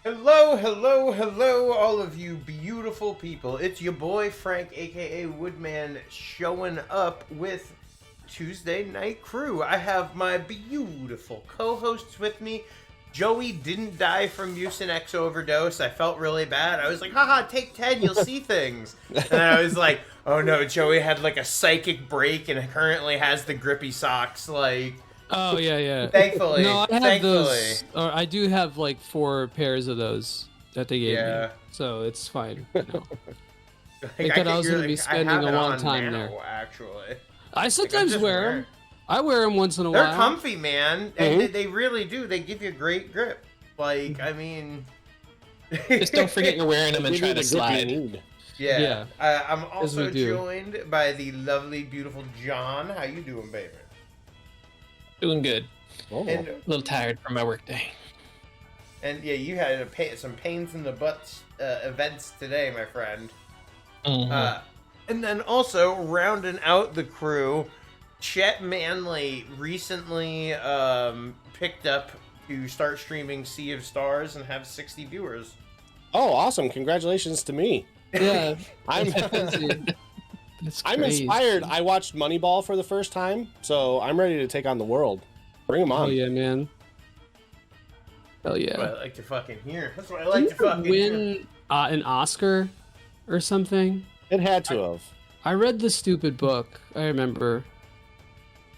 Hello, hello, hello, all of you beautiful people. It's your boy Frank, aka Woodman, showing up with Tuesday Night Crew. I have my beautiful co-hosts with me. Joey didn't die from Mucinex overdose. I felt really bad. I was like, haha, take 10, you'll see things. And I was like, oh no, Joey had like a psychic break and currently has the grippy socks, like... Oh yeah. Thankfully. No, I have thankfully. those. Or I do have like 4 pairs of those that they gave me, so it's fine. You know. They thought I was gonna be spending a long time there. Actually, I sometimes wear them. I wear them once in a They're while. They're comfy, man. And they really do. They give you a great grip. Like, I mean, just don't forget you're wearing them and try to slide. Yeah. I'm also joined by the lovely, beautiful John. How you doing, baby? Doing good. Oh. And a little tired from my work day. And yeah, you had some pains in the butt events today, my friend. Mm-hmm. And then also rounding out the crew, Chet Manley recently picked up to start streaming Sea of Stars and have 60 viewers. Oh, awesome! Congratulations to me. Yeah, I'm inspired. I watched Moneyball for the first time, so I'm ready to take on the world. Bring them on. Oh yeah, man. Hell yeah. That's what I like to fucking hear. That's what I like to fucking win an Oscar or something? It had to have. I read the stupid book. I remember.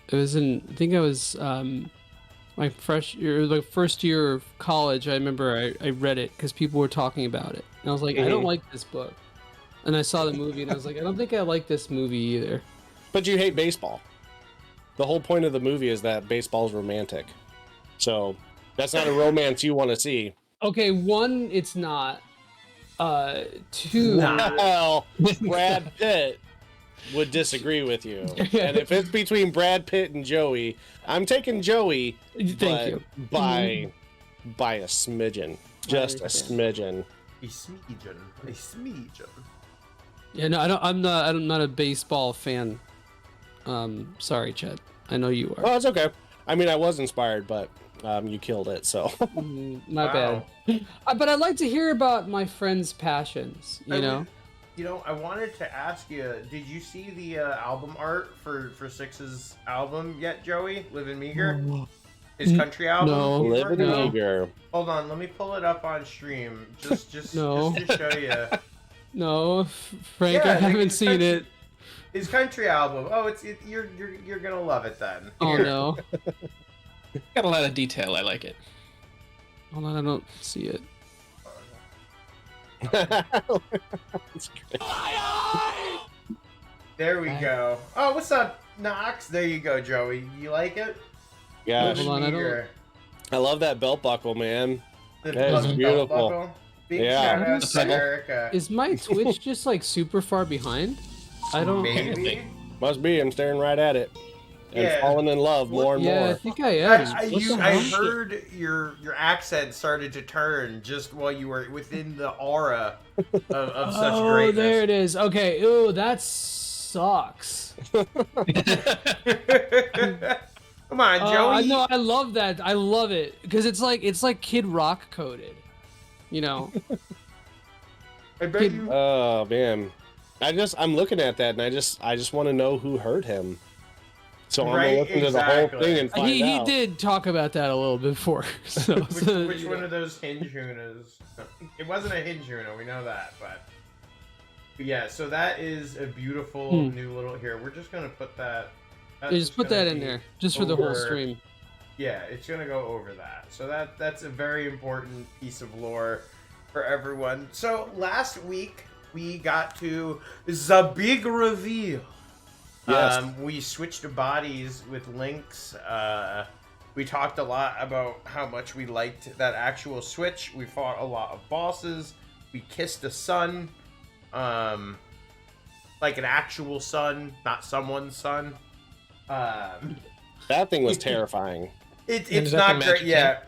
It was I think I was my first year of college. I remember I read it because people were talking about it. And I was like, I don't like this book. And I saw the movie and I was like, I don't think I like this movie either. But you hate baseball. The whole point of the movie is that baseball's romantic. So that's not a romance you want to see. Okay, 1, it's not. 2. Well, Brad Pitt would disagree with you. And if it's between Brad Pitt and Joey, I'm taking Joey. Thank you. By a smidgen. Just a smidgen. A smidgen. Yeah, no, I'm not a baseball fan. Sorry, Chet. I know you are. Oh, it's okay. I mean, I was inspired, but you killed it, so. My bad. But I'd like to hear about my friends' passions, you know? I wanted to ask you, did you see the album art for Six's album yet, Joey? Live in Meager? His country album? No. Live in Meager. Hold on, let me pull it up on stream. Just no. Just to show you. No, Frank, I haven't seen it. His country album. Oh, you're gonna love it then. Oh no. Got a lot of detail. I like it. Hold on, I don't see it. There we go. Oh, what's up, Knox? There you go, Joey. You like it? Yeah. Hold on, I love that belt buckle, man. That is beautiful. Big shout out to Erica. Is my Twitch just like super far behind? I don't. Maybe. Must be. I'm staring right at it. And falling in love more and more. Yeah, I think I am. I heard your accent started to turn just while you were within the aura of such greatness. Oh, there it is. Okay. Ooh, that sucks. Come on, Joey. No, I love that. I love it because it's like Kid Rock coded. You know. I bet you. Oh man, I'm looking at that and I just want to know who hurt him. So I'm gonna listen to the whole thing and find out. He did talk about that a little bit before. So, which one of those hinge Hunas? It wasn't a hinge Huna, we know that, but yeah. So that is a beautiful new little. Here, we're just gonna put that. Just put that in there, just for the whole stream. Yeah, it's gonna go over that. So that's a very important piece of lore for everyone. So last week we got to the big reveal. Yes. We switched bodies with Lynx. We talked a lot about how much we liked that actual switch. We fought a lot of bosses. We kissed a sun. Like an actual sun, not someone's son. That thing was terrifying. It's not great, yeah.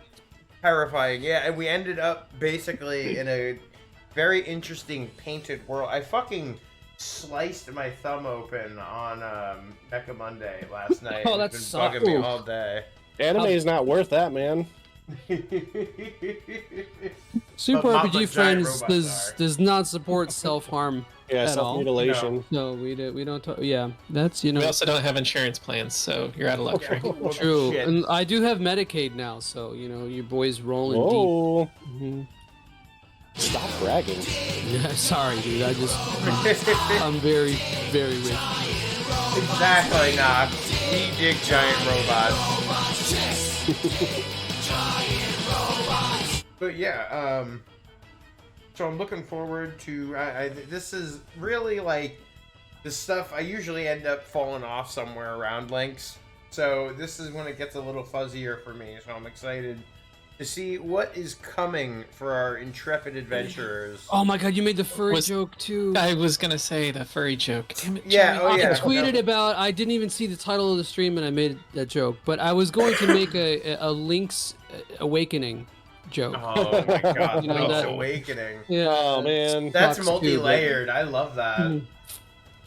Terrifying, yeah. And we ended up basically in a very interesting painted world. I fucking sliced my thumb open on Mecha Monday last night. Oh, that's bugging me all day. Anime is not worth that, man. Super But RPG giant Friends robots are. does not support self harm Yeah, at all. self-mutilation. No, we don't. Yeah, that's We also don't have insurance plans, so you're out of luck, Yeah, Frank. well, true. shit. And I do have Medicaid now, so your boy's rolling Whoa. deep. Mhm. Stop bragging. Yeah, sorry, dude. I'm very, very rich. Exactly, Knox. We dig giant robots. But yeah, so I'm looking forward to. This is really like the stuff I usually end up falling off somewhere around Lynx. So this is when it gets a little fuzzier for me. So I'm excited to see what is coming for our intrepid adventurers. Oh my god, you made the furry joke too. I was gonna say the furry joke. Damn it, Yeah, Joey. oh yeah. I tweeted about. I didn't even see the title of the stream, and I made that joke. But I was going to make a Lynx Awakening joke. Oh my god, You know, Link's that- Awakening. Yeah, Oh man. That's Sucks too, multi-layered. I love that.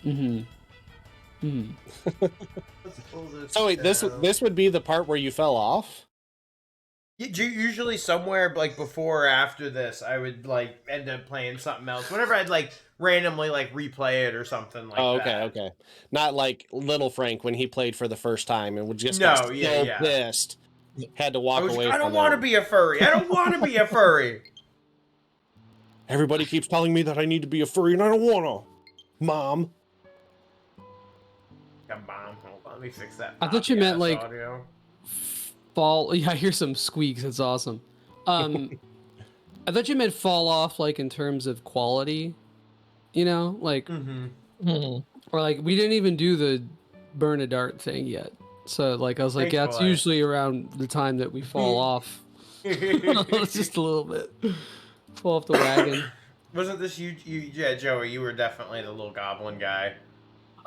Mm-hmm. Mm-hmm. Let's pull this So wait, down. this would be the part where you fell off? Usually somewhere like before or after this, I would like end up playing something else. Whenever I'd like randomly like replay it or something like Oh, that. okay, okay. Not like Little Frank when he played for the first time and would just No, got yeah, so yeah. pissed. Had to walk away I from don't want to it. be a furry. I don't want to be a furry. Everybody keeps telling me that I need to be a furry and I don't wanna. Mom. Come on, hold on, let me fix that. I thought you meant, podcast like, audio. Fall. Yeah, I hear some squeaks. That's awesome. I thought you meant fall off, like in terms of quality. Like, Mhm. or like we didn't even do the burn a dart thing yet. So like I was like, yeah, it's Thankfully. usually around the time that we fall off. It's just a little bit. Fall off the wagon. Wasn't this you? Yeah, Joey, you were definitely the little goblin guy.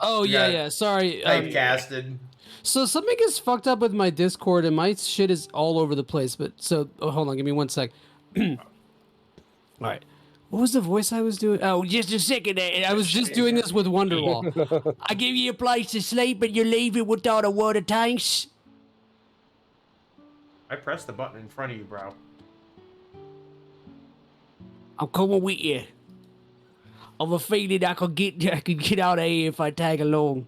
Oh You yeah, got yeah. Sorry. Typecasted. So something is fucked up with my Discord, and my shit is all over the place. But hold on, give me 1 sec. All right. What was the voice I was doing? Oh, just a second. I was just doing this with Wonderwall. I give you a place to sleep, and you leave it without a word of thanks. I pressed the button in front of you, bro. I'm coming with you. I've a feeling I could get out of here if I tag along.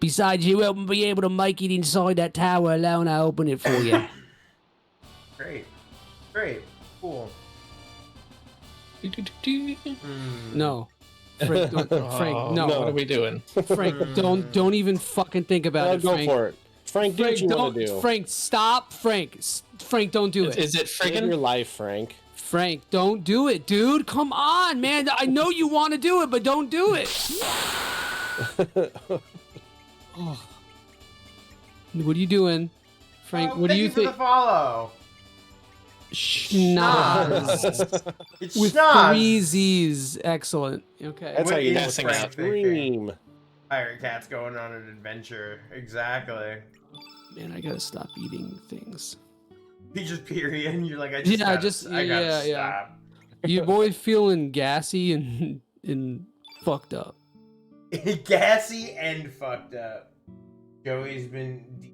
Besides, you won't be able to make it inside that tower alone. I open it for you. Great. Great. Cool. No. Frank, Oh, no. What are we doing? Frank, don't even fucking think about it, Go Frank. for it. Frank, do what you want to do. Frank, stop. Frank, don't do it. Is it Live your friggin'? life, Frank. Frank, don't do it, dude. Come on, man. I know you want to do it, but don't do it. Oh. What are you doing? Frank, what do you Thank you think? for the follow. Schnoz. It's With Schnoz. 3 Z's. Excellent. Okay. That's What how you is know passing Frank out. thinking? Dream. Pirate Cat's going on an adventure. Exactly. Man, I gotta stop eating things. You just period. You're like, I gotta stop. Your boy feeling gassy and fucked up. Gassy and fucked up. Joey's been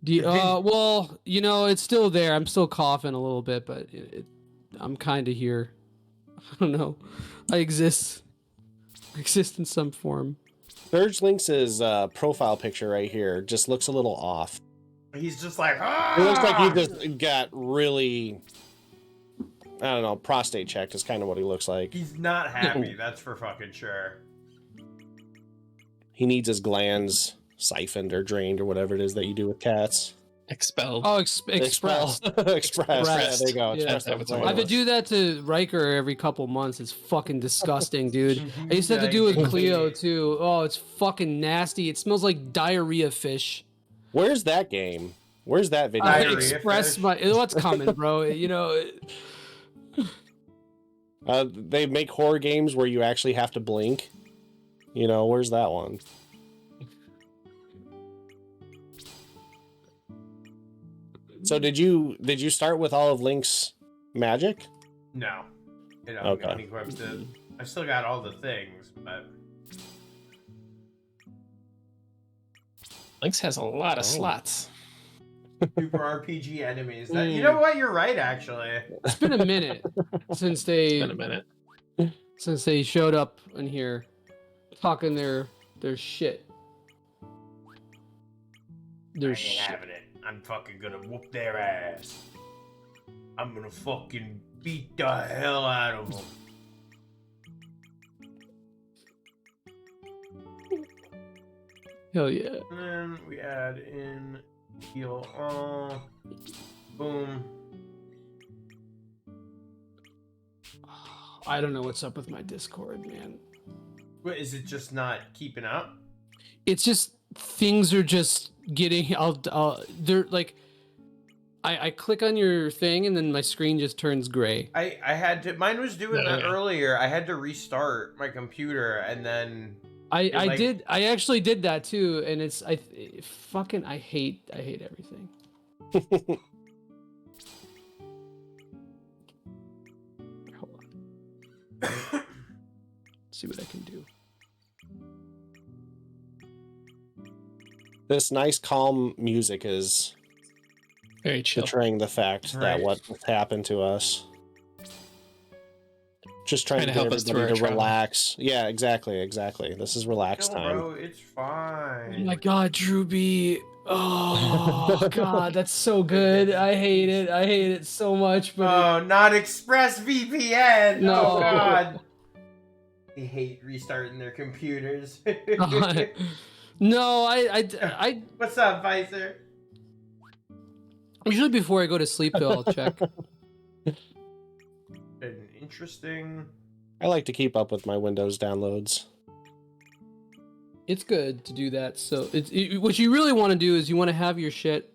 de-oofed. Well, it's still there. I'm still coughing a little bit, but I'm kind of here. I don't know. I exist. I exist in some form. Serj Lynx's profile picture right here just looks a little off. He's just like, It looks like he just got really, I don't know, prostate checked is kind of what he looks like. He's not happy, that's for fucking sure. He needs his glands siphoned or drained or whatever it is that you do with cats. Expelled. Oh, express. Express. Yeah, there you go. Yeah. Express. That's I what have it to do that to Riker every couple months. It's fucking disgusting, dude. I used to have to do it with Cleo too. Oh, it's fucking nasty. It smells like diarrhea fish. Where's that game? Where's that video? I Diarrhea express fish? what's coming, bro. They make horror games where you actually have to blink. Where's that one? So did you start with all of Lynx magic? No. Okay. Unequipped it. I still got all the things, but Lynx has a lot of Oh. slots. Super RPG enemies. That, you know what? You're right, actually. It's been a minute since Been a minute. they showed up in here talking their shit. I ain't having it. I'm fucking gonna whoop their ass. I'm gonna fucking beat the hell out of them. Hell yeah. And then we add in heal all. Boom. I don't know what's up with my Discord, man. What, is it just not keeping up? It's just things are just getting. They're like. I click on your thing and then my screen just turns gray. I had to. Mine was doing that earlier. I had to restart my computer and then. I actually did that too, and it's I hate everything. Hold on. See what I can do. This nice, calm music is Very chill. portraying the fact that what happened to us. Just trying to get help us through everybody our to trauma. relax. Yeah, exactly. This is relax No, time. bro, it's Oh fine. my god, Drew B. Oh god, that's so good. I hate it so much. But Oh, not ExpressVPN. No. Oh god. They hate restarting their computers. no, I What's up, Visor? usually before I go to sleep though, I'll check. Interesting. I like to keep up with my Windows downloads. It's good to do that. So what you really want to do is you want to have your shit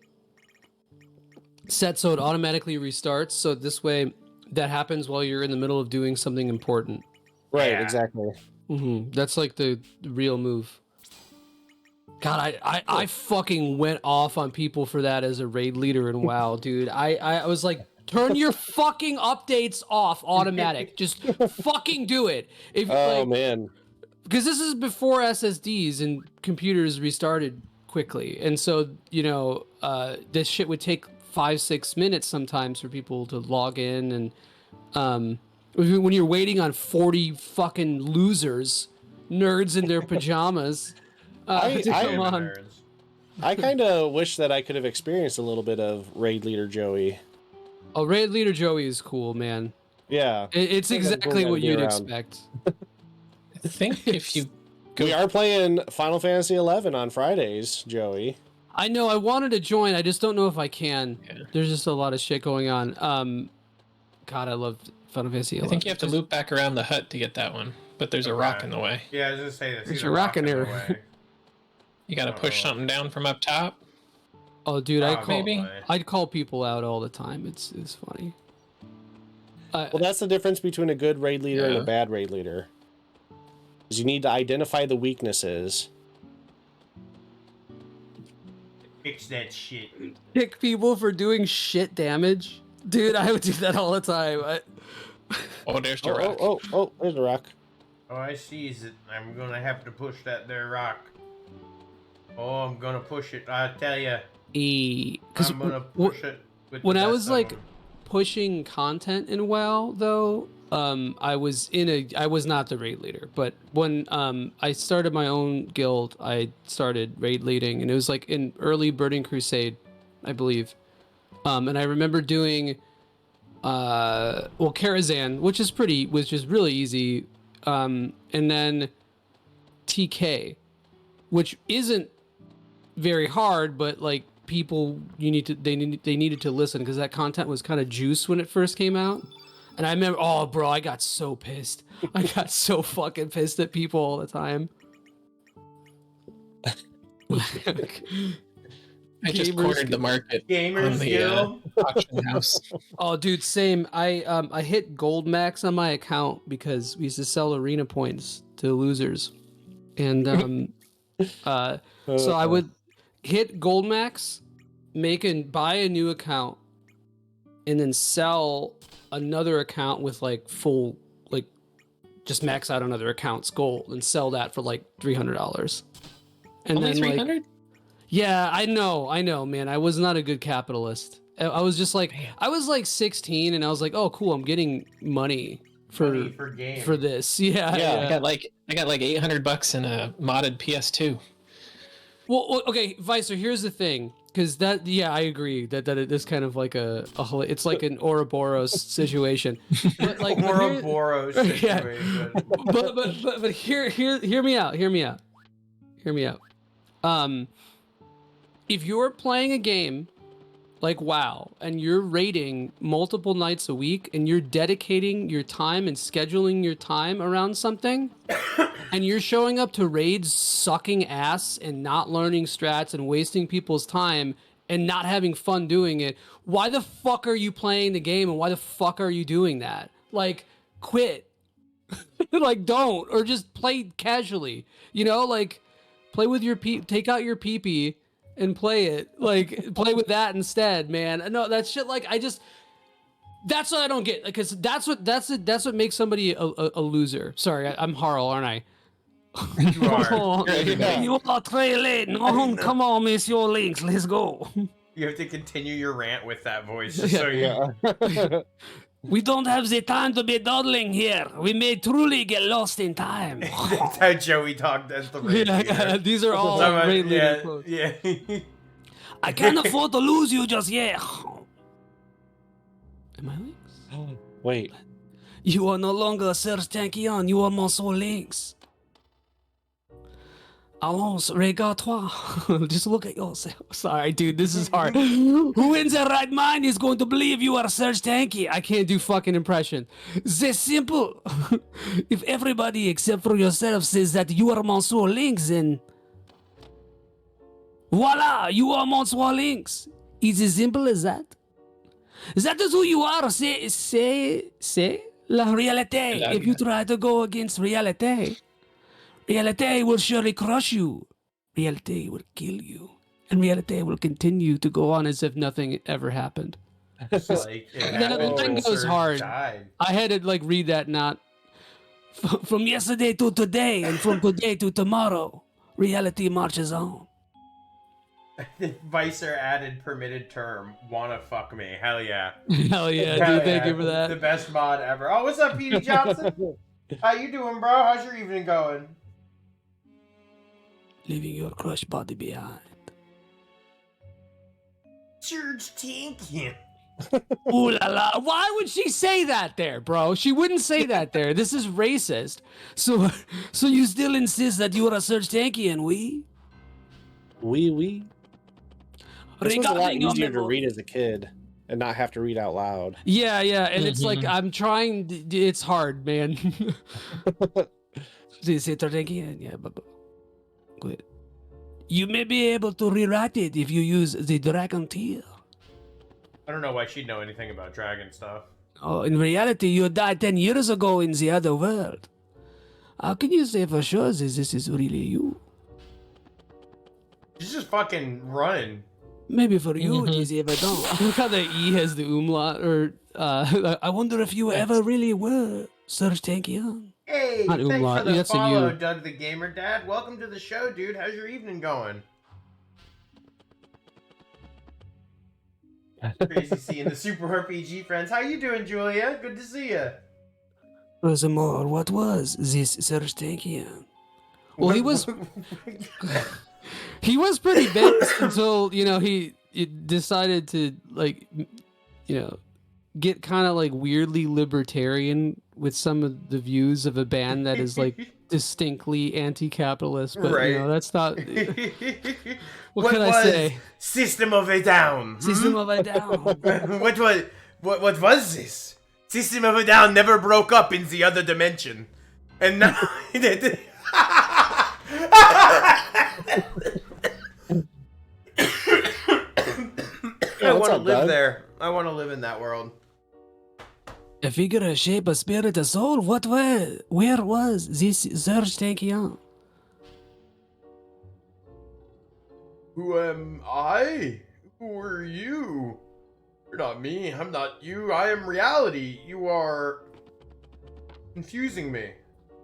set so it automatically restarts. So this way that happens while you're in the middle of doing something important. Right, Yeah. exactly. That's like the real move. God, I fucking went off on people for that as a raid leader in WoW, dude. I was like, turn your fucking updates off automatic. Just fucking do it. If Oh, man. because this is before SSDs and computers restarted quickly, and so this shit would take 5-6 minutes sometimes for people to log in, and when you're waiting on 40 fucking losers, nerds in their pajamas, to come on. Nerds. I kind of wish that I could have experienced a little bit of Raid Leader Joey. Oh, raid leader Joey is cool, man. Yeah. It's I think I'm exactly going what to be you'd around. expect. I think if you We are playing Final Fantasy XI on Fridays, Joey. I know I wanted to join. I just don't know if I can. Yeah. There's just a lot of shit going on. God, I love Final Fantasy. I think you have to loop back around the hut to get that one, but there's a rock in the way. Yeah, I was gonna say that. There's a rock in there. Way. You got to push something down from up top. Oh, dude, Maybe. I'd call people out all the time. It's funny. Well, that's the difference between a good raid leader and a Yeah. bad raid leader. Is you need to identify the weaknesses. Fix that shit. Kick people for doing shit damage, dude. I would do that all the time. Oh, there's the rock. Oh, there's a rock. Oh, I see it. I'm gonna have to push that there rock. Oh, I'm gonna push it. I tell ya. Because I'm gonna push it. With when the I best was of like 'em. pushing content in WoW, though, I was not the raid leader, but when I started my own guild, I started raid leading, and it was like in early Burning Crusade, I believe. And I remember doing Karazhan, which is really easy, and then TK, which isn't very hard, but like people they needed to listen because that content was kind of juice when it first came out. And I remember, oh bro, I got so pissed. I got so fucking pissed at people all the time. I just cornered the market Gamers on the Guild. auction house. Oh, dude, same. I hit gold max on my account because we used to sell arena points to losers, and so I would hit gold max, buy a new account, and then sell another account with like full, like just max out on other accounts gold and sell that for like $300. And Only then like 300? Yeah, I know, man. I was not a good capitalist. I was just like, I was like 16, and I was like, oh, cool, I'm getting money Money for games. for this. Yeah, Yeah, I got like $800 in a modded PS2. Well, okay, Vicer. Here's the thing, because yeah, I agree that it is kind of like it's like an Ouroboros situation. But like Ouroboros yeah. situation. But hear me out. Hear me out. If you're playing a game like WoW and you're raiding multiple nights a week and you're dedicating your time and scheduling your time around something and you're showing up to raids sucking ass and not learning strats and wasting people's time and not having fun doing it, why the fuck are you playing the game and why the fuck are you doing that? Like, quit. Like, don't, or just play casually, like play with your take out your pee and play it. Like, play with that instead, man. No, that shit, like, that's what I don't get, because that's what makes somebody a loser. Sorry, I'm Harl, aren't I? You are. You are trailing. Oh, come on, Miss Your Lynx, let's go. You have to continue your rant with that voice. Just so you... We don't have the time to be dawdling here. We may truly get lost in time. That's how Joey talked as the raid leader. These are all raid leader quotes. Yeah. I can't afford to lose you just yet. Am I Lynx? Wait. You are no longer Serj Tankian. You are Monsieur Lynx. Allons, regarde-toi. Just look at yourself. Sorry, dude, this is hard. Who in their right mind is going to believe you are Serj Tanky? I can't do fucking impression. C'est simple. If everybody except for yourself says that you are Monsieur Lynx, then voila, you are Monsieur Lynx. It's as simple as that. That is who you are. C'est la réalité. If you try to go against reality, reality will surely crush you. Reality will kill you. And reality will continue to go on as if nothing ever happened. Like, That thing goes hard. Died. I had to like read that not from yesterday to today and from today to tomorrow. Reality marches on. Vicer added permitted term. Wanna fuck me. Hell yeah. Hell yeah, Hell dude. Thank yeah. you for that. The best mod ever. Oh, what's up, Petey Johnson? How you doing, bro? How's your evening going? Leaving your crushed body behind. Serj Tankian. Ooh la la. Why would she say that there, bro? She wouldn't say that there. This is racist. So you still insist that you are a Serj Tankian, we? We. This was a lot Regarding your easier to memo- read as a kid and not have to read out loud. Yeah, and it's like I'm trying. It's hard, man. Serj Tankian, yeah, but good. You may be able to rewrite it if you use the dragon tier. I don't know why she'd know anything about dragon stuff. Oh, in reality, you died 10 years ago in the other world. How can you say for sure that this is really you? She's just fucking running. Maybe for you it is evident. Look how the E has the umlaut, or I wonder if you ever really were Serj Tankian. Hey, Not thanks umlaut, for the that's a follow, U. Doug the Gamer Dad. Welcome to the show, dude. How's your evening going? Crazy seeing the Super RPG friends. How you doing, Julia? Good to see you. Furthermore, what was this Serj Tankian? Well, he was pretty big until he decided to get kind of like weirdly libertarian with some of the views of a band that is like distinctly anti-capitalist, but right. That's not. What can was I say? System of a Down. System of a Down. What was this? System of a Down never broke up in the other dimension, and now I want to live there. I want to live in that world. A figure, a shape, a spirit, a soul. Where was this Serj Tankian? Who am I? Who are you? You're not me. I'm not you. I am reality. You are confusing me.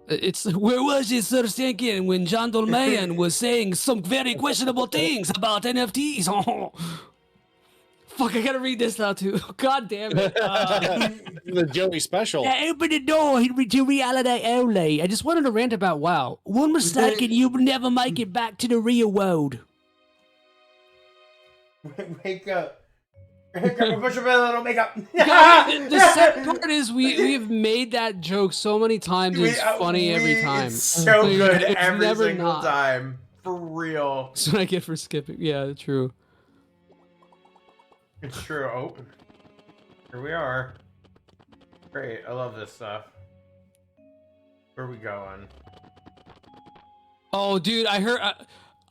It's where was it, Sir Stankin, when John Dolmayan was saying some very questionable things about NFTs? Oh, fuck! I gotta read this now too. God damn it! The Joey special. Yeah, open the door to reality only. I just wanted to rant about WoW. One mistake and you will never make it back to the real world. Wake up. Push your little makeup. The sad part is we've made that joke so many times. It's funny every time. It's so good It's every never single not. time. For real. That's what I get for skipping. Yeah, true. It's true. Oh, here we are. Great. I love this stuff. Where are we going? Oh, dude,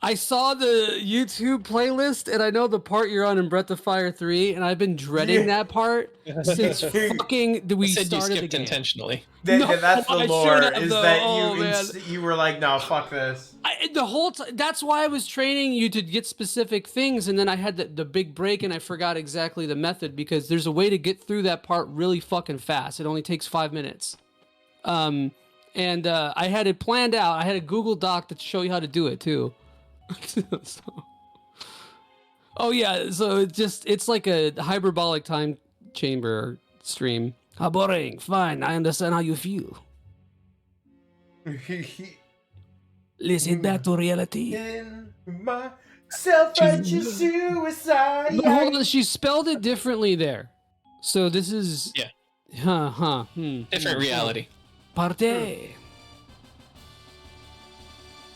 I saw the YouTube playlist, and I know the part you're on in Breath of Fire 3, and I've been dreading that part since fucking we said you started the skipped game. intentionally. No, That's the I lore. should've, Is though. that Oh, you? man. You were like, no, fuck this. The whole time. That's why I was training you to get specific things, and then I had the big break, and I forgot exactly the method because there's a way to get through that part really fucking fast. It only takes 5 minutes. I had it planned out. I had a Google Doc to show you how to do it too. Oh yeah, so it's like a hyperbolic time chamber stream. How boring. Fine, I understand how you feel. Listen back to reality. In my self-righteous suicide. But hold on, she spelled it differently there. So this is Yeah. Different reality. Parte.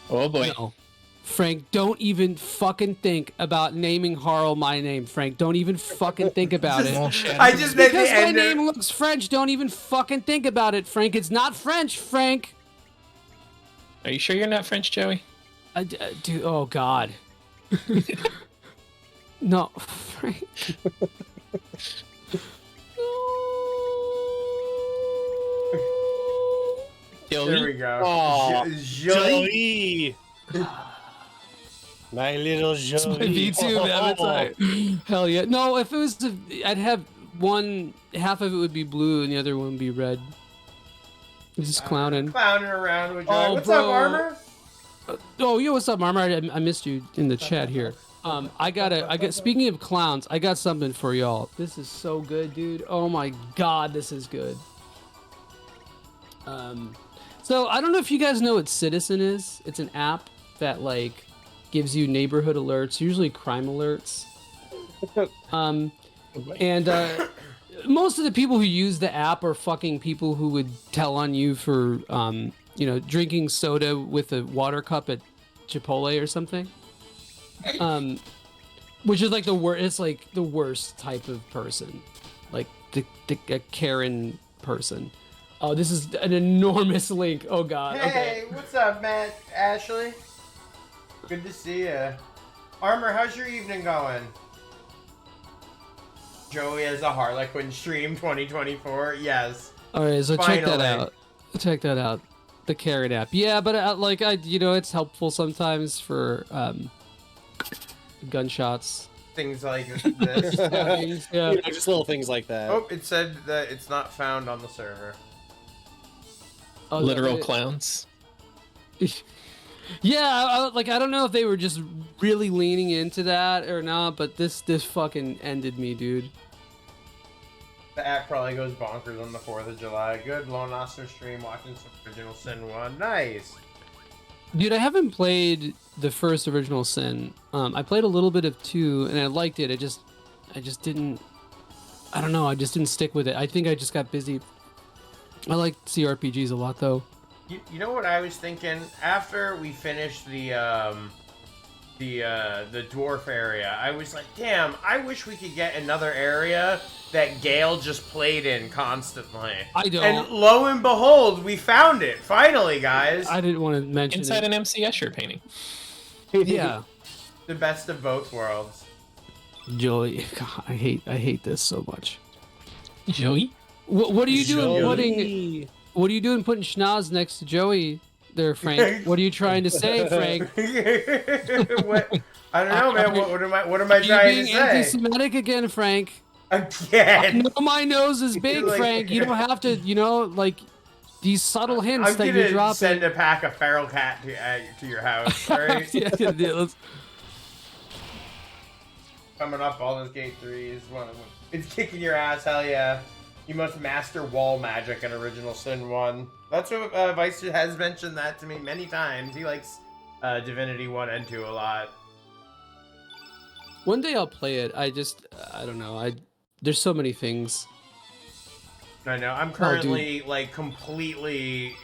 Oh boy. No. Frank, don't even fucking think about naming Harl my name, Frank. Don't even fucking think about it. I just made Because the my end. name looks French, don't even fucking think about it, Frank. It's not French, Frank. Are you sure you're not French, Joey? Dude, oh God. No, Frank. There we go. Aw, Jolie. Joey. My little Joey. Me too, man. It's like, hell yeah. No, if it was, I'd have one, half of it would be blue and the other one would be red. Just clowning. Clowning around with Joy. Oh, What's bro. up, Armor? Oh, yo, what's up, Armor? I missed you in the chat here. I got. Speaking of clowns, I got something for y'all. This is so good, dude. Oh my God, this is good. So I don't know if you guys know what Citizen is. It's an app that like gives you neighborhood alerts, usually crime alerts. Most of the people who use the app are fucking people who would tell on you for drinking soda with a water cup at Chipotle or something. Which is like the worst. It's like the worst type of person, like a Karen person. Oh, this is an enormous link. Oh God. Hey, Okay. what's up, Matt? Ashley? Good to see ya. Armor, how's your evening going? Joey as a Harlequin stream 2024. Yes. All right, so check that Finally. out. Check that out. The Karen app. Yeah, but it's helpful sometimes for gunshots. Things like this. Yeah. Just little things like that. Oh, it said that it's not found on the server. Oh, Literal yeah. clowns. Yeah, I don't know if they were just really leaning into that or not, but this fucking ended me, dude. The app probably goes bonkers on the 4th of July. Good Lone Oster stream watching some Original Sin 1. Nice. Dude, I haven't played the first Original Sin. I played a little bit of 2, and I liked it. I just didn't. I don't know. I just didn't stick with it. I think I just got busy. I like CRPGs a lot, though. You know what I was thinking? After we finished the dwarf area, I was like, damn, I wish we could get another area that Gale just played in constantly. I don't. And lo and behold, we found it. Finally, guys. I didn't want to mention Inside it. an MC Escher painting. Yeah. The best of both worlds. Joey, God, I hate this so much. Joey? What are you doing putting? Joey. What are you doing putting schnoz next to Joey there, Frank? What are you trying to say, Frank? What? I don't know, man. What am I Are you trying being to say? anti-Semitic again, Frank? I Again. know my nose is big, Like- Frank. You don't have to, these subtle hints I'm that you're gonna dropping. send a pack of feral cat to your house. All right. yeah, let's... Coming up, all those gate 3s. It's kicking your ass. Hell yeah. You must master wall magic in Original Sin 1. That's what Vice has mentioned that to me many times. He likes Divinity 1 and 2 a lot. One day I'll play it. I don't know. There's so many things. I know. I'm currently like completely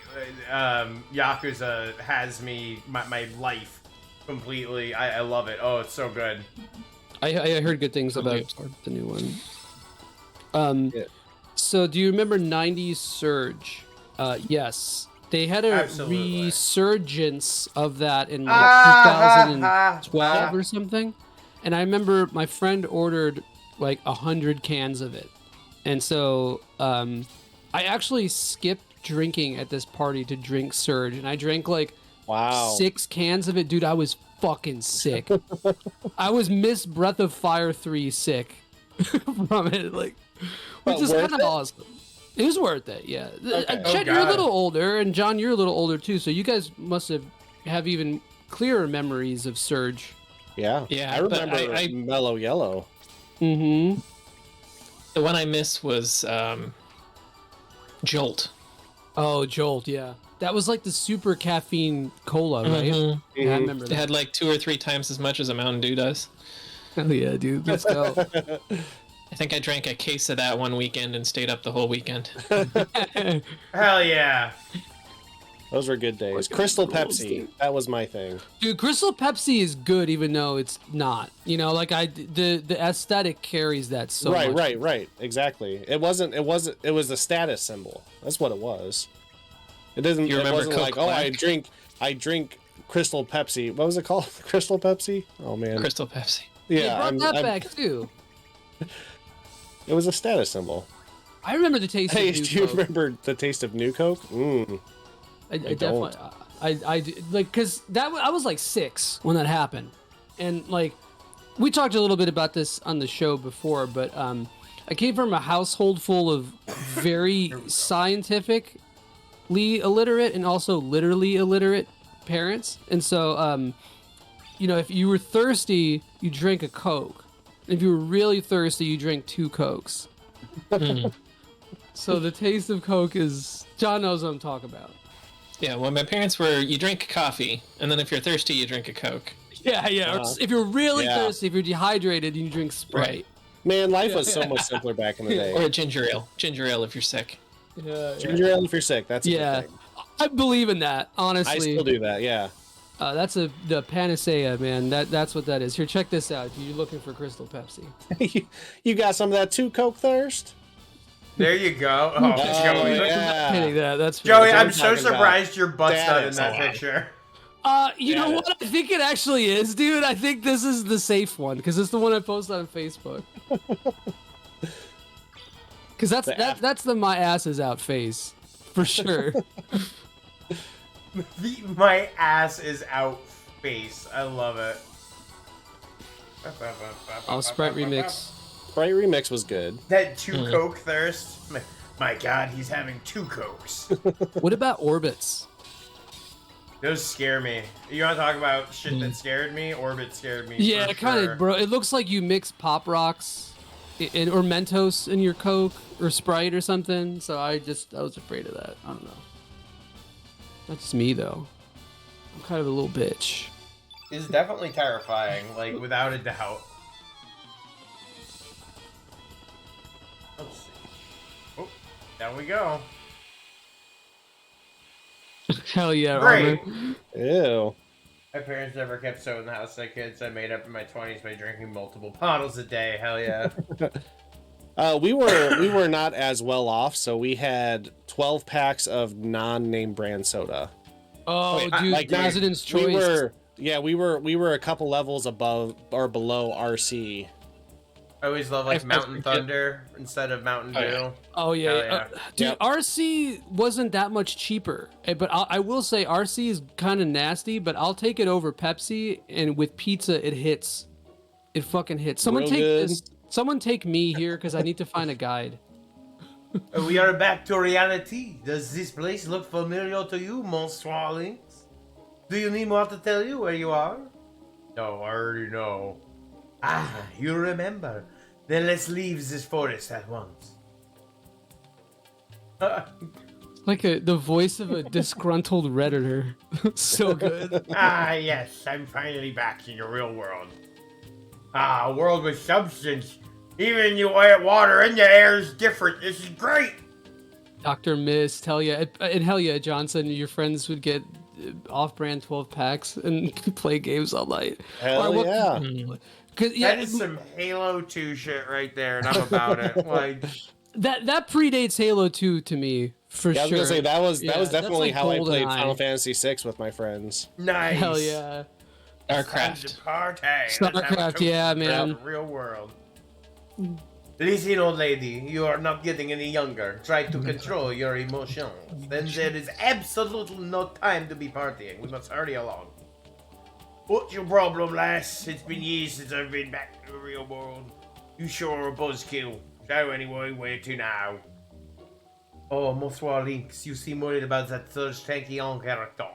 Yakuza has me my life completely. I love it. Oh, it's so good. I heard good things about the new one. So do you remember 90s Serj? Yes. They had a resurgence of that in like 2012 or something. And I remember my friend ordered like 100 cans of it. And so I actually skipped drinking at this party to drink Serj. And I drank like 6 cans of it. Dude, I was fucking sick. I was Miss Breath of Fire 3 sick from it. Like, which is kind of awesome. It was worth it, yeah. Okay. Chet, you're a little older, and John, you're a little older too, so you guys must have even clearer memories of Serj. Yeah, I remember Mellow Yellow. Mm-hmm. The one I missed was Jolt. Oh, Jolt, yeah. That was like the super caffeine cola, right? Mm-hmm. Yeah, I remember that. It had like 2 or 3 times as much as a Mountain Dew does. Hell yeah, dude. Let's go. I think I drank a case of that one weekend and stayed up the whole weekend. Hell yeah. Those were good days. Crystal Pepsi, that was my thing. Dude, Crystal Pepsi is good even though it's not. You know, like the aesthetic carries that so much. Right. Exactly. It was a status symbol. That's what it was. It doesn't. You remember wasn't Coke like, Black? I drink Crystal Pepsi. What was it called? Crystal Pepsi? Oh man. Crystal Pepsi. Yeah, they brought that back too. It was a status symbol. I remember the taste of New Coke. Do you remember the taste of New Coke? I definitely, I like, cause I was like 6 when that happened, and like, we talked a little bit about this on the show before, but I came from a household full of very scientifically illiterate and also literally illiterate parents, and so you know, if you were thirsty, you drank a Coke. If you were really thirsty, you drank 2 Cokes. So the taste of Coke is... John knows what I'm talking about. Yeah, well, my parents were, you drink coffee, and then if you're thirsty, you drink a Coke. Yeah. Or if you're really thirsty, if you're dehydrated, you drink Sprite. Right. Man, life was so much simpler back in the day. Or a ginger ale. Ginger ale if you're sick. Ginger ale if you're sick, that's a good thing. I believe in that, honestly. I still do that, yeah. That's the panacea, man. That's what that is. Here, check this out. You're looking for Crystal Pepsi. You got some of that 2 Coke thirst? There you go. Oh, Joey. Yeah. That's Joey, I'm so surprised your butt's not in that picture. You know what? I think it actually is, dude. I think this is the safe one because it's the one I posted on Facebook. Because that's the my ass is out face for sure. My ass is out face. I love it. Oh, Sprite Remix. Sprite Remix was good. That 2 Coke thirst. My God, he's having 2 Cokes. What about Orbits? Those scare me. You want to talk about shit that scared me? Orbit scared me. Yeah, kind of, bro. It looks like you mix Pop Rocks or Mentos in your Coke or Sprite or something. So I was afraid of that. I don't know. That's just me, though. I'm kind of a little bitch. It's definitely terrifying, like, without a doubt. Let's see. Oh, down we go. Hell yeah, Great. Armor. Ew. My parents never kept soda in the house as kids. I made up in my 20s by drinking multiple bottles a day. Hell yeah. We were not as well off, so we had 12 packs of non-name brand soda. Oh, dude, like President's Choice. We were a couple levels above or below RC. I always love like Mountain Thunder instead of Mountain Dew. Oh yeah. Dude, RC wasn't that much cheaper, but I will say RC is kind of nasty, but I'll take it over Pepsi, and with pizza it hits. It fucking hits. Someone take this. Someone take me here because I need to find a guide. We are back to reality. Does this place look familiar to you, Monsieur Lynx? Do you need more to tell you where you are? No, I already know. Ah, you remember. Then let's leave this forest at once. Like the voice of a disgruntled redditor. So good. Yes, I'm finally back in the real world. A world with substance. Even the water in the air is different. This is great. Dr. Mist, hell yeah. And hell yeah, Johnson, your friends would get off-brand 12 packs and play games all night. Hell yeah. That is some Halo 2 shit right there, and I'm about it. Like that predates Halo 2 to me, for Yeah, I was sure. gonna say that was definitely like how I played GoldenEye. Final Fantasy VI with my friends. nice. Hell yeah. Starcraft. Starcraft, yeah, man. The real world. Listen, old lady, you are not getting any younger. Try to control your emotions. Then there is absolutely no time to be partying. We must hurry along. What's your problem, lass? It's been years since I've been back to the real world. You sure are a buzzkill. So anyway, where to now? Oh, Monsieur Lynx, you seem worried about that Serj Tankion character.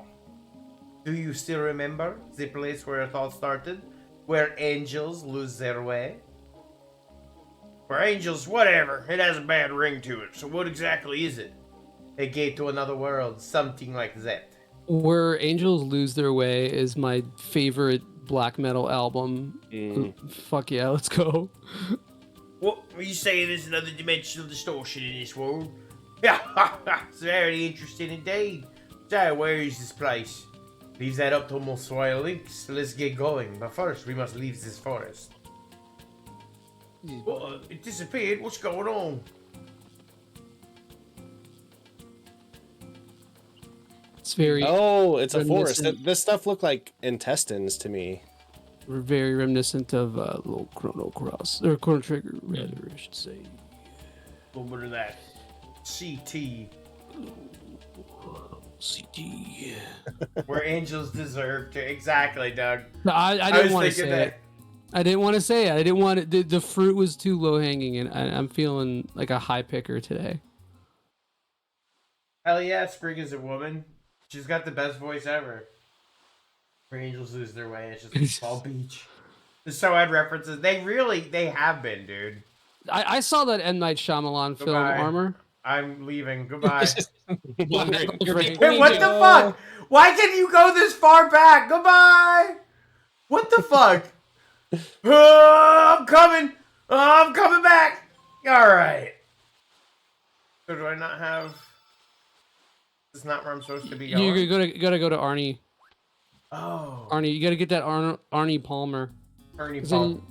Do you still remember the place where it all started? Where angels lose their way? For angels, whatever. It has a bad ring to it. So what exactly is it? A gate to another world, something like that. Where Angels Lose Their Way is my favorite black metal album. Fuck yeah, let's go. What are you saying? There's another dimensional distortion in this world? Yeah, it's very interesting indeed. So, where is this place? Leave that up to Monsieur Lynx. Let's get going. But first, we must leave this forest. Well, it disappeared. What's going on? It's very Oh, it's a forest. Reminiscent. This stuff looked like intestines to me. very reminiscent of little Chrono Cross or Chrono Trigger, rather, I should say. A little bit of that. CT. CG. Where angels deserve to. Exactly, Doug. No, I didn't want to say it. I didn't want to say it. I didn't want it. The fruit was too low hanging, and I'm feeling like a high picker today. Hell yeah, Sprig is a woman. She's got the best voice ever. Where angels lose their way, it's just Fall Beach. The So-Ed references, they have been, dude. I saw that M. Night Shyamalan film, Goodbye. Armor. I'm leaving. Goodbye. Wondering, Hey, what the fuck? Why can you go this far back? Goodbye. What the fuck? I'm coming. I'm coming back. All right. So do I not have? This is not where I'm supposed to be going. You gotta go to Arnie. Oh, Arnie, you gotta get that Arnie Palmer. Ernie 'Cause Paul. then-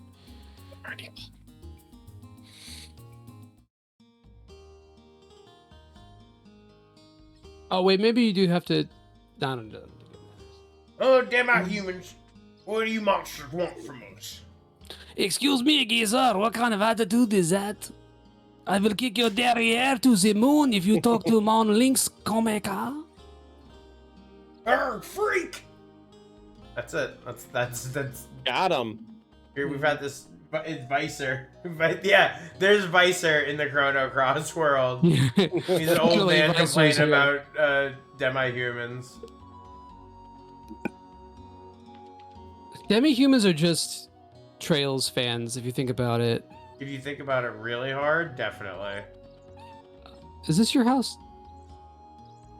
Oh wait, maybe you do have to. No. Oh, damn out humans. What do you monsters want from us? Excuse me, geezer. What kind of attitude is that? I will kick your derriere to the moon if you talk to Mon Lynx Comeka. Freak! That's it. That's Got him. here we've had this it's Vicer. But yeah, there's Vicer in the Chrono Cross world. He's an old Actually, man Vicer's complaining here. about demi-humans. Demi-humans are just Trails fans, if you think about it. If you think about it really hard, definitely. Is this your house?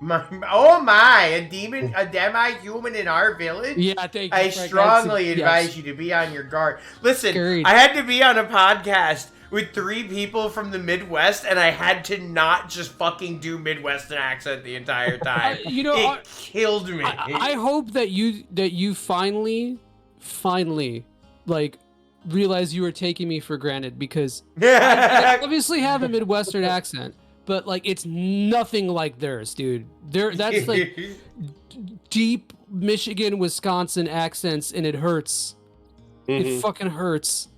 Oh my, a demi-human in our village? Yeah, thank you. I Frank. strongly Yes. advise you to be on your guard. Listen, Agreed. I had to be on a podcast with 3 people from the Midwest, and I had to not just fucking do Midwestern accent the entire time. It killed me. I hope that you finally, like, realize you were taking me for granted, because I obviously have a Midwestern accent, but like it's nothing like theirs, dude. That's like deep Michigan, Wisconsin accents, and it hurts. It fucking hurts.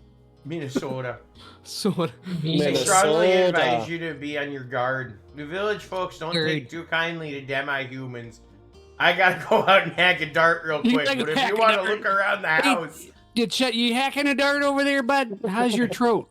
Minnesota. So what? I strongly advise you to be on your guard. The village folks don't Agreed. take too kindly to demi-humans. I gotta go out and hack a dart real You quick, gotta but if hack you a want to dart. look around the house... Chet, you hacking a dart over there, bud? How's your throat?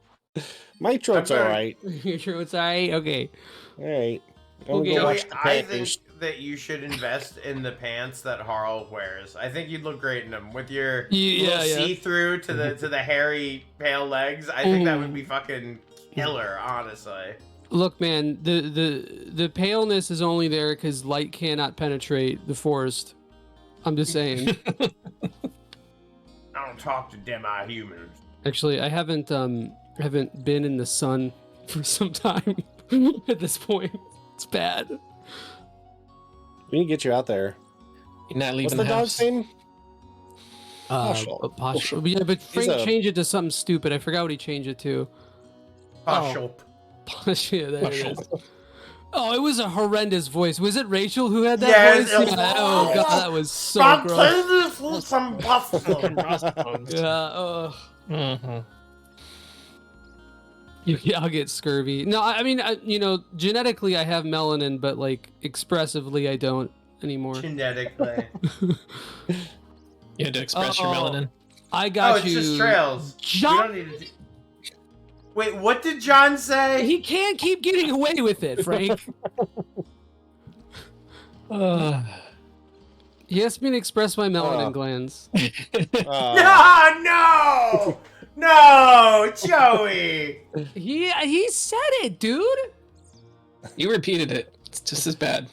My throat's I'm all gonna- right. Your throat's alright? Okay. All right. I'm Okay. gonna go Joey, watch the I Packers. think that you should invest in the pants that Harl wears. I think you'd look great in them with your little see-through to the hairy pale legs. I think that would be fucking killer, honestly. Look, man, the paleness is only there because light cannot penetrate the forest. I'm just saying. I don't talk to demi-humans. Actually, I haven't been in the sun for some time at this point. It's bad. We need to get you out there. You're not What's leaving the the dog's house. name? Partial. Yeah, but Frank a- changed it to something stupid. I forgot what he changed it to. Partial. Yeah, there it Partial. is. Oh, it was a horrendous voice. Was it Rachel who had that Yes, voice? it was- Yeah, oh god, that was so gross. Spontaneously combustion. Yeah, Mhm. yeah, I'll get scurvy. No, I mean, genetically I have melanin, but like expressively I don't anymore. Genetically. You had to express your melanin. I got Oh, it's you. just trails. John- We don't need to. Wait, what did John say? He can't keep getting away with it, Frank. He asked me to express my melanin glands. No, no, Joey. He said it, dude. You repeated it. It's just as bad.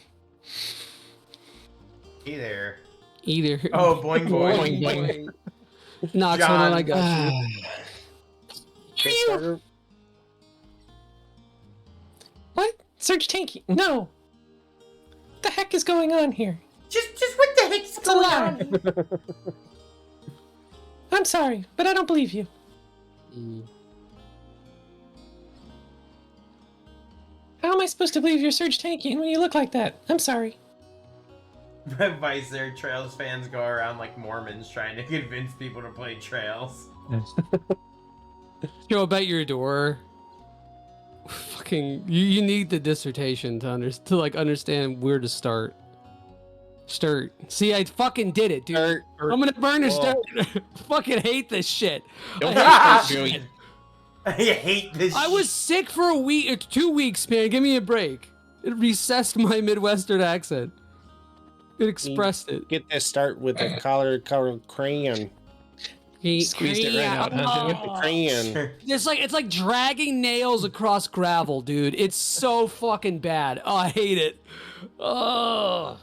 Either. Oh, boing, boing. Boing, boing. Knox, hold on, I John. got you. Kickstarter? What? Serj Tanky? No. What the heck is going on here? Just what the heck's It's a lie. I'm sorry, but I don't believe you. How am I supposed to believe you're Serj Tanky when you look like that? I'm sorry. Vicer Trails fans go around like Mormons trying to convince people to play Trails. Joe, about your door. Fucking, you need the dissertation to understand where to start. Start. See, I fucking did it, dude. Start. I'm gonna burn a start. Fucking hate this shit. Don't I hate Joey. this shit. I hate this. I was sick for a week or 2 weeks, man. Give me a break. It recessed my Midwestern accent. It expressed it. Get this start with the color crayon. Squeezed it right out, huh? With the crayon. It's like dragging nails across gravel, dude. It's so fucking bad. Oh, I hate it. Oh.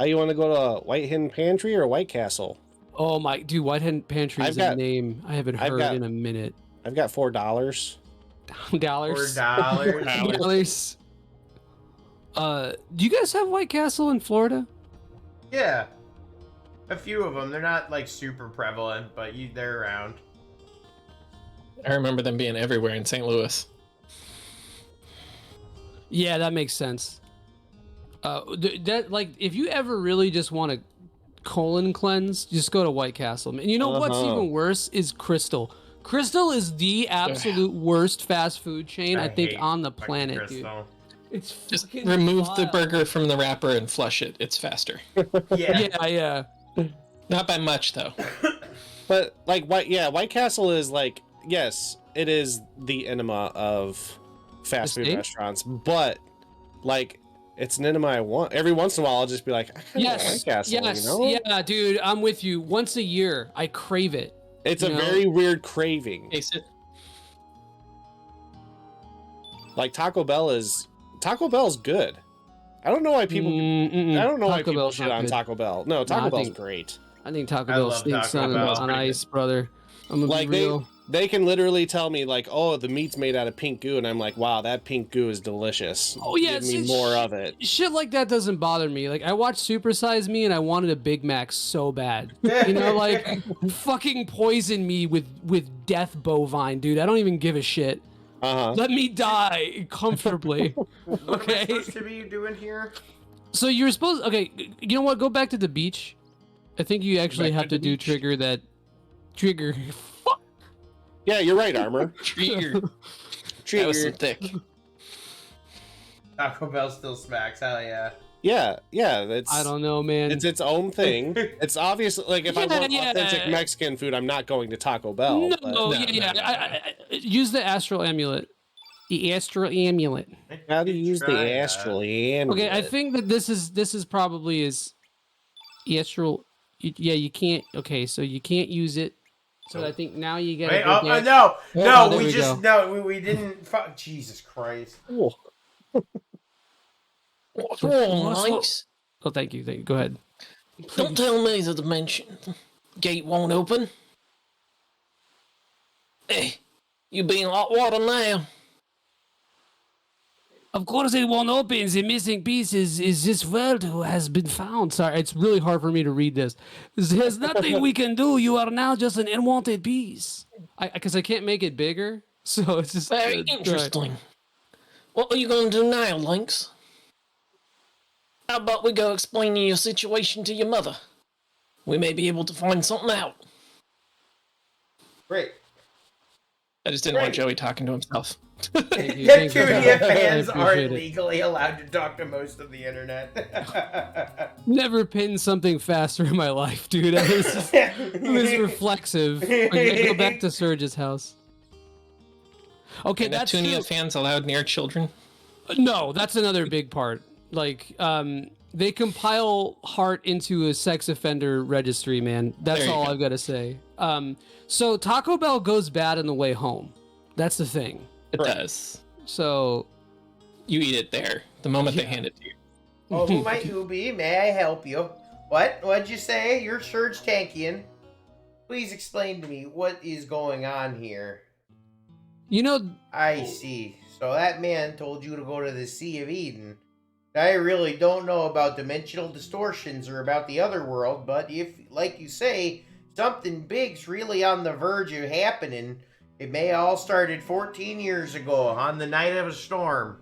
You want to go to White Hen Pantry or White Castle? Oh my, dude, White Hen Pantry is a name I haven't heard in a minute. I've got $4. Dollars. $4. Dollars. Do you guys have White Castle in Florida? Yeah. A few of them. They're not like super prevalent, but they're around. I remember them being everywhere in St. Louis. Yeah, that makes sense. If you ever really just want to colon cleanse, just go to White Castle. And you know what's even worse is Crystal. Crystal is the absolute worst fast food chain I think hate on the fucking planet, dude. Crystal. It's Just fucking remove the vile. burger from the wrapper and flush it. It's faster. Yeah. Yeah. Not by much, though. But White Castle is like, yes, it is the enema of fast food Estate? restaurants, but like it's an enema I want. Every once in a while, I'll just be like, I kinda want White Castle, yes, you know? yeah, dude, I'm with you. Once a year, I crave it. It's a You know? very weird craving. Taste it. Like Taco Bell's good. I don't know why people. I don't know why Taco people Bell's shit not on good. Taco Bell. No, Taco I Bell's think- great. I think Taco I Bell love stinks Taco on, Bell. on Pretty ice, brother. I'm gonna Like be real. they can literally tell me like, oh, the meat's made out of pink goo, and I'm like, wow, that pink goo is delicious. Oh yeah, Give me see, more of it. Shit like that doesn't bother me. Like I watched Super Size Me and I wanted a Big Mac so bad. You know, like fucking poison me with death bovine, dude. I don't even give a shit. Let me die comfortably. What am I Okay. supposed to be doing here? So you're supposed. Okay, you know what? Go back to the beach. I think you actually Back have to to the do beach. trigger. Fuck. Yeah, you're right, Armor. Trigger. That Trigger. was some thick. Taco Bell still smacks. Hell yeah. Yeah, it's. I don't know, man. It's its own thing. It's obvious. Like if I want authentic Mexican food, I'm not going to Taco Bell. No, but- yeah. use the astral amulet. The astral amulet. How do you use the astral amulet? Okay, I think that this is probably is astral. Yeah, you can't. Okay, so you can't use it. So I think now you get. Wait, no, we didn't. Jesus Christ. Oh. What's wrong, Lynx? Oh, thank you. Go ahead. Don't tell me the dimension gate won't open. Hey, you be in hot water now. Of course it won't open. The missing piece is this world who has been found. Sorry, it's really hard for me to read this. There's nothing we can do. You are now just an unwanted piece. Because I can't make it bigger. So it's just... Very interesting. What are you going to do now, Lynx? How about we go explain your situation to your mother? We may be able to find something out. Great. I just didn't want Joey talking to himself. Thank you. Tunia fans aren't it. legally allowed to talk to most of the internet. Never pinned something faster in my life, dude. It was reflexive. Okay, go back to Serj's house. Okay, And that's Neptunia true. fans allowed near children? No, that's another big part. Like, they compile Heart into a sex offender registry, man. That's There you all go. I've got to say. So Taco Bell goes bad on the way home. That's the thing. It does. So You eat it there, the moment they hand it to you. Oh, who might you be? May I help you? What? What'd you say? You're Serj Tankian. Please explain to me what is going on here. you know, I see. So that man told you to go to the Sea of Eden. I really don't know about dimensional distortions or about the other world, but if, like you say, something big's really on the verge of happening, it may all started 14 years ago on the night of a storm.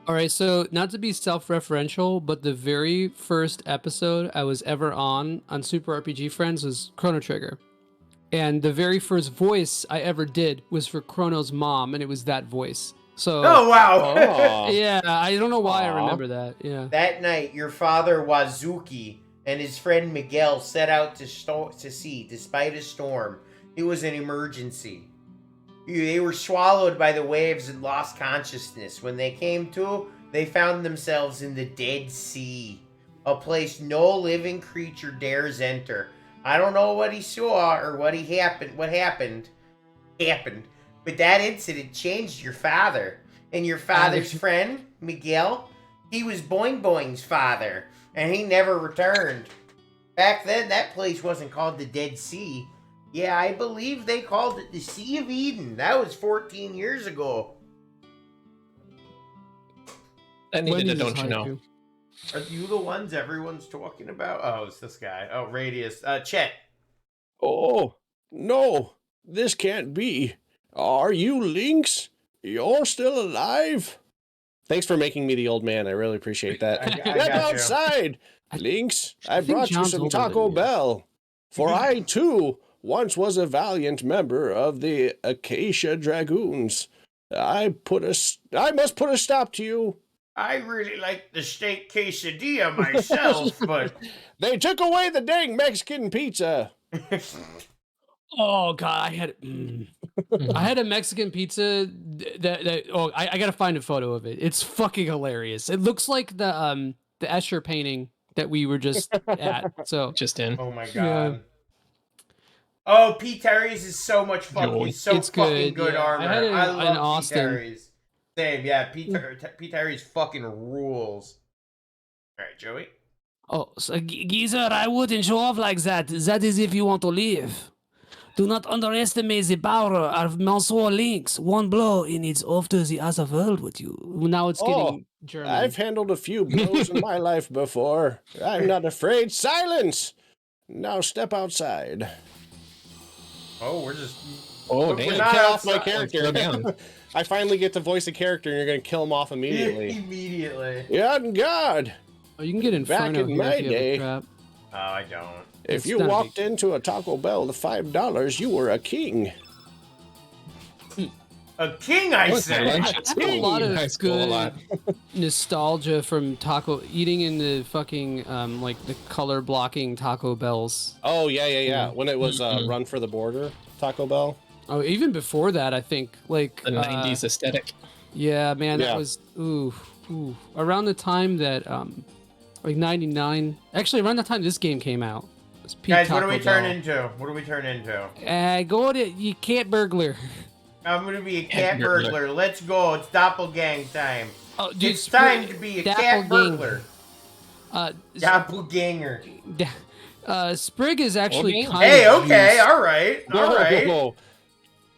all right. So not to be self-referential, but the very first episode I was ever on Super RPG Friends was Chrono Trigger, and the very first voice I ever did was for Chrono's mom, and it was that voice. So Oh, wow. Aw. yeah, I don't know why I Aw. remember that. Yeah. That night, your father Wazuki and his friend Miguel set out to sea despite a storm. It was an emergency. They were swallowed by the waves and lost consciousness. When they came to, they found themselves in the Dead Sea, a place no living creature dares enter. I don't know what he saw or what happened, but that incident changed your father. And your father's friend, Miguel, he was Boing Boing's father, and he never returned. Back then, that place wasn't called the Dead Sea. Yeah, I believe they called it the Sea of Eden. That was 14 years ago. That needed a Wendy's don't is you know. haiku. Are you the ones everyone's talking about? Oh, it's this guy. Oh, Radius. Chet. Oh, no, this can't be. Are you Lynx? You're still alive? Thanks for making me the old man. I really appreciate that. I Step got you. outside, Lynx. I I think brought you John's some older than Taco you. Bell. For I, too, once was a valiant member of the Acacia Dragoons. I must put a stop to you. I really like the steak quesadilla myself, but... They took away the dang Mexican pizza. Oh god, I had a Mexican pizza I gotta find a photo of it. It's fucking hilarious. It looks like the Escher painting that we were just at. So Just in. Oh my god. Yeah. Oh, Pete Terry's is so much fun. Joy. He's so It's fucking good, good yeah. armor. I had it I in love Pete Austin. Terry's. Same, yeah. Pete Terry's fucking rules. All right, Joey. Oh, so, Geezer, I wouldn't show off like that. That is if you want to live. Do not underestimate the power of Monsieur Lynx. One blow and it's off to the other world with you. Now it's getting German. I've handled a few blows in my life before. I'm not afraid. Silence! Now step outside. Oh, we're just... Oh, We're damn. not Kill off my outside. character. Slow down. I finally get to voice a character and you're going to kill him off immediately. Immediately. Yeah, God! Oh, you can get Back Inferno in here my if you have day. a trap. Oh, I don't. If It's you not a walked big- into a Taco Bell with $5, you were a king. A king, I What's that, say. lunch? I It's have a cool lot in of high school a good lot. nostalgia from eating in the fucking like the color blocking Taco Bells. Oh, yeah. When it was Run for the Border Taco Bell. Oh, even before that, I think like The 90s aesthetic. Yeah, man, Yeah. that was around the time that like 99. Actually, around the time this game came out. It was peak Guys, what do Taco we turn Bell. into? What do we turn into? Go to you cat burglar. I'm gonna be a cat Cat burglar. burglar. Let's go. It's doppelgang time. Oh, dude, It's time to be a cat burglar. Doppelganger. Sprig is actually Okay. kind Hey, of okay, used. all right, all right. Whoa.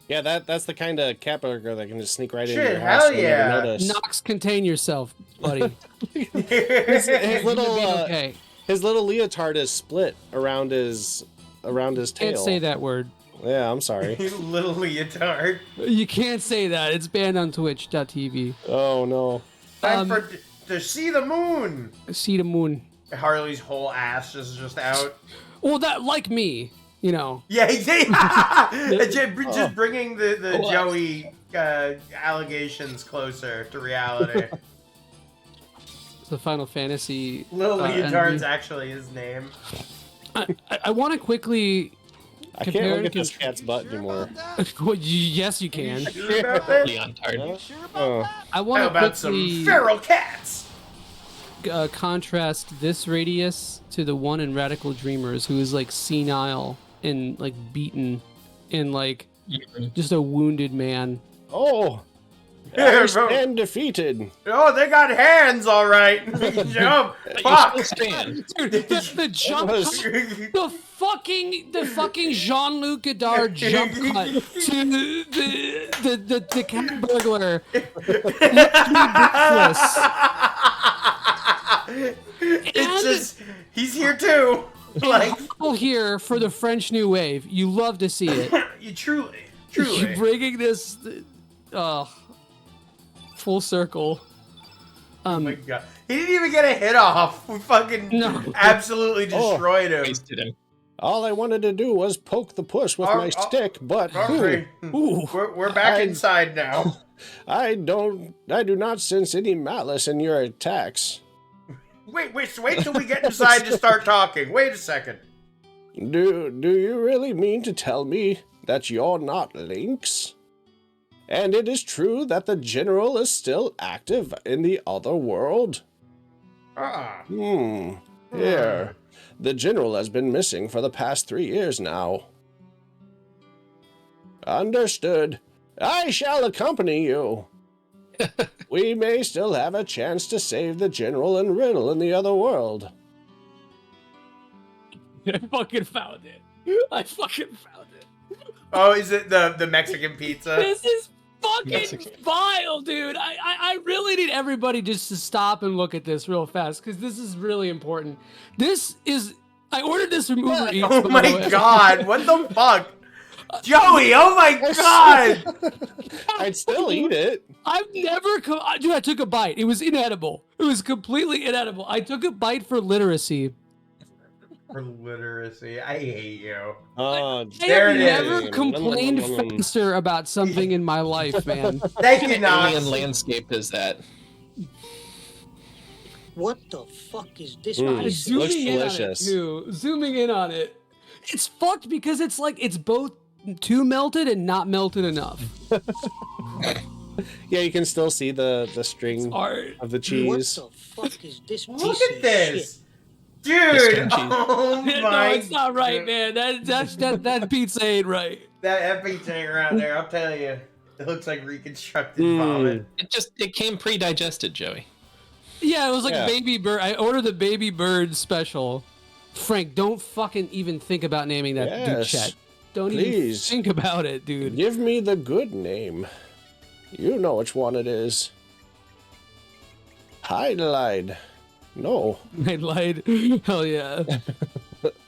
Yeah, that's the kind of cat burger that can just sneak right into Shit, your house hell and yeah. never notice. Knox, contain yourself, buddy. His little Okay, his little leotard is split around his tail. can't say that word. Yeah, I'm sorry. Little leotard. You can't say that. It's banned on Twitch.tv. Oh no. Time for to see the moon. See the moon. Harley's whole ass is just out. Well, that like me, you know. Yeah, just bringing the Joey allegations closer to reality. The Final Fantasy. Little Leotard's enemy. actually his name. I want to quickly. I Compare can't and look at this cat's butt anymore. Well, yes, you can. Sure about that? Leon Tard. Oh. I How want to about some quickly feral cats? contrast this Radius to the one in Radical Dreamers, who is like senile and like beaten and like just a wounded man. Oh. Yeah, I stand defeated. Oh, they got hands, all right. Jump. Fuck. You still stand. Dude, the jump was- cut, the fucking Jean-Luc Godard jump cut to the cat burglar left me breathless. It's just he's here too. Like People here for the French New Wave. You love to see it. you truly. You bringing this full circle. Oh my god. He didn't even get a hit off. We fucking absolutely destroyed him. Wasted him. All I wanted to do was poke the push with my stick, but Okay. We're back inside now. I do not sense any malice in your attacks. Wait till we get inside to start talking. Wait a second. Do you really mean to tell me that you're not Lynx? And it is true that the general is still active in the other world? Here. The general has been missing for the past 3 years now. Understood. I shall accompany you. We may still have a chance to save the general and Riddle in the other world. I fucking found it. Oh, is it the Mexican pizza? This is fucking vile, dude. I really need everybody just to stop and look at this real fast, because this is really important. I ordered this from Uber Eats. Oh by the my way. god, what the fuck? Joey, oh my god! I'd still eat it. I've never dude, I took a bite. It was inedible. It was completely inedible. I took a bite for literacy. For literacy, I hate you. I There have it never is. complained faster about something in my life, man. Thank you, Alien Knox. landscape is that? What the fuck is this? Looks delicious. Zooming in on it. It's fucked because it's like it's both too melted and not melted enough. Yeah, you can still see the string Art. of the What cheese. the fuck is this? Look piece at of this. shit? Dude, oh No, my it's not right, man. That pizza ain't right. That pizza ain't around there, I'll tell you. It looks like reconstructed vomit. It came pre-digested, Joey. Yeah, it was like Yeah. baby bird. I ordered the baby bird special. Frank, don't fucking even think about naming that Yes, dude Chet. Don't please. even think about it, dude. Give me the good name. You know which one it is. Hydelide. No. I lied. Hell yeah.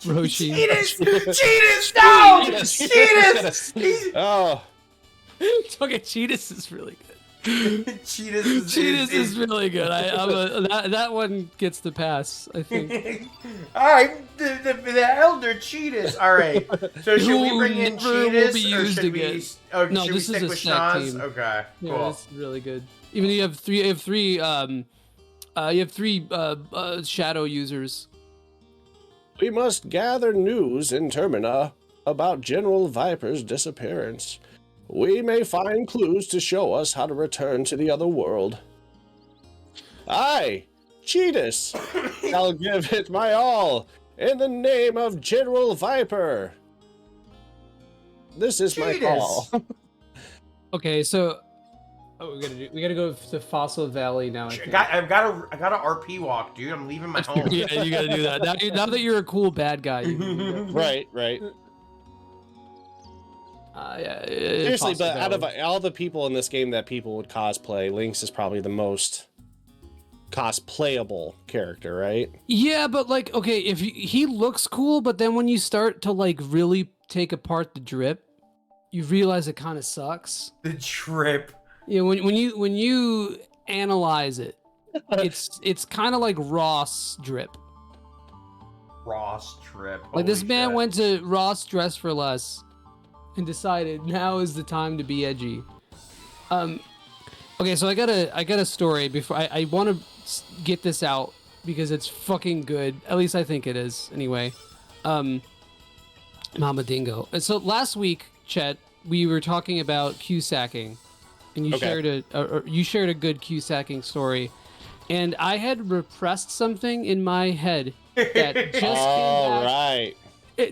Roshi. Cheetahs! Cheetahs! No! Cheetahs! Cheetahs! He's- Oh, Okay, Cheetahs is really good. Cheetahs Cheetahs is really good. That one gets the pass, I think. Alright, the elder Cheetahs. Alright, so should we Who bring in never will Cheetahs be or used should again. we, or No, should we this is stick a with stack Schnoz? team. Okay, Yeah, cool. that's really good. Even you have three shadow users. we must gather news in Termina about General Viper's disappearance. we may find clues to show us how to return to the other world. I, Cheetus, shall give it my all in the name of General Viper. This is my call. Okay, so we gotta go to Fossil Valley now. I think. I've got a RP walk, dude. I'm leaving my home. Yeah, you gotta do that. Now that you're a cool bad guy. Right. Yeah. Seriously, Fossil but out of Valley. all the people in this game that people would cosplay, Lynx is probably the most cosplayable character, right? Yeah, but like, okay, if he looks cool, but then when you start to like really take apart the drip, you realize it kind of sucks. The trip. Yeah, when you analyze it, it's kind of like Ross drip. Ross trip. Like this Holy man shit. went to Ross Dress for Less and decided now is the time to be edgy. Okay, so I got a story before I want to get this out because it's fucking good. At least I think it is. Anyway, Mama Dingo. And so last week, Chet, we were talking about Q-sacking, and you shared a good Q-sacking story, and I had repressed something in my head that just came back. Right.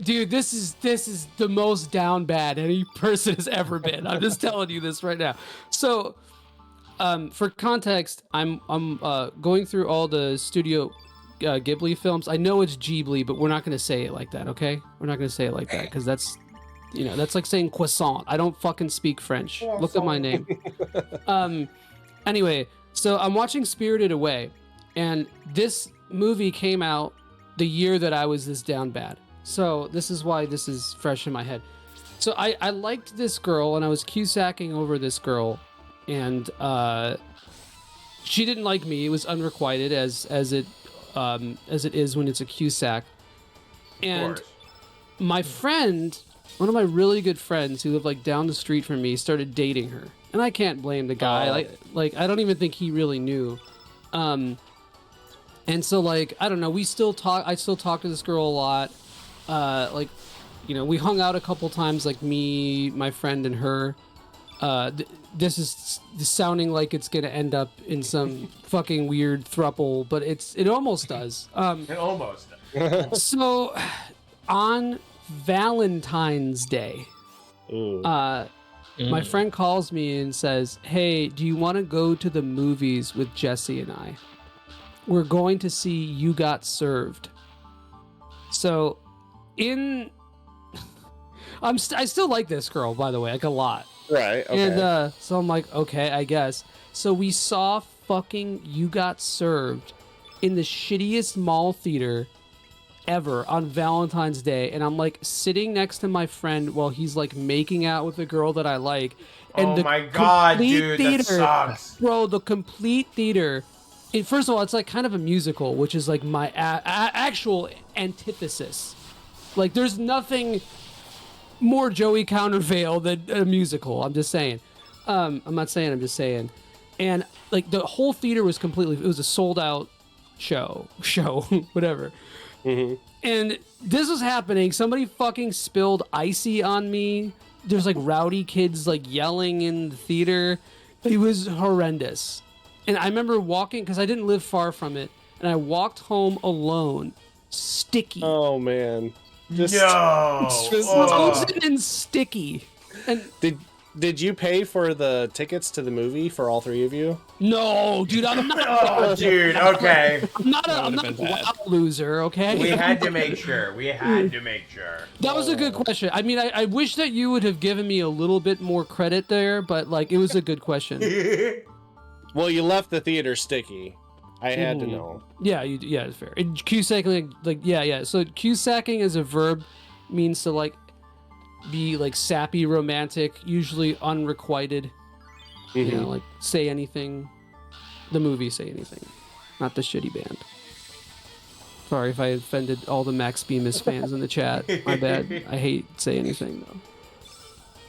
Dude, this is the most down bad any person has ever been. I'm just telling you this right now. So, for context, I'm going through all the Studio Ghibli films. I know it's Ghibli, but we're not going to say it like that, okay? We're not going to say it like that because that's like saying croissant. I don't fucking speak French. Look at my name. Anyway, so I'm watching Spirited Away, and this movie came out the year that I was this down bad. So this is why this is fresh in my head. So I liked this girl, and I was Q-sacking over this girl, and she didn't like me. It was unrequited, as it is when it's a Q-sack. And my friend, one of my really good friends who lived like down the street from me, started dating her, and I can't blame the guy. Like I don't even think he really knew. And so like I don't know. We still talk. I still talk to this girl a lot. We hung out a couple times, like me, my friend, and her. This is sounding like it's gonna end up in some fucking weird throuple, but it almost does. It almost does. So, on Valentine's Day, my friend calls me and says, "Hey, do you want to go to the movies with Jesse and I? We're going to see You Got Served." So, I still like this girl, by the way, like a lot. Right. Okay. And so I'm like, okay, I guess. So we saw fucking You Got Served in the shittiest mall theater ever on Valentine's Day, and I'm like sitting next to my friend while he's like making out with the girl that I like. And Oh my god, dude, that sucks. Bro, the complete theater. First of all, it's like kind of a musical, which is like my actual antithesis. Like, there's nothing more Joey Countervail than a musical. I'm just saying. I'm not saying. I'm just saying. And like the whole theater was completely. It was a sold out show, whatever. Mm-hmm. And this was happening. Somebody fucking spilled icy on me. There's like rowdy kids like yelling in the theater. It was horrendous. And I remember walking because I didn't live far from it, and I walked home alone, sticky. Oh man. Frozen and sticky. And did you pay for the tickets to the movie for all three of you? no, dude, I'm not. Oh, dude, okay. I'm not a wild loser. Okay. We had to make sure. That was a good question. I mean, I wish that you would have given me a little bit more credit there, but like it was a good question. Well, you left the theater sticky. I had to know. Yeah, it's fair. And Q-sacking, yeah. So Q-sacking as a verb means to like be like sappy, romantic, usually unrequited. Mm-hmm. You know, like say anything. The movie Say Anything, not the shitty band. Sorry if I offended all the Max Bemis fans in the chat. My bad. I hate Say Anything though.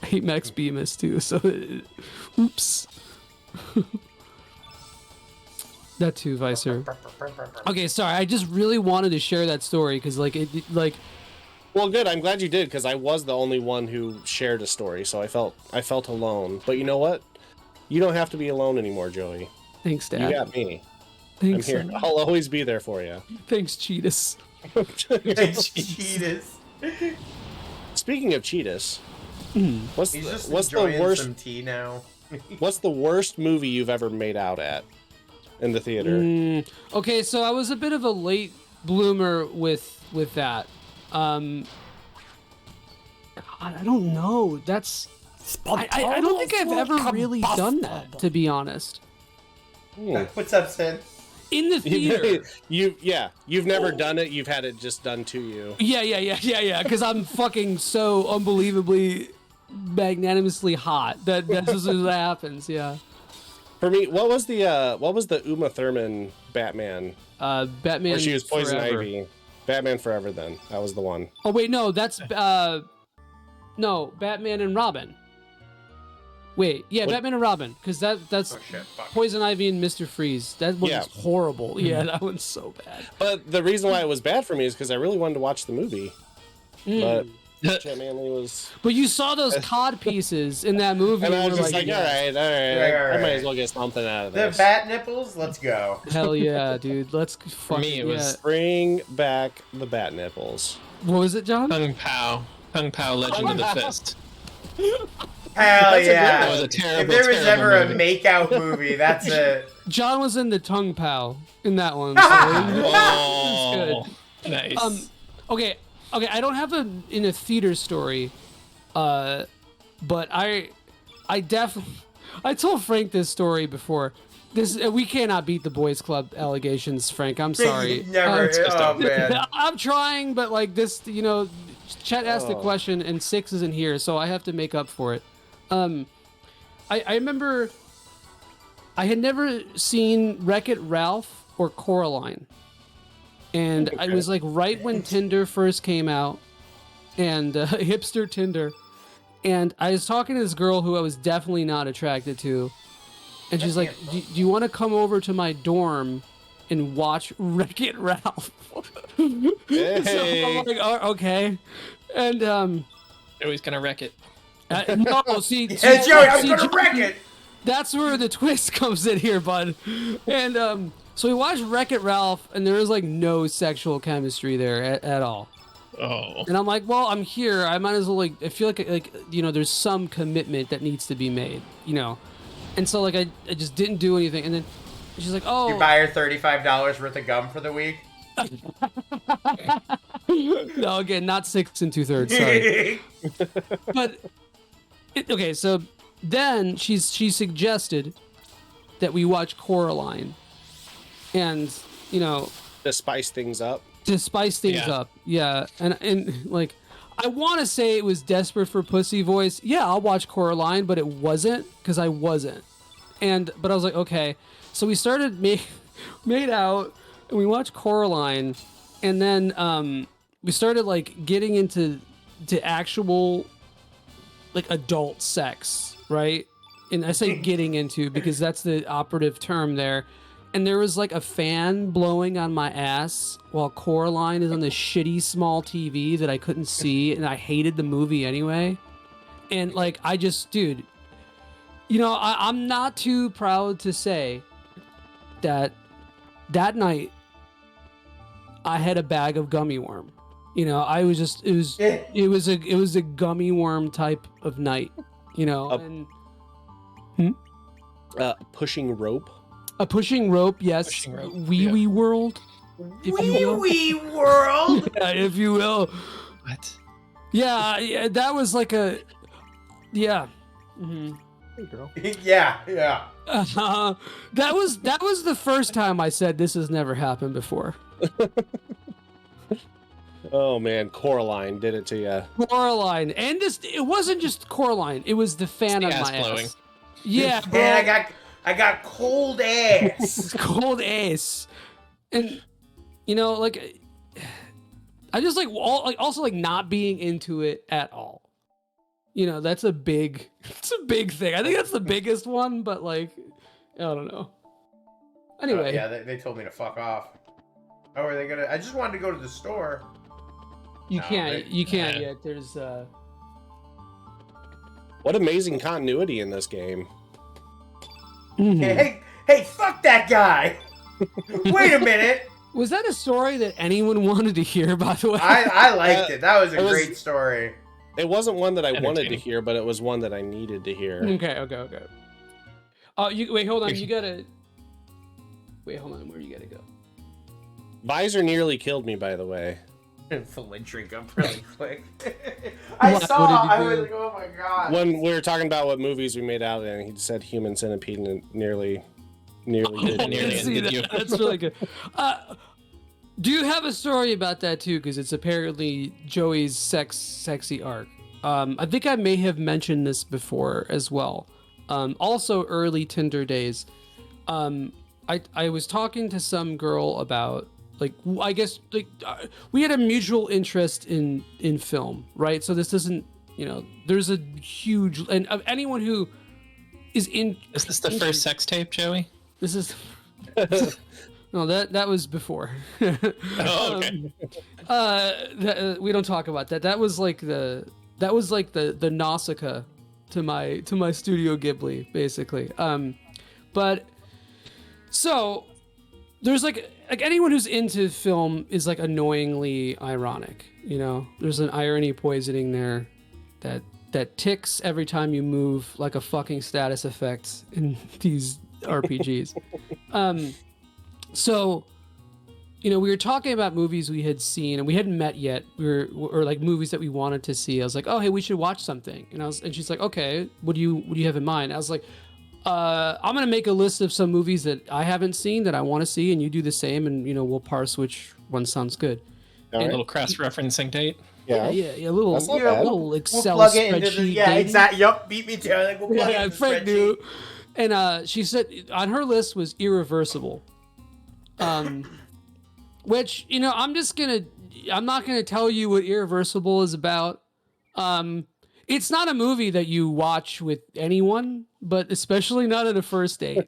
I hate Max Bemis too. So, oops. That too, Vicer. Okay, sorry. I just really wanted to share that story because, like, Well, good. I'm glad you did because I was the only one who shared a story, so I felt alone. But you know what? You don't have to be alone anymore, Joey. Thanks, Dad. You got me. Thanks, I'm here. son. I'll always be there for you. Thanks, Cheetahs. Cheetahs. Speaking of Cheetahs, what's He's just the enjoying worst? some tea now. What's the worst movie you've ever made out at in the theater? Okay, so I was a bit of a late bloomer with that. God, I don't know. That's I don't think I've ever really done that, to be honest. What's up, Sid? In the theater. You've never done it. You've had it just done to you. Yeah. Because I'm fucking so unbelievably magnanimously hot that's just what happens. Yeah. For me, what was the Uma Thurman Batman? Batman. Where she was Poison Forever. Ivy. Batman Forever. Then that was the one. Oh wait, no, that's no, Batman and Robin. Wait, yeah, What? Batman and Robin, because that's Oh shit! Fuck. Poison Ivy and Mr. Freeze. That one's Yeah. horrible. Yeah, that one's so bad. But the reason why it was bad for me is because I really wanted to watch the movie. But Mm. Chet Manley was, But you saw those cod pieces in that movie, and I and was were just like, yeah, all right, I might as well get something out of The this. bat nipples. Let's go. hell yeah, dude. Let's fucking me, it was- Bring back the bat nipples. What was it, John? Kung Pao, Legend of the Fist. Hell a good yeah! That was a If terrible, there was terrible ever movie. a makeout movie, that's it. John was in the tongue pow in that one. So Oh, nice. Okay, I don't have in a theater story, but I definitely I told Frank this story before. This we cannot beat the boys club allegations, Frank. I'm sorry. Never. Oh man. I'm trying, but like this, you know, Chet asked the question and Six isn't here, so I have to make up for it. I remember I had never seen Wreck-It Ralph or Coraline. And I was like right when Tinder first came out, and hipster Tinder, and I was talking to this girl who I was definitely not attracted to, and she's like, "Do you want to come over to my dorm and watch Wreck-It Ralph?" Hey. So I'm like, "Oh, okay," and Joey's gonna wreck it. no, see, Hey Joey, I'm see, gonna Joey, wreck it. That's where the twist comes in here, bud. And so we watched Wreck-It Ralph, and there was like no sexual chemistry there at all. Oh. And I'm like, well, I'm here. I might as well I feel like you know, there's some commitment that needs to be made, you know. And so like I just didn't do anything. And then she's like, oh, You buy her $35 worth of gum for the week. no, again, not 6 2/3. Sorry. But okay, so then she suggested that we watch Coraline, and you know, To spice things up. to spice things Yeah. up, yeah. And like, I want to say it was desperate for pussy voice. Yeah, I'll watch Coraline, but it wasn't because I wasn't. But I was like, okay. So we started made out, and we watched Coraline, and then we started like getting into actual like adult sex, right? And I say getting into because that's the operative term there. And there was like a fan blowing on my ass while Coraline is on this shitty small TV that I couldn't see, and I hated the movie anyway. And like, I just, dude, you know, I'm not too proud to say that night I had a bag of gummy worm. You know, I was just, it was a gummy worm type of night, you know, and Pushing rope. a pushing rope, yes. Pushing rope, Wee wee world, if you will. Wee world. Yeah, if you will. What? Yeah, that was like a, yeah. Mhm. Hey, girl. Yeah. That was the first time I said this has never happened before. Oh man, Coraline did it to you. Coraline, and it wasn't just Coraline. It was the fan The on ass my blowing. ass. Yeah, bro. And I got cold ass. Cold ass, and you know, like, I just like also like not being into it at all. You know, it's a big thing. I think that's the biggest one, but like, I don't know. Anyway, Yeah, they told me to fuck off. Oh, are they gonna? I just wanted to go to the store. You No, can't. You can't Yeah. yet. There's What amazing continuity in this game. mhm. Hey, fuck that guy! Wait a minute. Was that a story that anyone wanted to hear? By the way, I liked it. That was a It was- great story. It wasn't one that I wanted to Entertaining. hear, but it was one that I needed to hear. Okay. Oh, you wait. Hold on. You gotta. Wait, hold on. Where you gotta go? Visor nearly killed me, by the way. Fill my drink up really quick. I What saw. did he I was do? like, oh my god. When we were talking about what movies we made out in, he said Human Centipede and it nearly did. I Nearly didn't see ended that. you. That's really good. Do you have a story about that too? Because it's apparently Joey's sexy arc. I think I may have mentioned this before as well. Also, early Tinder days. I was talking to some girl about I guess we had a mutual interest in film, right? So this isn't there's a huge and of anyone who is in. Is this the first sex tape, Joey? This is. No, that was before. Oh, okay. We don't talk about that. That was like the Nausicaa to my Studio Ghibli, basically. But so there's like anyone who's into film is like annoyingly ironic. There's an irony poisoning there that ticks every time you move like a fucking status effect in these RPGs. So, we were talking about movies we had seen and we hadn't met yet. Or like movies that we wanted to see. I was like, oh, hey, we should watch something. And she's like, okay, what do you have in mind? I was like, I'm going to make a list of some movies that I haven't seen that I want to see. And you do the same. And, we'll parse which one sounds good. A little cross-referencing date. Yeah. A little, That's not bad. little Excel we'll plug it into spreadsheet. yeah, thing. exactly. Yup, beat me to it. Like, we'll plug it Yeah, into the Frank spreadsheet. knew. And she said on her list was Irreversible. Which, I'm not gonna tell you what Irreversible is about. It's not a movie that you watch with anyone, but especially not at a first date.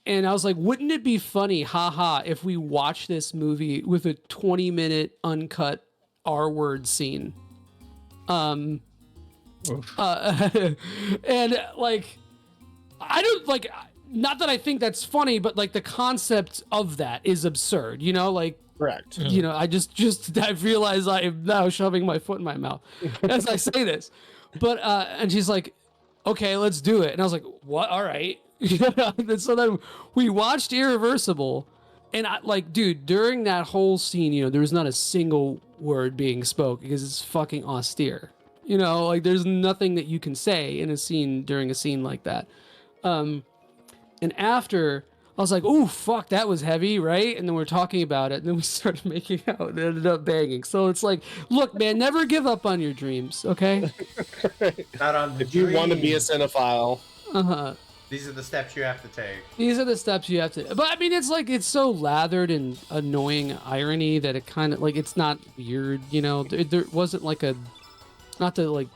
And I was like, wouldn't it be funny, haha, if we watch this movie with a 20-minute uncut R-word scene? And like, I don't like, not that I think that's funny, but like the concept of that is absurd, Correct. I realize I am now shoving my foot in my mouth as I say this. But, and she's like, okay, let's do it. And I was like, what? All right. And so then we watched Irreversible. And dude, during that whole scene, there was not a single word being spoke because it's fucking austere. There's nothing that you can say in a scene during a scene like that. And after, I was like, "Ooh, fuck, that was heavy, right?" And then we're talking about it, and then we started making out and ended up banging. So it's like, look, man, never give up on your dreams, okay? Not on the If you want to be a dreams. cinephile, These are the steps you have to take. These are the steps you have to. But I mean, it's so lathered in annoying irony that it kind of it's not weird, There wasn't not to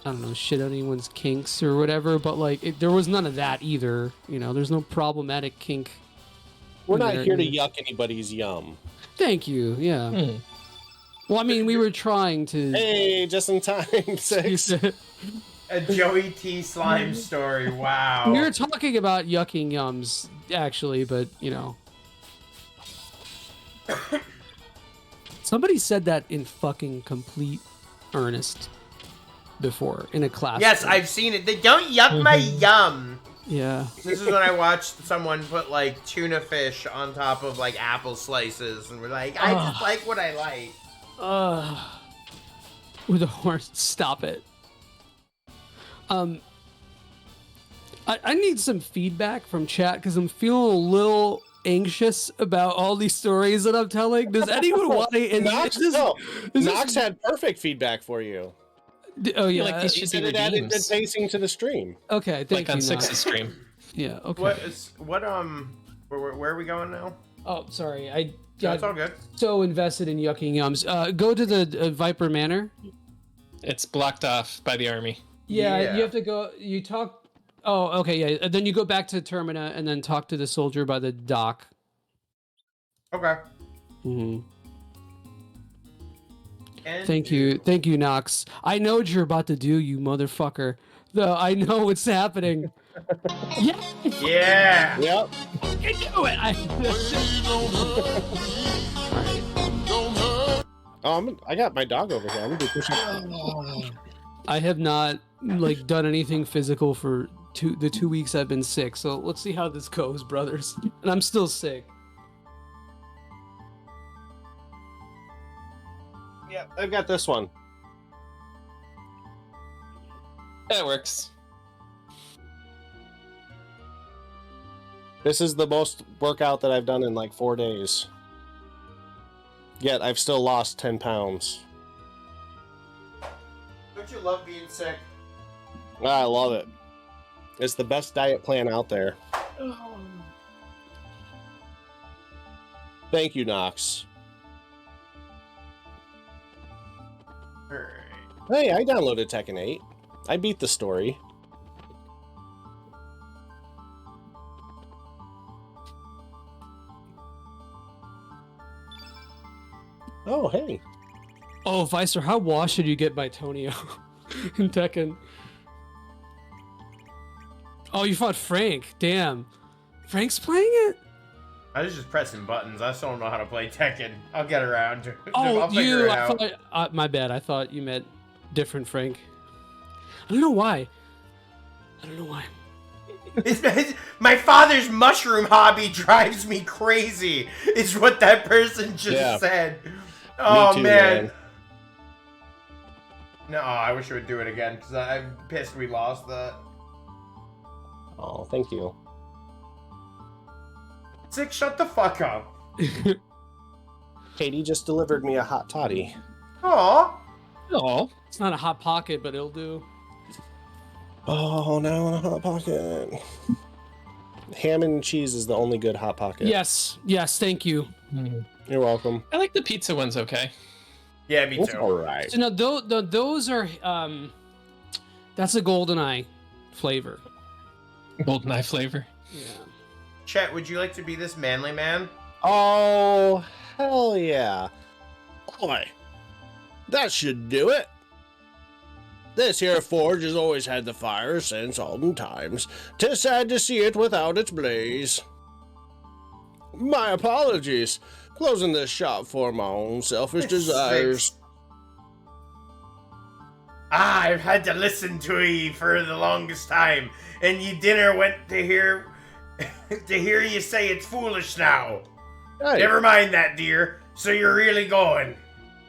I don't know, shit on anyone's kinks or whatever, but there was none of that either. There's no problematic kink. we're not there here to either. yuck anybody's yum. Thank you. Yeah. Well, I mean, we were trying to. Hey, just in time, 6. A Joey T slime story. Wow. We were talking about yucking yums, actually, but somebody said that in fucking complete earnest before in a class. Yes, I've seen it. They don't yuck my yum. Yeah. This is when I watched someone put tuna fish on top of apple slices, and we're like, I just like what I like. With a horse, stop it. I need some feedback from chat because I'm feeling a little anxious about all these stories that I'm telling. Does anyone want to? Knox had perfect feedbact for you. Oh yeah. like these He should said be it added redeems. good pacing to the stream. Okay, thank Like you. on Knox. Six's stream. Yeah. Okay. Where are we going now? Oh, sorry. I That's got all good. so invested in yucking yums. Go to the Viper Manor. It's blocked off by the army. Yeah, Yeah. you have to go. You talk. Oh, okay, yeah. And then you go back to Termina and then talk to the soldier by the dock. Okay. Mm-hmm. can Thank do. you. Thank you, Nox. I know what you're about to do, you motherfucker. Though I know what's happening. Yeah, Yeah. Yep. I knew it. I got my dog over here. I'm gonna do push-ups. I have not like done anything physical for the 2 weeks I've been sick. So let's see how this goes, brothers. And I'm still sick. Yeah, I've got this one. That works. This is the most workout that I've done in like 4 days. Yet I've still lost 10 pounds. Don't you love being sick? I love it. It's the best diet plan out there. Thank you, Nox. Alright. Hey, I downloaded Tekken 8. I beat the story. Oh, hey. Oh, Vicer, how washed should you get by Tonio in Tekken? Oh, you fought Frank. Damn. Frank's playing it? I was just pressing buttons. I still don't know how to play Tekken. I'll get around to it. Oh, I'll figure it I out. thought, my bad. I thought you meant different Frank. I don't know why. My father's mushroom hobby drives me crazy, is what that person just said. Oh, too, man. No, I wish I would do it again, because I'm pissed we lost that. Oh, thank you. Sick, shut the fuck up. Katie just delivered me a hot toddy. Aw. Oh, It's not a hot pocket, but it'll do. Oh, now I want a hot pocket. Ham and cheese is the only good hot pocket. Yes, thank you. You're welcome. I like the pizza ones. Okay. Yeah, me It's too. all right. So no, those are that's a GoldenEye flavor. GoldenEye flavor. Yeah. Chet, would you like to be this manly man? Oh, hell yeah. Boy, that should do it. This here forge has always had the fire since olden times. 'Tis sad to see it without its blaze. My apologies. Closing this shop for my own selfish desires. I've had to listen to ye for the longest time, and ye dinner went to hear you say it's foolish now. Hey, Never mind that, dear. So you're really going.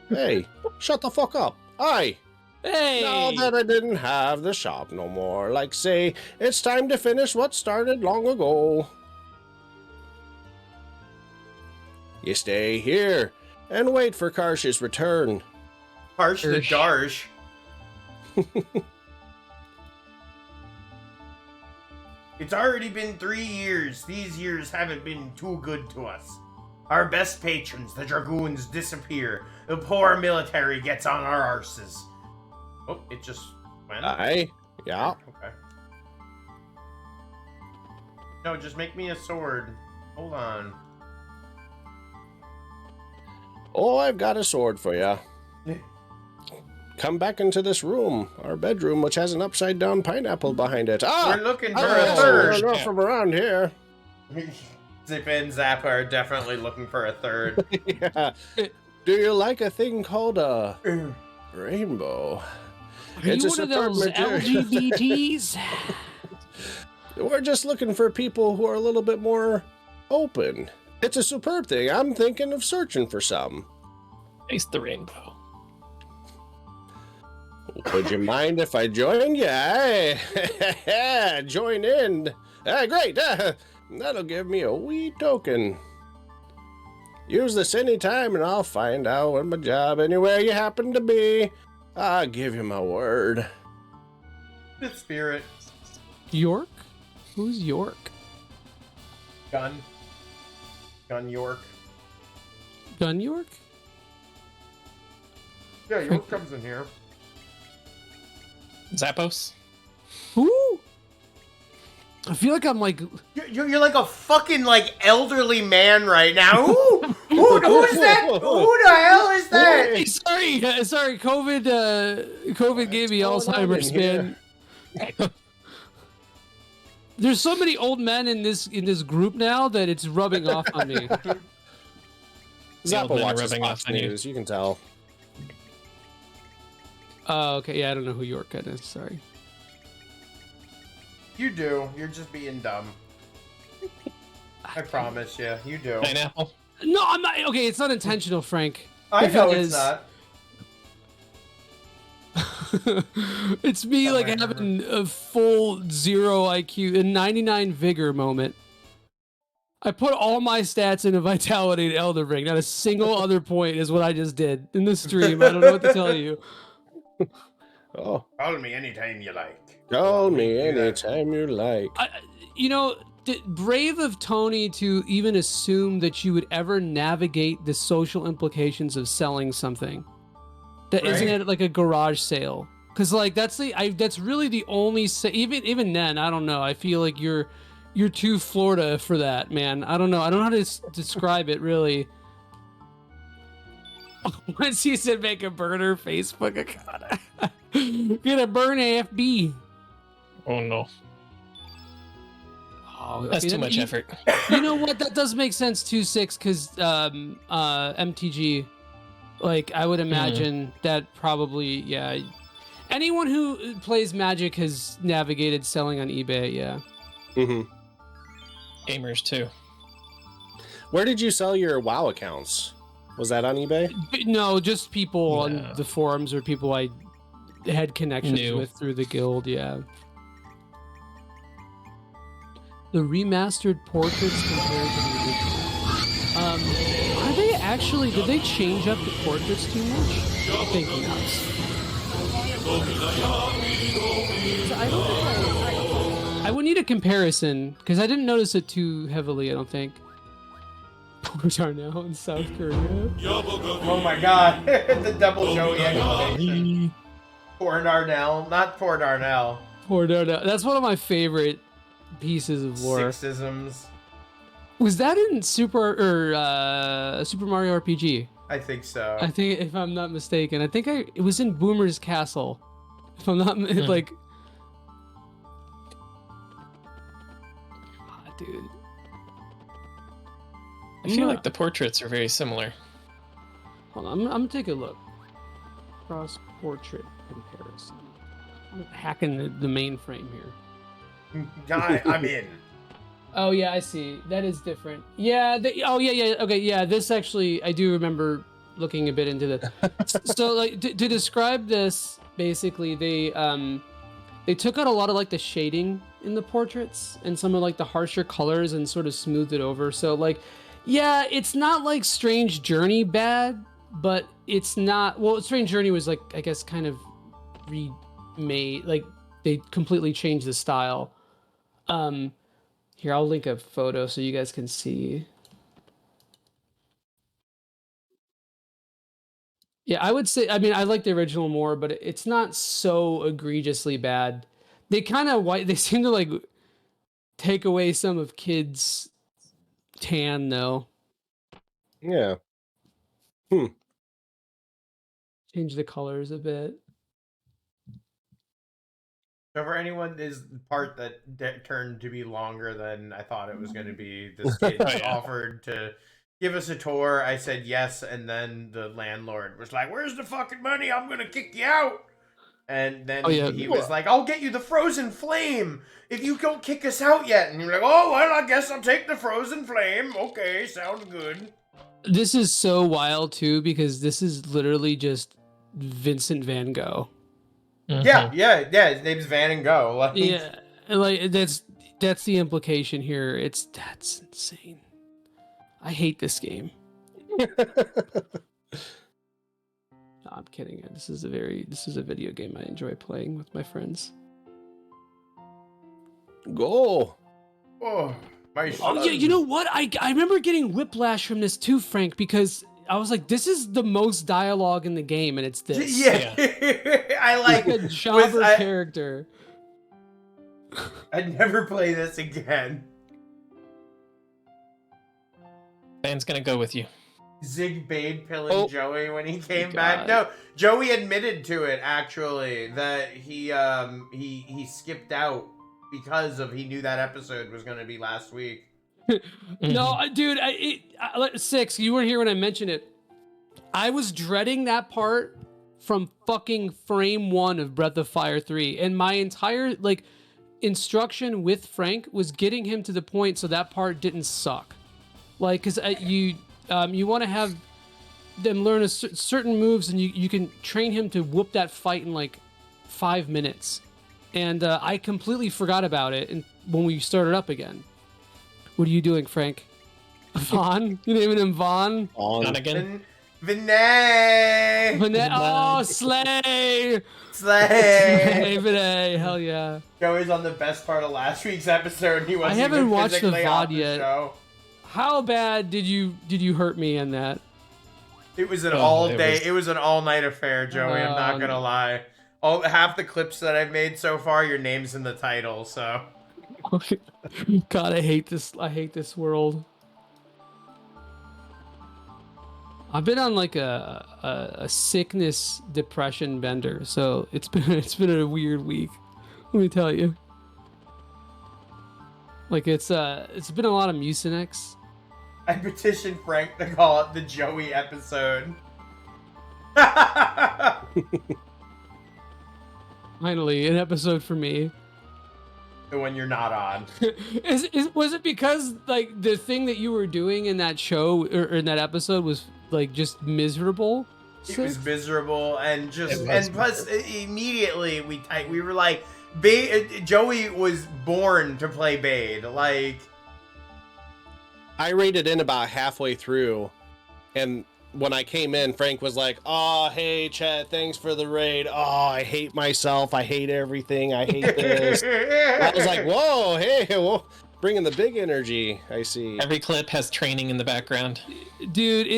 hey, shut the fuck up. Aye. Hey. Now that I didn't have the shop no more, like say, it's time to finish what started long ago. You stay here and wait for Karsh's return. Harsh the Darsh. It's already been 3 years. These years haven't been too good to us. Our best patrons, the Dragoons, disappear. The poor military gets on our arses. Oh, it just went? Aye, yeah. Okay. No, just make me a sword. Hold on. Oh, I've got a sword for ya. Come back into this room, our bedroom, which has an upside-down pineapple behind it. We're looking for I a third. don't know from around here. Zip and Zappa are definitely looking for a third. Yeah. Do you like a thing called a rainbow? Are you one of those LGBTs? We're just looking for people who are a little bit more open. It's a superb thing. I'm thinking of searching for some. Taste the rainbow. Would you mind if I joined you? Hey, join in. Great. That'll give me a wee token. Use this anytime and I'll find out what my job anywhere you happen to be. I'll give you my word. The spirit. York? Who's York? Gun York. Gun York? Yeah, York comes in here. Zappos. Who? I feel like I'm like You're like a fucking like elderly man right now. Who's that? Who the hell is that? Hey, sorry. COVID gave me going on Alzheimer's, in man. There's so many old men in this group now that it's rubbing off on me. The old Zappa men are watches rubbing Fox off on you. News. You can tell. Oh, okay. Yeah, I don't know who Yorka is. Sorry. You do. You're just being dumb. I promise you. You do. Pineapple. No, I'm not. Okay, it's not intentional, Frank. I If know it it's is- not. It's me Oh like my God. having a full 0 IQ and 99 vigor moment. I put all my stats into Vitality and Elden Ring. Not a single other point is what I just did in the stream. I don't know what to tell you. Oh, Call me anytime you like. call me Do that. anytime you like. You know, brave of Tony to even assume that you would ever navigate the social implications of selling something that isn't Right. at like a garage sale. Because like that's really the only even then I don't know. I feel like you're too Florida for that, man. I don't know. I don't know how to describe it really. Once he said make a burner Facebook account, gonna burn AFB. Oh no, Oh, that's too much effort. You know what? That does make sense too, 6, because MTG, like I would imagine that probably, yeah. Anyone who plays Magic has navigated selling on eBay, yeah. Mm-hmm. Gamers too. Where did you sell your WoW accounts? Was that on eBay? No, just people No. on the forums or people I had connections Knew. with through the guild, yeah. The remastered portraits compared to the original. Are they actually, did they change up the portraits too much? I think not. So I would need a comparison, because I didn't notice it too heavily, I don't think. Poor Darnell in South Korea. Oh my God. The double Joey exclamation. Poor Darnell. Not poor Darnell. Poor Darnell. That's one of my favorite pieces of lore. Sixisms. Was that in Super Mario RPG? I think so. I think, if I'm not mistaken, it was in Boomer's Castle. If I'm not like, dude. I feel like the portraits are very similar. Hold on, I'm gonna take a look. Cross portrait comparison. I'm hacking the mainframe here. I'm in. Oh yeah, I see. That is different. Yeah. Yeah. Okay. Yeah. This actually, I do remember looking a bit into this. So, like, to describe this, basically, they took out a lot of like the shading in the portraits and some of like the harsher colors and sort of smoothed it over. So, like, yeah, it's not like Strange Journey bad, but it's not. Well, Strange Journey was like, I guess, kind of remade. Like, they completely changed the style. Here, I'll link a photo so you guys can see. Yeah, I would say, I mean, I like the original more, but it's not so egregiously bad. They kind of they seem to like take away some of kids' tan though. Yeah. Change the colors a bit. So for anyone, is the part that turned to be longer than I thought it was going to be. This kid Oh, yeah. offered to give us a tour. I said yes, and then the landlord was like, "Where's the fucking money? I'm going to kick you out." And then Oh, yeah. he was like, "I'll get you the frozen flame if you don't kick us out yet." And you're like, "Oh, well, I guess I'll take the frozen flame. Okay, sounds good." This is so wild too, because this is literally just Vincent Van Gogh. Yeah. His name's Van and Go. Like, Yeah, and like that's the implication here. That's insane. I hate this game. No, I'm kidding. This is a video game I enjoy playing with my friends. Go. Oh, my Oh yeah, you know what? I remember getting whiplash from this too, Frank, because I was like, this is the most dialogue in the game, and it's this. Yeah. I like A jobber I- character. I'd never play this again. Dan's gonna go with you. Zig Bade pilling Oh. Joey when he came God. back. No, Joey admitted to it actually that he skipped out because of he knew that episode was going to be last week. No, dude, Six, you weren't here when I mentioned it. I was dreading that part from fucking frame 1 of Breath of Fire 3, and my entire like instruction with Frank was getting him to the point so that part didn't suck. Like, cause you want to have them learn certain moves, and you can train him to whoop that fight in like 5 minutes. And I completely forgot about it when we started up again. What are you doing, Frank? Vaughn? You naming him Vaughn? Not again. Vinay! Oh, Slay! Slay! Vinay, hell yeah. Joey's on the best part of last week's episode. And he wasn't I haven't even watched the physically off VOD the yet. show. How bad did you hurt me in that? It was an Oh, all-day. it It was an all-night affair, Joey. I'm not gonna lie. Half the clips that I've made so far, your name's in the title. So God, I hate this. I hate this world. I've been on like a sickness depression bender, so it's been a weird week. Let me tell you. Like it's been a lot of Mucinex. I petitioned Frank to call it the Joey episode. Finally, an episode for me. The one you're not on. Was it because like the thing that you were doing in that show or in that episode was like just miserable? It was miserable, and just It was and plus immediately we were like, Joey was born to play Bade. Like, I raided in about halfway through, and when I came in, Frank was like, "Oh, hey, Chet, thanks for the raid. Oh, I hate myself. I hate everything. I hate this." I was like, "Whoa, hey, whoa, bringing the big energy." I see. Every clip has training in the background. Dude,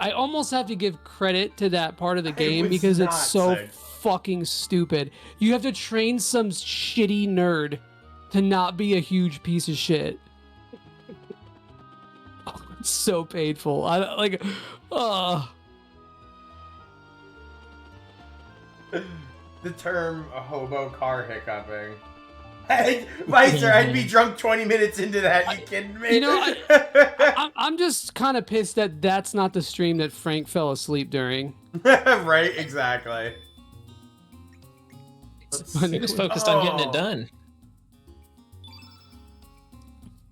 I almost have to give credit to that part of the game was because it's not so sick. fucking stupid. You have to train some shitty nerd to not be a huge piece of shit. Oh, it's so painful. I like, The term hobo car hiccuping. Weiser, I'd be drunk 20 minutes into that. You kidding me? You know, I'm just kind of pissed that that's not the stream that Frank fell asleep during. Right, exactly. He was focused on getting it done.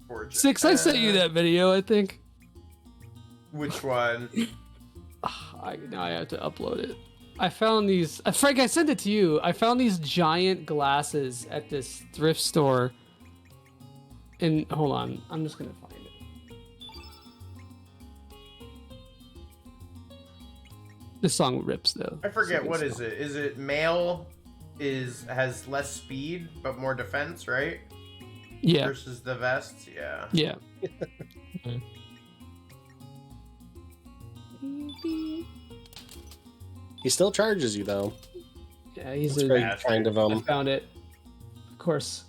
Poor Six, I sent you that video, I think. Which one? Now I have to upload it. I found these. Frank, I sent it to you. I found these giant glasses at this thrift store. And hold on, I'm just gonna find it. This song rips though. I forget, So what it's is it? Is it male has less speed but more defense, right? Yeah, Versus the vests, yeah. yeah. He still charges you though. Yeah, he's That's a. very bastard. kind of I him. found it. Of course.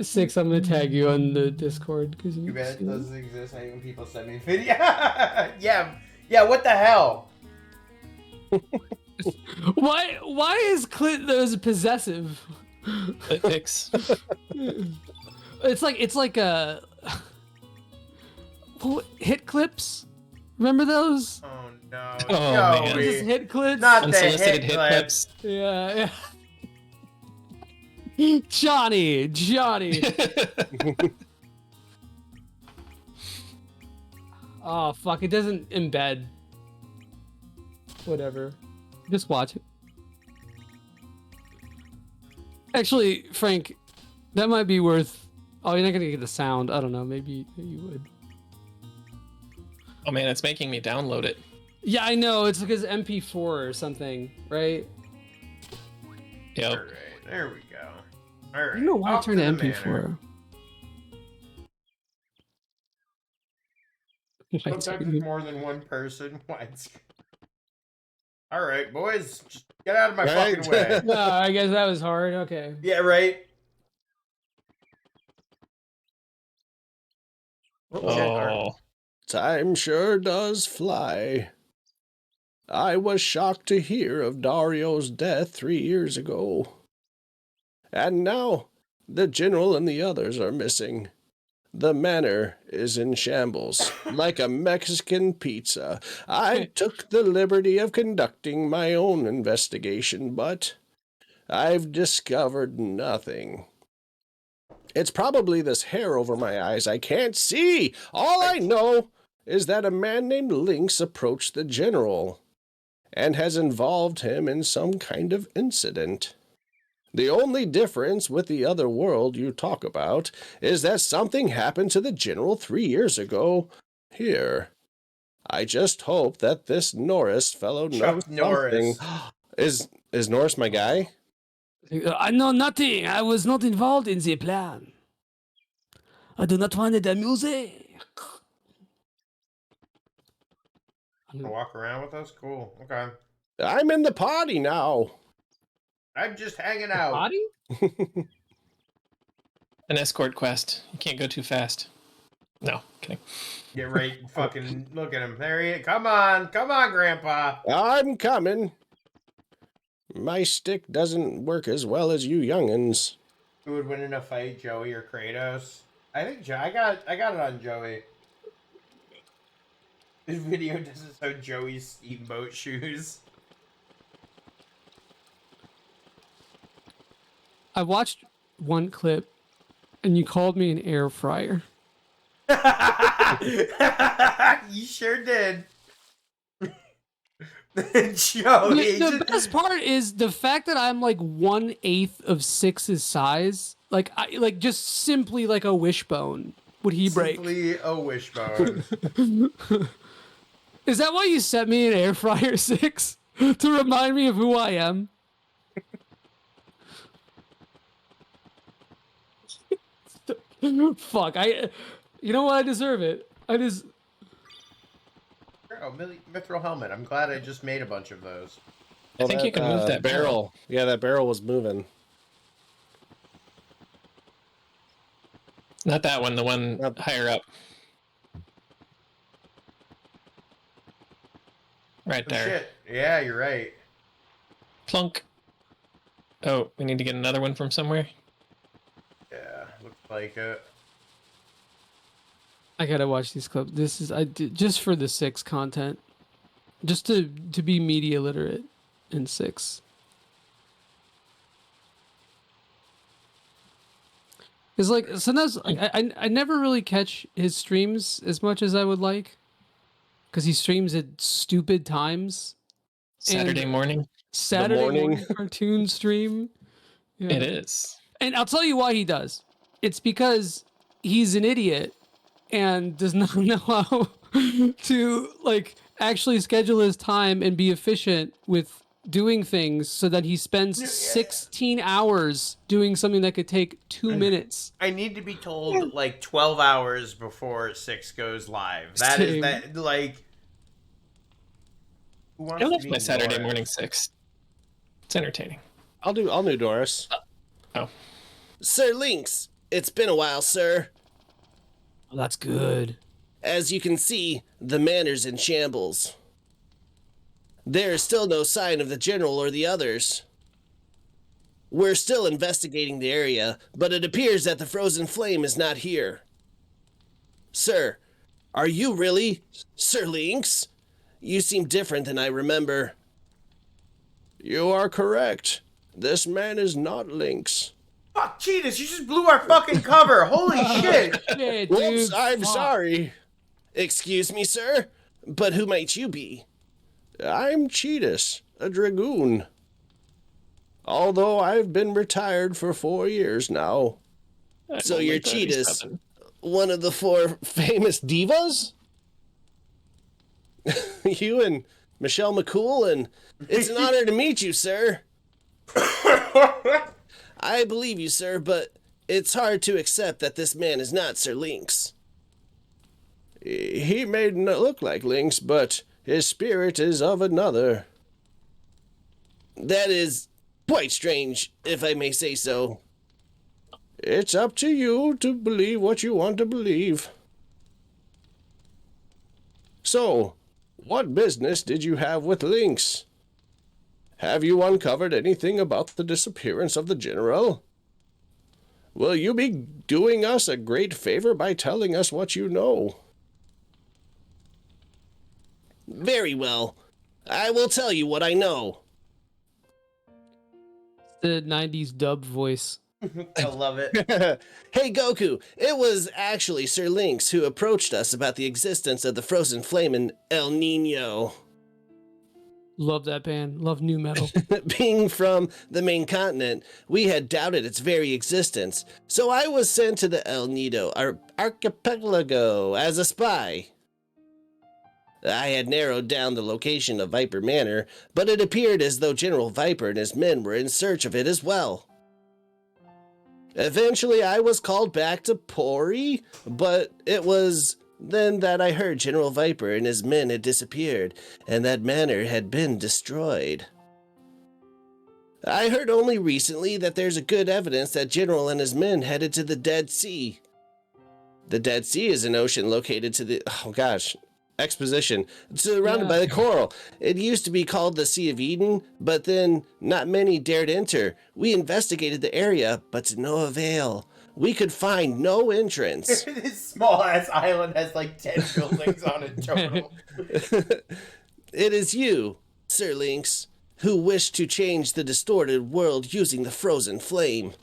Six, I'm gonna tag you on the Discord because you Too bad see it that. doesn't exist. Not even people send me video. yeah, what the hell? Why is Clint those possessive? Fix. It's like a hit clips. Remember those? Oh no. Oh, no, man. Just hit clips. Not the Unsolicited hit hit clips. clips. Yeah. Johnny. Oh fuck! It doesn't embed. Whatever. Just watch it. Actually, Frank, that might be worth. Oh, you're not gonna get the sound. I don't know. Maybe you would. Oh man, it's making me download it. Yeah, I know. It's like his MP4 or something, right? Yep. Alright, there we go. Alright. I don't know why I off turned to the MP4. manor. Sometimes it's more than one person. All right, boys, just get out of my Right? fucking way. No, I guess that was hard. Okay. Yeah, right. Oh. Time sure does fly. I was shocked to hear of Dario's death 3 years ago. And now, the general and the others are missing. The manor is in shambles, like a Mexican pizza. I took the liberty of conducting my own investigation, but I've discovered nothing. It's probably this hair over my eyes I can't see. All I know is that a man named Lynx approached the general and has involved him in some kind of incident. The only difference with the other world you talk about is that something happened to the general 3 years ago here. I just hope that this Norris fellow knows Chuck Norris. something. Is Norris my guy? I know nothing. I was not involved in the plan. I do not find it amusing. Walk around with us? Cool. Okay. I'm in the party now. I'm just hanging out. Body? An escort quest. You can't go too fast. No, kidding. Get right. Fucking look at him. There he is. Come on, Grandpa. I'm coming. My stick doesn't work as well as you young'uns. Who would win in a fight, Joey or Kratos? I think I got it on Joey. This video doesn't show Joey's steamboat shoes. I watched one clip, and you called me an air fryer. You sure did. Joey, The best part is the fact that I'm like 1/8 of Six's size. Like, just simply like a wishbone. Would he break? Simply a wishbone. Is that why you sent me an air fryer, Six? To remind me of who I am? Fuck, you know what? I deserve it. Oh, mithril helmet. I'm glad I just made a bunch of those. I think you can move that barrel. Yeah, that barrel was moving. Not that one, the one higher up. Right Oh, there. shit. Yeah, you're right. Plunk. Oh, we need to get another one from somewhere? Yeah, looks like it. I gotta watch these clips. This is just for the Six content, just to be media literate in Six. It's like sometimes I never really catch his streams as much as I would like, because he streams at stupid times. Saturday morning? Saturday morning. morning cartoon stream. Yeah. It is. And I'll tell you why he does. It's because he's an idiot and does not know how to like actually schedule his time and be efficient with doing things, so that he spends 16 hours doing something that could take 2 minutes. I need to be told like 12 hours before 6 goes live. That is Same. that like. Who wants I to love be my Saturday Norris? morning 6. It's entertaining. I'll do Doris. Oh. Sir Lynx, it's been a while, sir. Oh, that's good. As you can see, the manor's in shambles. There is still no sign of the general or the others. We're still investigating the area, but it appears that the frozen flame is not here. Sir, are you really Sir Lynx? You seem different than I remember. You are correct. This man is not Lynx. Fuck, Cheetahs, you just blew our fucking cover. Holy shit. Yeah, Whoops, dude, I'm fuck. sorry. Excuse me, sir, but who might you be? I'm Cheetahs, a dragoon. Although I've been retired for 4 years now. So I'm you're only Cheetahs, 37. one of the 4 famous divas? You and Michelle McCool, and it's an honor to meet you, sir. I believe you, sir, but it's hard to accept that this man is not Sir Lynx. He may not look like Lynx, but his spirit is of another. That is quite strange, if I may say so. It's up to you to believe what you want to believe. So, what business did you have with Lynx? Have you uncovered anything about the disappearance of the general? Will you be doing us a great favor by telling us what you know? Very well. I will tell you what I know. The 90s dub voice. I love it. Hey, Goku, it was actually Sir Lynx who approached us about the existence of the frozen flame in El Nino. Love that band. Love new metal. Being from the main continent, we had doubted its very existence, so I was sent to the El Nido archipelago as a spy. I had narrowed down the location of Viper Manor, but it appeared as though General Viper and his men were in search of it as well. Eventually, I was called back to Pori, but it was then that I heard General Viper and his men had disappeared, and that manor had been destroyed. I heard only recently that there's a good evidence that General and his men headed to the Dead Sea. The Dead Sea is an ocean located to the... exposition. It's surrounded by the coral. It used to be called the Sea of Eden, but then not many dared enter. We investigated the area, but to no avail. We could find no entrance. This small-ass island has like 10 buildings on it total. It is you, Sir Lynx, who wish to change the distorted world using the frozen flame.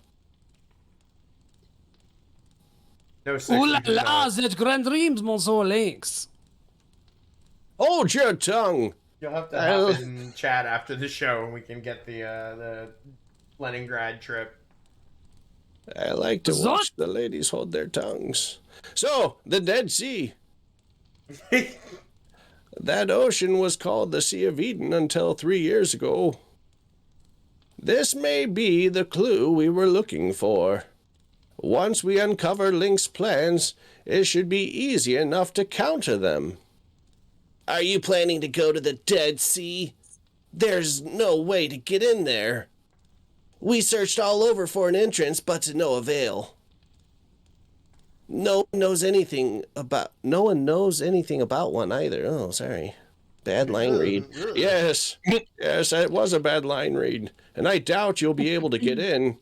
No, Ooh la la, that grand dreams, Monsieur Lynx. Hold your tongue! You'll have to hop in chat after the show and we can get the Leningrad trip. I like to watch the ladies hold their tongues. So, the Dead Sea. That ocean was called the Sea of Eden until 3 years ago. This may be the clue we were looking for. Once we uncover Lynx's plans, it should be easy enough to counter them. Are you planning to go to the Dead Sea? There's no way to get in there. We searched all over for an entrance, but to no avail. No one knows anything about one either. Oh, sorry. Bad line read. Yes, it was a bad line read. And I doubt you'll be able to get in.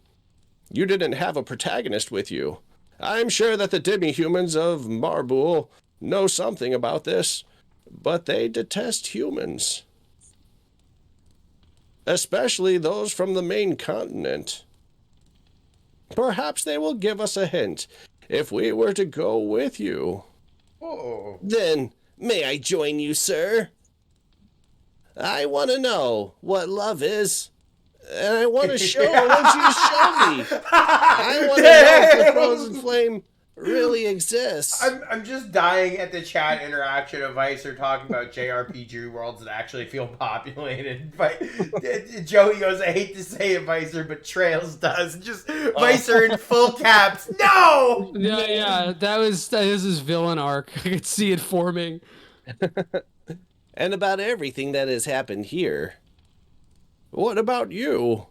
You didn't have a protagonist with you. I'm sure that the demi-humans of Marbul know something about this, but they detest humans. Especially those from the main continent. Perhaps they will give us a hint if we were to go with you. Oh. Then, may I join you, sir? I want to know what love is. And I want to show what you show me. I want to know if the frozen flame really exists. I'm just dying at the chat interaction of Vicer talking about JRPG worlds that actually feel populated. But Joey goes, I hate to say it, Vicer, but Trails does. Just Vicer in full caps. No! Yeah, that was his villain arc. I could see it forming. And about everything that has happened here. What about you?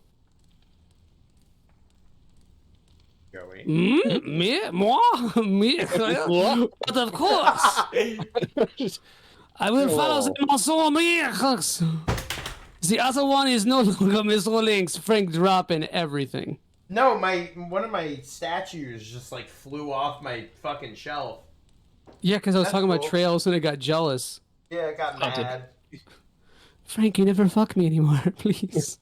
Joey. Me? But of course. I will follow them also, The other one is no longer Mr. Lynx. Frank dropping everything. No, one of my statues just like flew off my fucking shelf. Yeah, because I was That's talking about cool. Trails and it got jealous. Yeah, it got mad. Frank, you never fuck me anymore, please.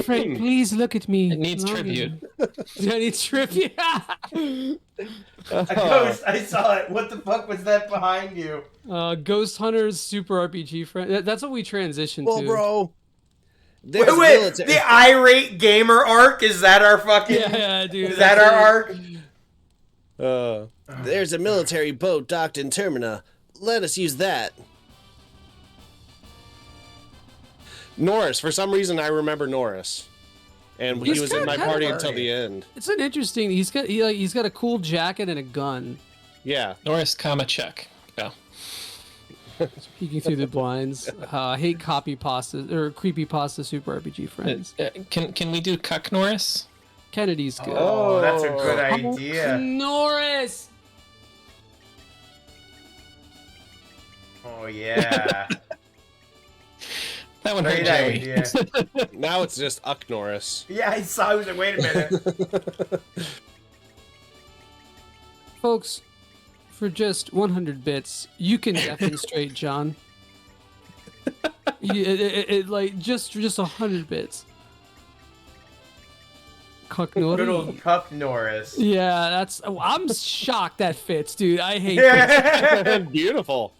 Frank, please look at me. It needs tribute. Yeah, it needs tribute. A ghost, I saw it. What the fuck was that behind you? Ghost Hunters Super RPG friend. That's what we transitioned Well, to. bro. Wait, the irate gamer arc? Is that our fucking... Yeah, dude. Is that our arc? There's a military boat docked in Termina. Let us use that. Norris. For some reason, I remember Norris. and He's he was in my kinda party furry. until the end. It's an interesting. He's got a cool jacket and a gun. Yeah. Norris, comma, check. Go. Peeking through the blinds. I hate copy pasta or creepy pasta Super RPG friends. Can we do Cuck Norris? Kennedy's good. Oh, that's a good Oh, idea. Norris. Oh yeah. That one hurt Great Joey. idea. Now it's just Uck Norris. Yeah, I saw. I was like, wait a minute. Folks, for just 100 bits, you can demonstrate John. Like just 100 bits. Good old Cuck Cup Norris. Yeah, that's. I'm shocked that fits, dude. I hate this. Beautiful.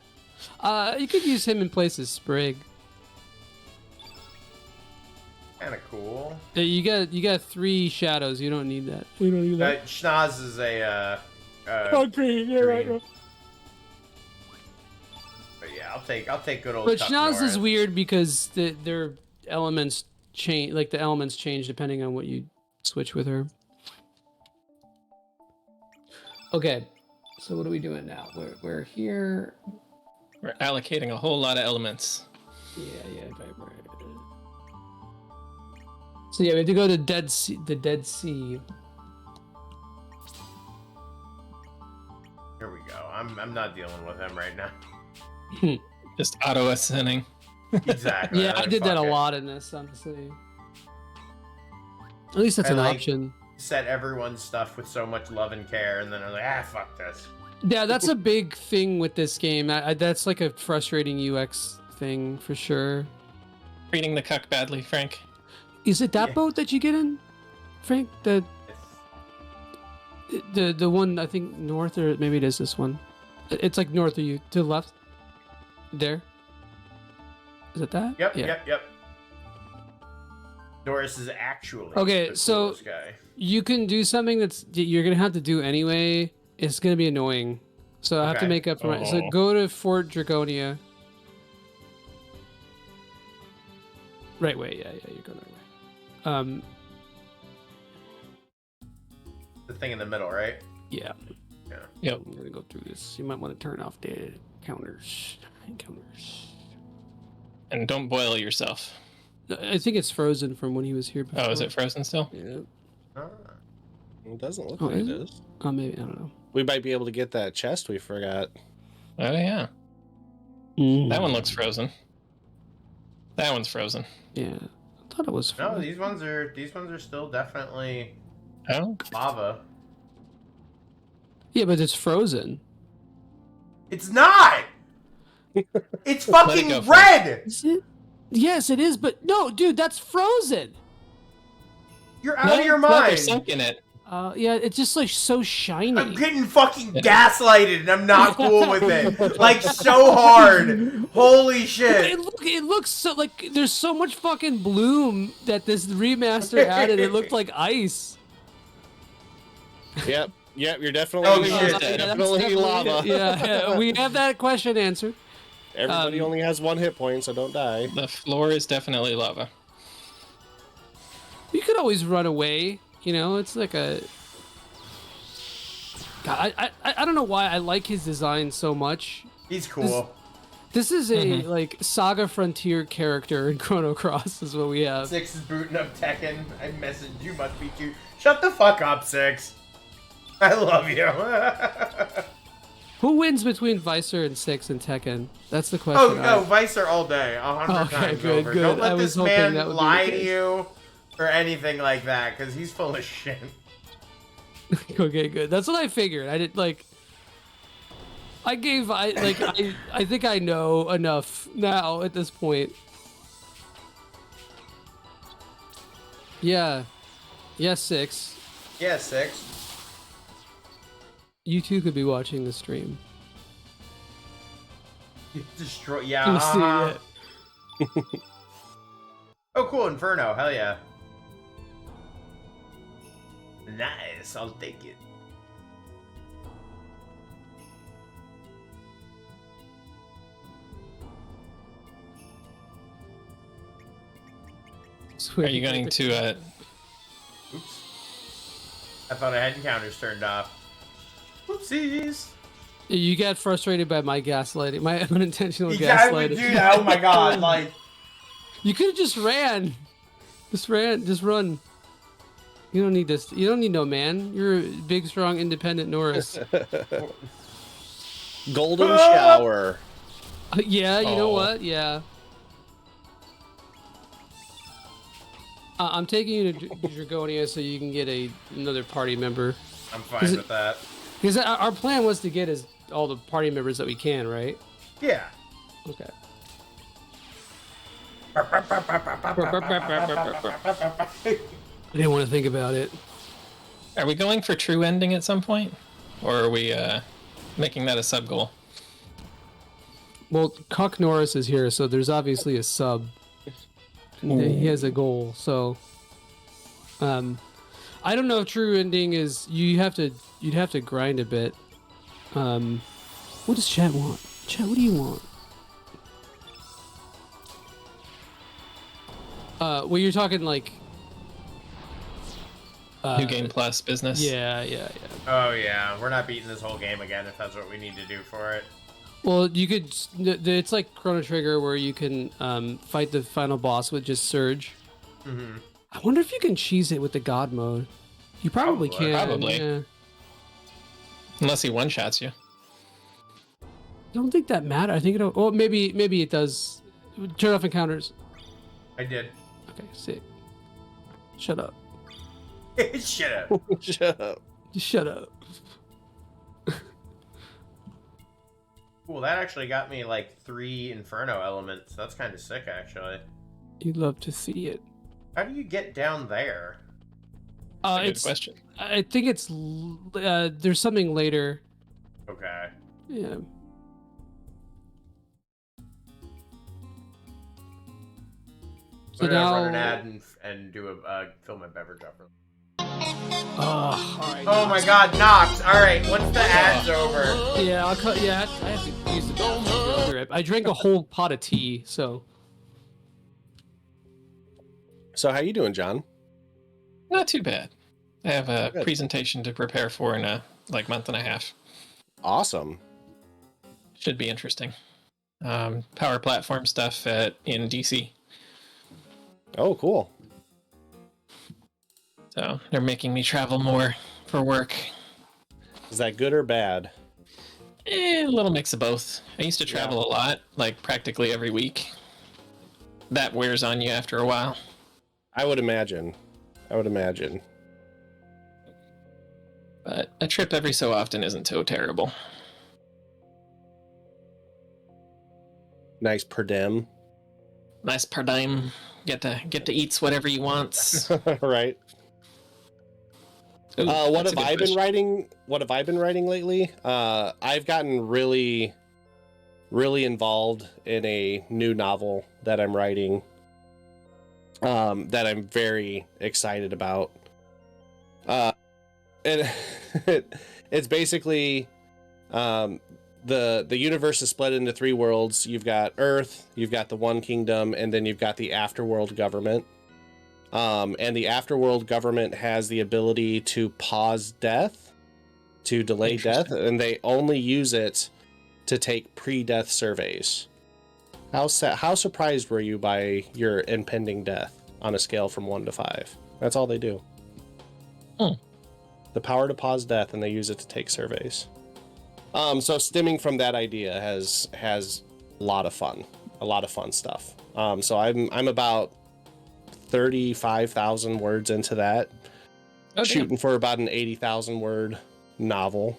You could use him in place of Sprig. Kind of cool. You got 3 shadows. You don't need that. You don't need that. Schnoz is a. Green. Yeah, green. right. But yeah, I'll take good old. But Cup Schnoz is Norris. weird because their elements change. Like the elements change depending on what you switch with her. Okay, so what are we doing now? We're here. We're allocating a whole lot of elements. Yeah, right. So yeah, we have to go to the Dead Sea. Here we go. I'm not dealing with him right now. Just auto ascending. Exactly. Yeah, I Like, did that a fuck it. lot in this, honestly. At least that's I an like- option. Set everyone's stuff with so much love and care, and then I'm like, fuck this. Yeah, that's a big thing with this game. That's like a frustrating UX thing for sure. Treating the cuck badly, Frank. Is it that Yeah. boat that you get in, Frank? The one I think north, or maybe it is this one. It's like north of you, to the left. There. Is it that? Yep, Yeah. yep. Doris is actually Okay, the so- coolest guy. You can do something that's you're gonna have to do anyway. It's gonna be annoying, so I have to Okay. make up for it. So Oh. go to Fort Draconia. Right way, yeah, you're going right way. The thing in the middle, right? Yeah. Yeah. Yep. I'm gonna go through this. You might want to turn off the counters. And don't boil yourself. I think it's frozen from when he was here before. Oh, is it frozen still? Yeah. Ah. It doesn't look Oh, like is it it? is. Oh, maybe I don't know. We might be able to get that chest we forgot. Oh yeah. Mm. That one looks frozen. That one's frozen. Yeah, I thought it was. No, frozen. these ones are still definitely Oh? lava. Yeah, but it's frozen. It's not. It's fucking go, red. Is it? Yes, it is. But no, dude, that's frozen. You're out No, of your it's not, they're mind. sunk in it. Yeah, it's just like so shiny. I'm getting fucking gaslighted, and I'm not cool with it. Like so hard. Holy shit. It looks so like there's so much fucking bloom that this remaster added. It looked like ice. Yep, you're definitely, Oh, shit. That's definitely lava. Yeah, we have that question answered. Everybody only has 1 hit point, so don't die. The floor is definitely lava. You could always run away. You know, it's like a. God, I don't know why I like his design so much. He's cool. This is a like Saga Frontier character in Chrono Cross is what we have. Six is booting up Tekken. I messaged you, must be cute. Shut the fuck up, Six. I love you. Who wins between Vicer and Six and Tekken? That's the Oh question. no, Vicer all day, 100 Okay, times good, over. good. Don't I let was this hoping man that would be the lie to case. you or anything like that, because he's full of shit. Okay, good. That's what I figured. I did like. I think I know enough now at this point. Yeah. Yes, Six. Yeah, Six. You too could be watching the stream. You destroy. Yeah. You see uh-huh. it. Oh, cool, Inferno. Hell yeah. Nice. I'll take it. Are you going to I thought I had encounters turned off. Whoopsies. You got frustrated by my gaslighting, my unintentional Exactly, gaslighting. dude. Oh my god, like. You could have just ran. Just run. You don't need this. You don't need no man. You're a big, strong, independent Norris. Golden shower. Yeah, you know Oh. what? Yeah. I'm taking you to Dragonia so you can get another party member. I'm fine with that. Because our plan was to get all the party members that we can, right? Yeah. Okay. I I didn't want to think about it. Are we going for true ending at some point? Or are we making that a sub goal? Well, Cuck Norris is here, so there's obviously a sub. He has a goal, so I don't know if true ending is you'd have to grind a bit. What does chat want? Chat, what do you want? Well, you're talking like New Game Plus business? Yeah. Oh yeah, we're not beating this whole game again if that's what we need to do for it. Well, you could. It's like Chrono Trigger, where you can fight the final boss with just Serj. Mm-hmm. I wonder if you can cheese it with the God mode. You probably Probably. can. Probably. Yeah. Unless he one-shots you. I don't think that matters. I think it'll. Oh, maybe it does. Turn off encounters. I did. Okay, sick. Shut up. Shut up. Shut up. Just shut up. Cool, that actually got me like 3 Inferno elements. That's kind of sick, actually. You'd love to see it. How do you get down there? Good It's. question. I think it's. There's something later. Okay. Yeah. So I'm gonna now. run an ad and do a fill my beverage up. Oh, all right. Oh my god, Nox! Alright, once the ad's over. Yeah, I'll cut. Yeah, I have to use the bathroom. I drank a whole pot of tea, so. So how you doing, John? Not too bad. I have a Good. presentation to prepare for in a month and a half. Awesome. Should be interesting. Power platform stuff in DC. Oh, cool. So they're making me travel more for work. Is that good or bad? A little mix of both. I used to travel a lot, like practically every week. That wears on you after a while. I would imagine. But a trip every so often isn't so terrible. Nice per diem. Nice per dime. Get to eat whatever you want. Right. Ooh, What that's a have good I been question. writing? What have I been writing lately? I've gotten really involved in a new novel that I'm writing. That I'm very excited about. And it's basically the universe is split into 3 worlds. You've got Earth, you've got the One Kingdom, and then you've got the Afterworld government. And the Afterworld government has the ability to pause death, to delay death, and they only use it to take pre-death surveys. How surprised were you by your impending death on a scale from 1 to 5? That's all they do. The power to pause death, and they use it to take surveys. So stemming from that idea has a lot of fun stuff. So I'm about 35,000 words into that, shooting for about an 80,000 word novel.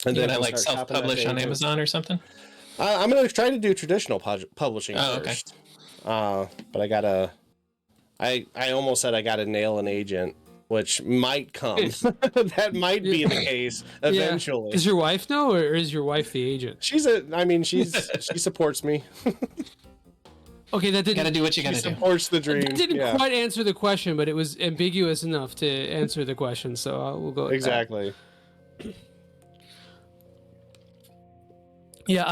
And then I can like start chopping that self-publish on thing. Amazon or something. I'm gonna try to do traditional publishing first. But I almost said I got to nail an agent, which might come. That might be the case eventually. Yeah. Does your wife know, or is your wife the agent? She supports me. Okay, that You didn't. gotta do what you She gotta do. supports the dream. That didn't Yeah, quite answer the question, but it was ambiguous enough to answer the question. So we'll go with exactly. that. Yeah,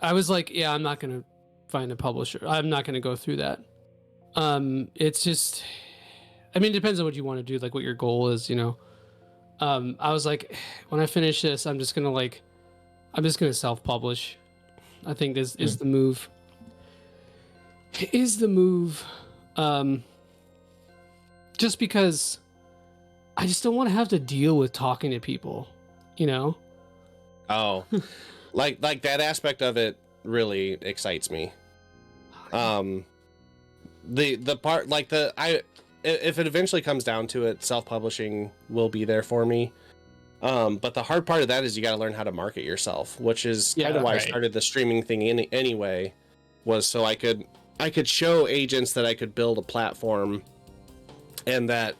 I was like, yeah, I'm not gonna find a publisher. I'm not gonna go through that. It's just, I mean, it depends on what you want to do, like what your goal is, you know. I was like, when I finish this, I'm just gonna self-publish. I think this is the move. Is the move. Just because I just don't want to have to deal with talking to people, you know? Oh, like that aspect of it really excites me. The part like if it eventually comes down to it, self-publishing will be there for me. But the hard part of that is you got to learn how to market yourself, which is kind of why I started the streaming thing anyway, was so I could show agents that I could build a platform, and that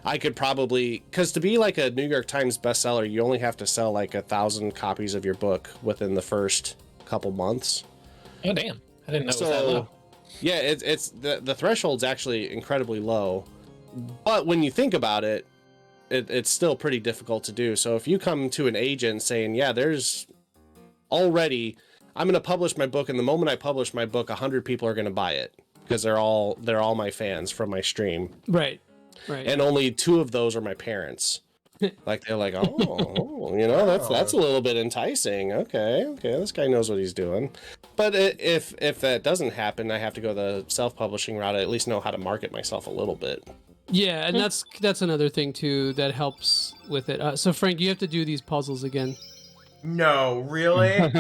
I could probably, because to be like a New York Times bestseller, you only have to sell like 1,000 copies of your book within the first couple months. Oh damn! I didn't know it was that low. Yeah, it's the threshold's actually incredibly low, but when you think about it, it's still pretty difficult to do. So if you come to an agent saying, yeah, there's already, I'm going to publish my book, and the moment I publish my book, 100 people are going to buy it because they're all my fans from my stream. Right. And only 2 of those are my parents. Like they're like, oh, you know, that's a little bit enticing. Okay, this guy knows what he's doing. But if that doesn't happen, I have to go the self-publishing route. I at least know how to market myself a little bit. Yeah, and that's another thing too that helps with it. So Frank, you have to do these puzzles again. No, really?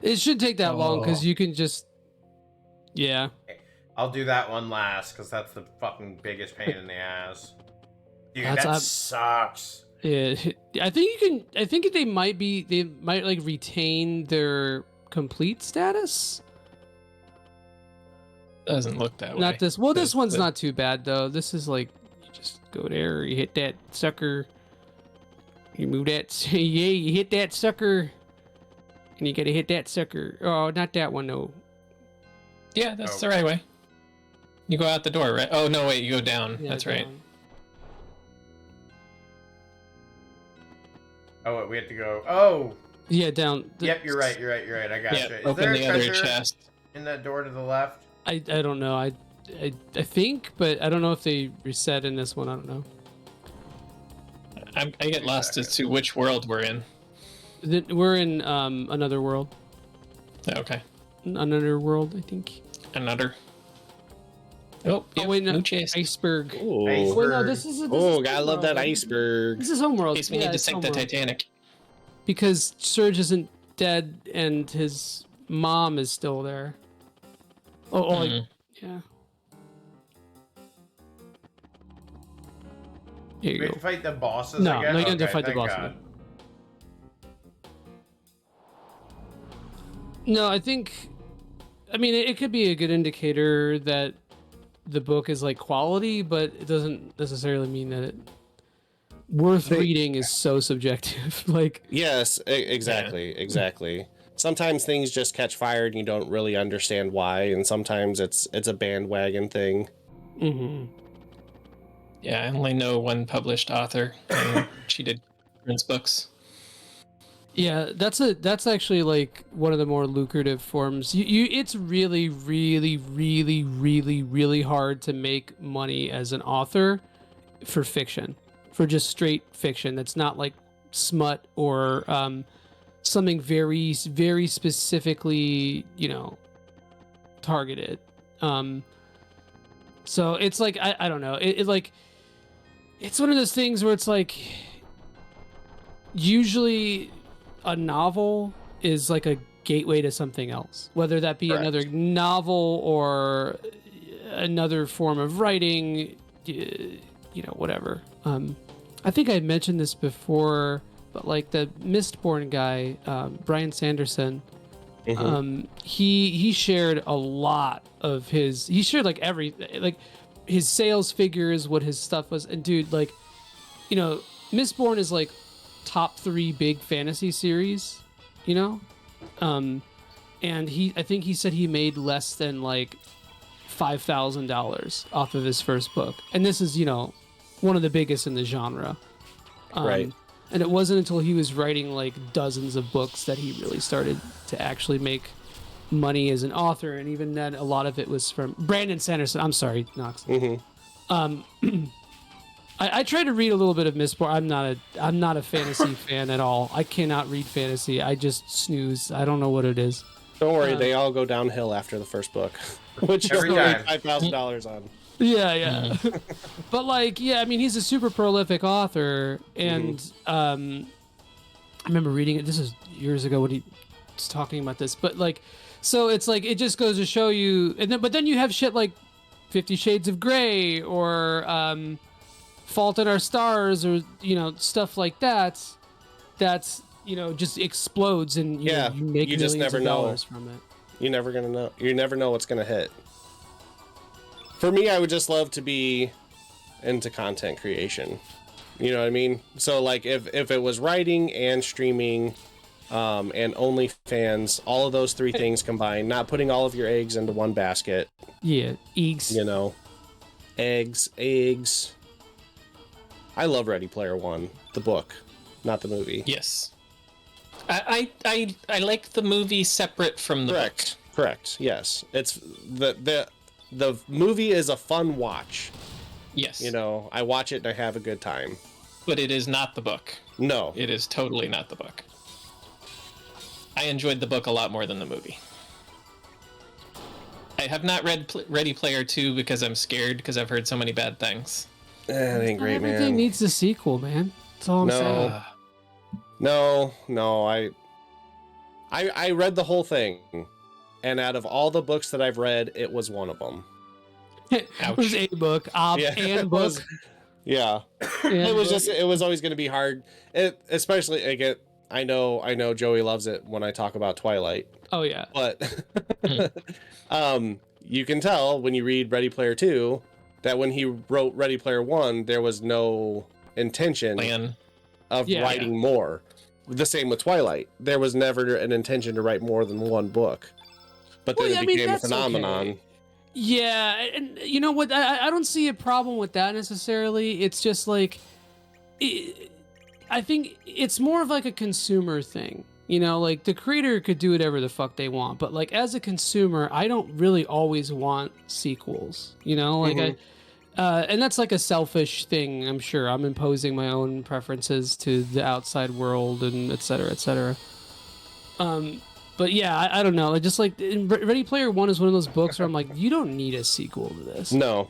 It should take that long because you can just, yeah. I'll do that one last because that's the fucking biggest pain in the ass. Dude, that sucks. Yeah, I think they might like retain their complete status. Doesn't look that way. Not this. Well, this one's not too bad though. This is like, you just go there, you hit that sucker, you move that. Yeah, you hit that sucker, and you gotta hit that sucker. Oh, not that one, no. Yeah, that's the right way. You go out the door, right? Oh no, wait, you go down. Yeah, that's down. right. Oh, we have to go. Oh. Yeah, down. Yep, you're right. I got you. Is Open there a the other treasure chest. in that door to the left? I don't know. I think, but I don't know if they reset in this one. I don't know. I get lost as to which world we're in. We're in another world. Okay. Another world, I think. Another. Oh, yep, oh wait, no, new chest. iceberg. Ooh. Iceberg. Wait, no, this is Gotta love that iceberg. This is homeworld. In case we need to sink the Titanic. Because Serj isn't dead and his mom is still there. Oh, like, yeah. Here you We have go. to fight the bosses No, again? no, you don't have to Okay, fight the thank boss God. again. No, I think, I mean, it could be a good indicator that the book is like quality, but it doesn't necessarily mean that it worth reading is so subjective. Like, Yes, exactly. Sometimes things just catch fire and you don't really understand why, and sometimes it's a bandwagon thing. Yeah, I only know one published author, and she did children's books. yeah, that's actually like one of the more lucrative forms. It's really, really, really, really, really hard to make money as an author for fiction, for just straight fiction. That's not like smut or something very, very specifically, targeted. So it's like, I don't know. It like, it's one of those things where it's like, usually a novel is like a gateway to something else, whether that be another novel or another form of writing, whatever. I think I mentioned this before, but like the Mistborn guy, Brian Sanderson, he shared a lot of he shared like his sales figures, what his stuff was. And dude, like, Mistborn is like top 3 big fantasy series, and I think he said he made less than like $5,000 off of his first book. And this is, one of the biggest in the genre. Right. And it wasn't until he was writing like dozens of books that he really started to actually make money as an author. And even then, a lot of it was from Brandon Sanderson. I'm sorry, Knox. I try to read a little bit of Mistborn. I'm not a fantasy fan at all. I cannot read fantasy. I just snooze. I don't know what it is. Don't worry, they all go downhill after the first book, which Every is time. $5,000 on. Yeah. But like, yeah, I mean, he's a super prolific author, and I remember reading it. This is years ago when he was talking about this, but like, so it's like it just goes to show you, but then you have shit like 50 Shades of Grey or Fault in Our Stars, or stuff like that. That's just explodes, and you make you millions just never of know. dollars from it. You're never gonna know. You never know what's gonna hit. For me, I would just love to be into content creation. You know what I mean? So like, if it was writing and streaming, and OnlyFans, all of those three things combined, not putting all of your eggs into one basket. Yeah, eggs. Eggs. I love Ready Player One, the book, not the movie. Yes. I like the movie separate from the book. Correct. Yes, it's the movie is a fun watch. Yes. I watch it and I have a good time. But it is not the book. No. It is totally not the book. I enjoyed the book a lot more than the movie. I have not read Ready Player 2 because I'm scared because I've heard so many bad things. It ain't great, man. Everything needs a sequel, man. That's all I'm saying. No, I read the whole thing, and out of all the books that I've read, it was one of them. It was a book, and book. Yeah, it was always going to be hard. Especially again, I know Joey loves it when I talk about Twilight. Oh yeah, but you can tell when you read Ready Player 2 that when he wrote Ready Player 1, there was no intention of writing more. The same with Twilight. There was never an intention to write more than one book. But then it became a phenomenon. Okay. Yeah, and you know what? I don't see a problem with that necessarily. It's just like, I think it's more of like a consumer thing. Like the creator could do whatever the fuck they want, but like as a consumer, I don't really always want sequels. And that's like a selfish thing. I'm sure I'm imposing my own preferences to the outside world and et cetera, et cetera. But yeah, I don't know. Just like Ready Player One is one of those books where I'm like, you don't need a sequel to this. No.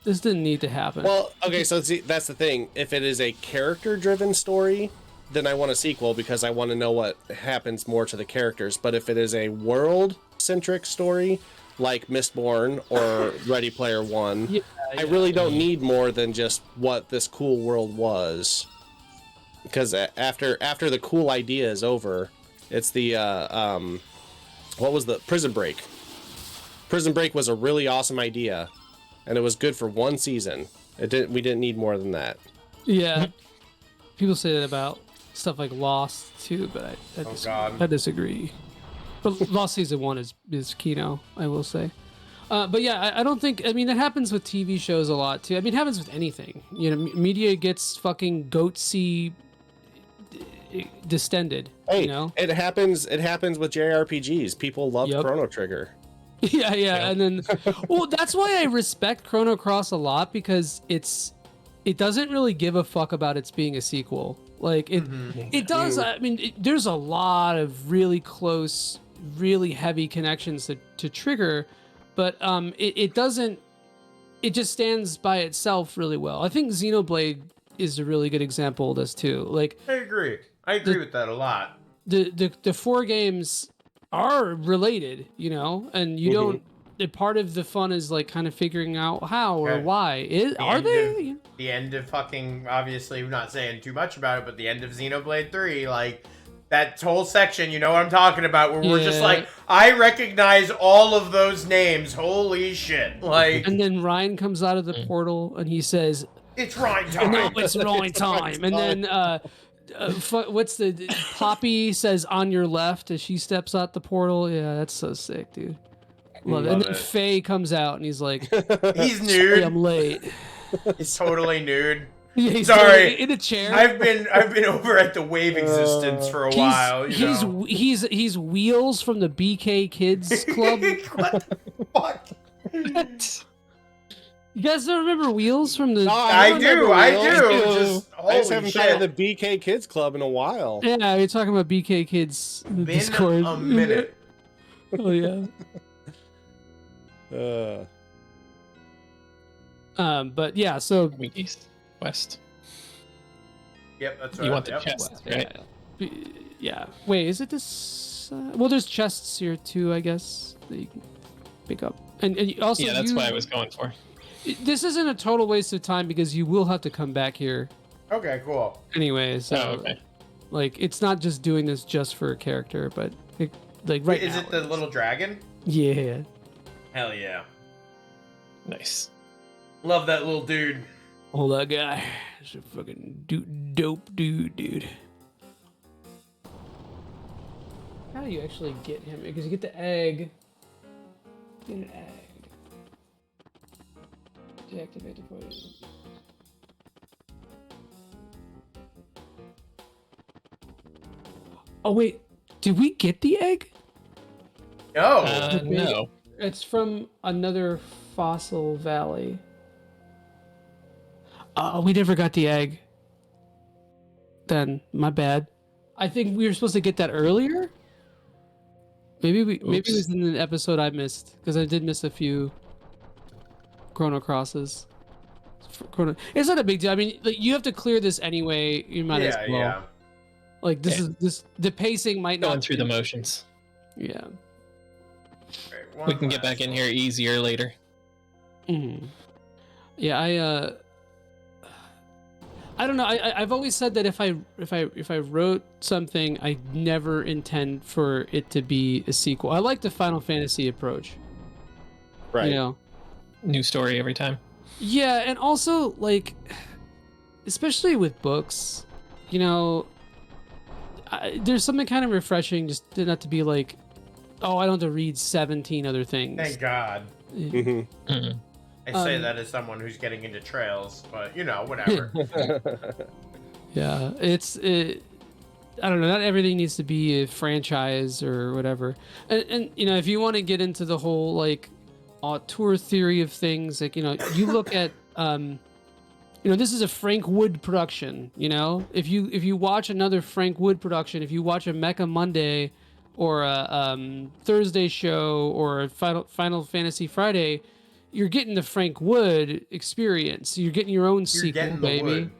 This didn't need to happen. Well, okay, so see, that's the thing. If it is a character-driven story, then I want a sequel because I want to know what happens more to the characters. But if it is a world-centric story, like Mistborn or Ready Player One, I really don't need more than just what this cool world was. Because after the cool idea is over, it's the what was the Prison Break? Prison Break was a really awesome idea, and it was good for one season. We didn't need more than that. Yeah, people say that about stuff like Lost too, but I disagree. But Lost season 1 is Kino, I will say. But yeah, I don't think. I mean, that happens with TV shows a lot too. I mean, it happens with anything. Media gets fucking goatsy distended. Hey, it happens with JRPGs. People love Chrono Trigger. Yeah, and then, well, that's why I respect Chrono Cross a lot, because it doesn't really give a fuck about its being a sequel. Like it does. I mean, there's a lot of really close, really heavy connections to Trigger, but it doesn't. It just stands by itself really well. I think Xenoblade is a really good example of this too. Like, I agree with that a lot. The four games are related, and you don't. Part of the fun is like kind of figuring out how or why. Are they? The end of fucking, obviously, we're not saying too much about it, but the end of Xenoblade 3, like that whole section, you know what I'm talking about, where we're just like, I recognize all of those names. Holy shit! Like, and then Ryan comes out of the portal and he says, "It's Ryan time." No, it's Ryan time. And then what's the Poppy says on your left as she steps out the portal. Yeah, that's so sick, dude. Love it. And then Faye comes out and he's like, he's nude. I'm late. He's totally nude. Yeah, he's sorry, in a chair. I've been over at the Wave Existence for a while. He's Wheels from the BK Kids Club. What the fuck? You guys don't remember Wheels from the? No, I do. I do. Just I just holy haven't thought of shit. the BK Kids Club in a while. Yeah, you're talking about BK Kids in the Been Discord. a minute. Oh yeah. But yeah, so East, west. Yep, that's right. You want the Yep. chest, right? Yeah. Wait, is it this? Well, there's chests here too, I guess, that you can pick up. And also, Yeah, that's what I was going for. This isn't a total waste of time because you will have to come back here Okay, cool. anyway. So, okay. like, it's not just doing this just for a character, but like right Is now, it the little dragon? Yeah. Hell yeah. Nice. Love that little dude. Oh, that guy. It's a fucking dope dude. How do you actually get him? Because you get the egg. Get an egg. Deactivate the point. Oh wait, did we get the egg? Oh. No. It's from another fossil valley. We never got the egg. Then my bad. I think we were supposed to get that earlier. Maybe it was in an episode I missed because I did miss a few Chrono Crosses. It's not a big deal. I mean, like, you have to clear this anyway. You might as well. Yeah. Like the pacing might Going not through the motions. Yeah. Right, We can get back in here easier later. Mm-hmm. Yeah, I don't know. I've always said that if I wrote something, I never intend for it to be a sequel. I like the Final Fantasy approach. Right. You know. New story every time. Yeah, and also like, especially with books, you know, there's something kind of refreshing just not to be like, oh, I don't have to read 17 other things. Thank God. Mm-hmm. Mm-hmm. I say that as someone who's getting into trails, but you know, whatever. Yeah, I don't know. Not everything needs to be a franchise or whatever. And you know, if you want to get into the whole like auteur theory of things, like, you know, you look at you know, this is a Frank Wood production. You know, if you watch another Frank Wood production, if you watch a Mecha Monday or a Thursday show or a Final Fantasy Friday, you're getting the Frank Wood experience. You're getting your own sequel, baby. Wood.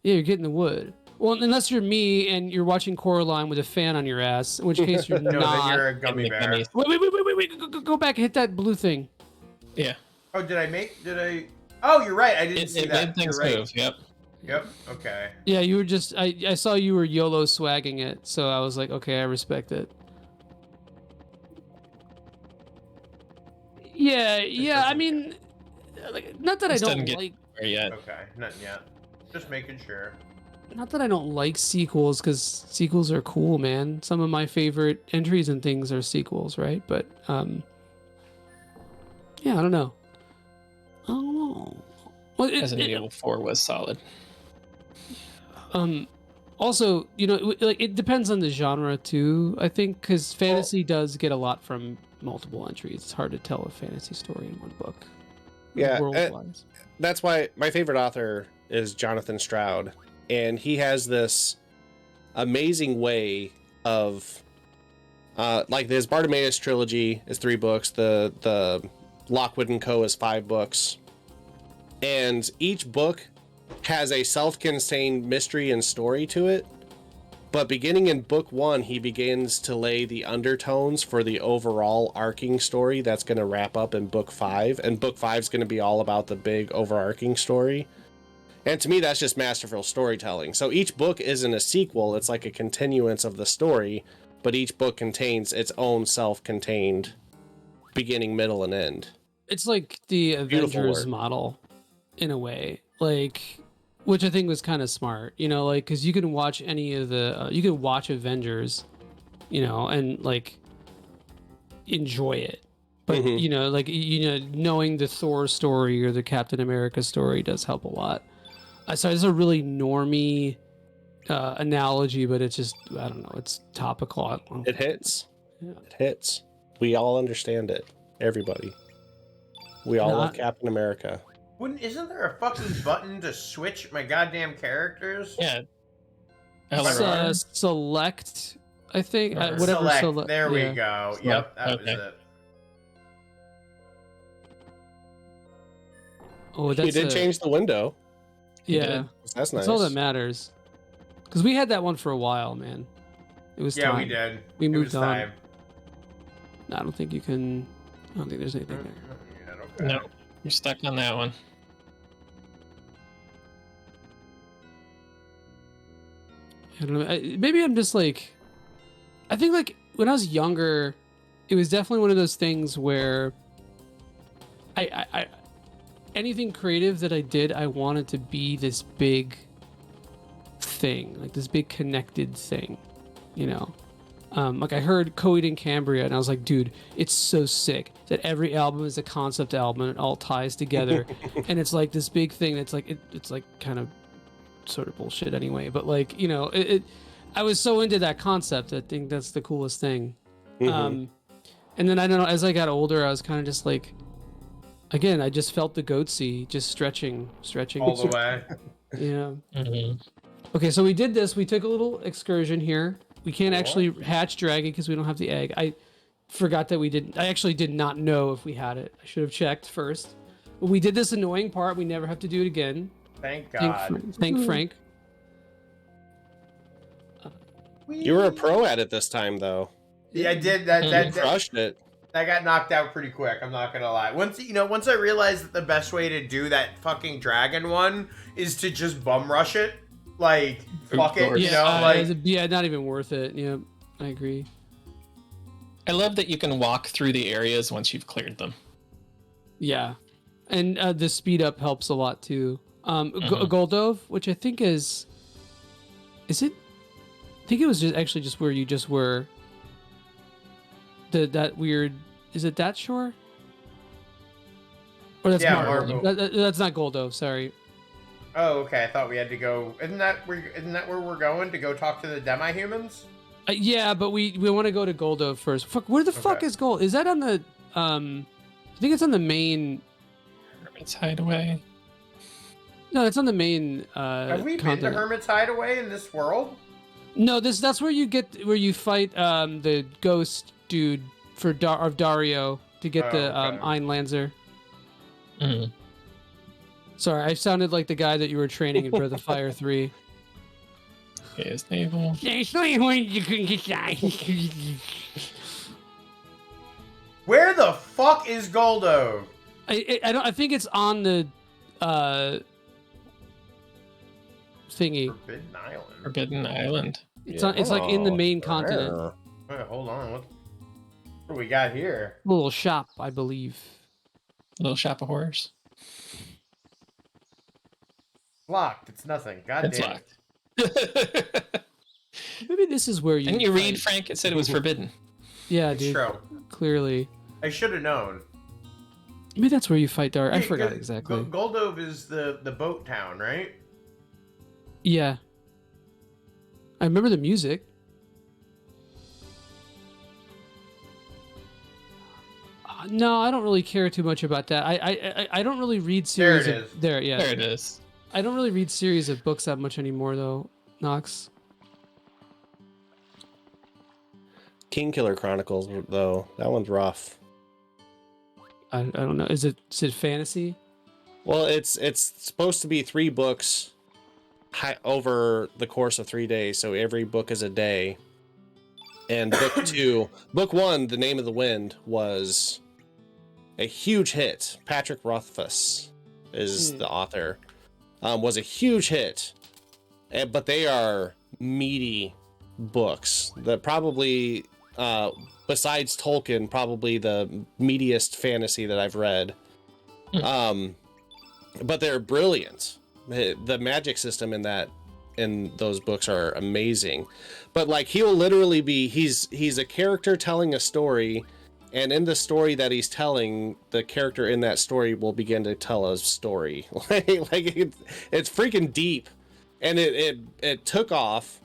Yeah, you're getting the wood. Well, unless you're me and you're watching Coraline with a fan on your ass, in which case you're No, not. then you're a gummy bear. Wait. Go back and hit that blue thing. Yeah. Oh, did I? Oh, you're right. I didn't see It that. made things You're right. move. Yep. Yep. Okay. Yeah, you were just. I saw you were YOLO swagging it, so I was like, okay, I respect it. Yeah. I mean, like, not that This I doesn't don't get like. there yet. Okay. Nothing yet. Just making sure. Not that I don't like sequels, because sequels are cool, man. Some of my favorite entries and things are sequels, right? But yeah, I don't know. Well, Resident Evil 4 was solid. Also, you know, like, it depends on the genre too. I think because fantasy does get a lot from multiple entries. It's hard to tell a fantasy story in one book. Yeah, world-wise. That's why my favorite author is Jonathan Stroud, and he has this amazing way of like his Bartimaeus trilogy is 3 books, the Lockwood and Co. is 5 books, and each book has a self-contained mystery and story to it. But beginning in book 1, he begins to lay the undertones for the overall arcing story that's going to wrap up in book 5. And book 5 is going to be all about the big overarching story. And to me, that's just masterful storytelling. So each book isn't a sequel, it's like a continuance of the story, but each book contains its own self-contained beginning, middle, and end. It's like the Avengers model, in a way. Like, which I think was kind of smart, you know, like, because you can watch any of the, you can watch Avengers, you know, and like enjoy it. But, you know, like, you know, knowing the Thor story or the Captain America story does help a lot. So it's a really normie analogy, but it's just, I don't know, it's topical. It hits. Yeah. It hits. We all understand it. Everybody. We all love Captain America. Isn't there a fucking button to switch my goddamn characters? Yeah. Select, I think. Or Whatever. Select. There we yeah. go. Select, Yep, that okay. was it. Oh, that's You did change the window. Yeah, did. That's nice. that's all that matters. Because we had that one for a while, man. It was Yeah, time. we did. We It moved was on. time. No, I don't think you can. I don't think there's anything there. Yeah, okay. No, you're stuck on that one. I don't know. Maybe I'm just like. I think like when I was younger, it was definitely one of those things where. I anything creative that I did, I wanted to be this big thing, like this big connected thing, you know. Like I heard Coed in Cambria, and I was like, dude, it's so sick that every album is a concept album and it all ties together, and it's like this big thing that's like it's like kind of sort of bullshit anyway, but like, you know, I was so into that concept. I think that's the coolest thing. And then I don't know, as I got older, I was kind of just like, again, I just felt the goatsy just stretching All the way. Yeah. Mm-hmm. Okay, so we did this. We took a little excursion here. We can't actually hatch dragon because we don't have the egg. I forgot that we didn't. I actually did not know if we had it. I should have checked first. But we did this annoying part. We never have to do it again. Thank God. Thank Frank. You were a pro at it this time, though. Yeah, I did. That You crushed it. That got knocked out pretty quick. I'm not gonna lie. Once I realized that the best way to do that fucking dragon one is to just bum rush it, like fuck it, you know, like yeah, not even worth it. Yeah, I agree. I love that you can walk through the areas once you've cleared them. Yeah, and the speed up helps a lot too. Goldove, which I think is it? I think it was just where you just were. That weird, is it that shore? Or that's Marble. That's not Goldove, sorry. Oh, okay. I thought we had to go. Isn't that where we're going to go talk to the demi-humans? Yeah, but we want to go to Goldove first. Fuck, where the fuck is Gold? Is that on the I think it's on the main Hermit's Hideaway. No, it's on the main Have we continent. been to Hermit's Hideaway in this world? No, that's where you fight the ghost dude of Dario to get the Einlanzer. Mm-hmm. Sorry, I sounded like the guy that you were training in Breath of Fire 3. Okay, his navel. Where the fuck is Goldo? I think it's on the thingy. Forbidden Island. Forbidden Island. It's like in the main continent. Wait, hold on. What do we got here? Little shop, I believe. Little Shop of Horrors. Locked. It's nothing. God It's damn it. locked. Maybe this is where you. Didn't you read, fight. Frank? It said it was forbidden. Yeah, It's dude. true. Clearly. I should have known. Maybe that's where you fight Dario. I Wait, forgot 'cause exactly. Goldove is the boat town, right? Yeah. I remember the music. No, I don't really care too much about that. I don't really read series. There it is. There, yeah. There it is. I don't really read series of books that much anymore, though. Nox. King Killer Chronicles, though, that one's rough. I don't know. Is it fantasy? Well, it's supposed to be 3 books over the course of 3 days, so every book is a day. And book 1, The Name of the Wind, was a huge hit. Patrick Rothfuss is the author. Was a huge hit, but they are meaty books. That probably, besides Tolkien, probably the meatiest fantasy that I've read. But they're brilliant. The magic system in those books are amazing. But like he'll literally be he's a character telling a story, and in the story that he's telling, the character in that story will begin to tell a story. It's freaking deep, and it took off.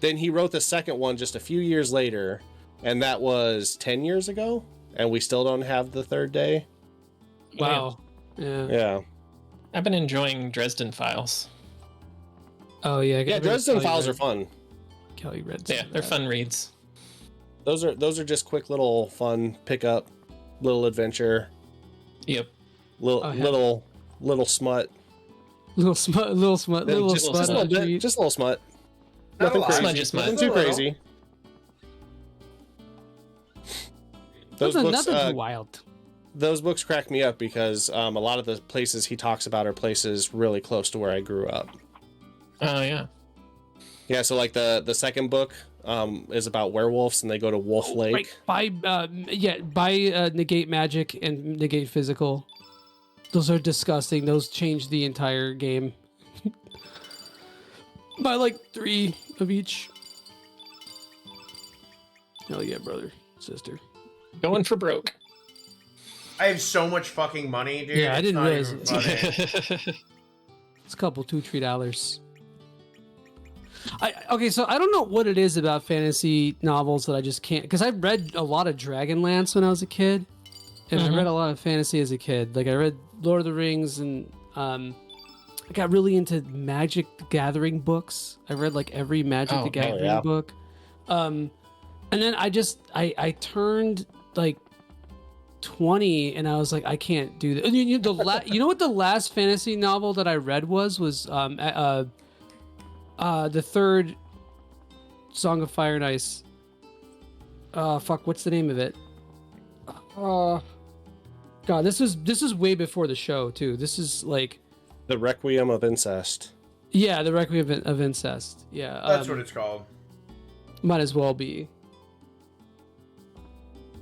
Then he wrote the second one just a few years later, and that was 10 years ago, and we still don't have the third day. Wow. Yeah. Yeah. I've been enjoying Dresden Files. Oh yeah, Yeah, Dresden Files are fun. Kelly read. Yeah, they're fun reads. Those are just quick little fun pick up, little adventure, Yep. little smut. Little smut, little smut, little just smut. a little bit, just a little smut. Not a Nothing lot. crazy. Smudge is Nothing smudge. too Just a little. crazy. Those books, nothing too wild. those books crack me up because a lot of the places he talks about are places really close to where I grew up. Oh yeah. Yeah, so like the second book is about werewolves and they go to Wolf Lake. Right. By negate magic and negate physical. Those are disgusting. Those change the entire game. By like 3 of each. Hell yeah, brother, sister. Going for broke. I have so much fucking money, dude. Yeah, I it's didn't not realize even it. funny. It's a couple $2-3. Okay, so I don't know what it is about fantasy novels that I just can't, because I read a lot of Dragonlance when I was a kid, and I read a lot of fantasy as a kid. Like I read Lord of the Rings, and I got really into Magic the Gathering books. I read like every Magic the Gathering book, and then I turned like 20, and I was like, I can't do that. You know what the last fantasy novel that I read was the third Song of Fire and Ice. What's the name of it? God, this is way before the show too. This is like The Requiem of Incest. Yeah, the Requiem of Incest. Yeah, That's what it's called. Might as well be.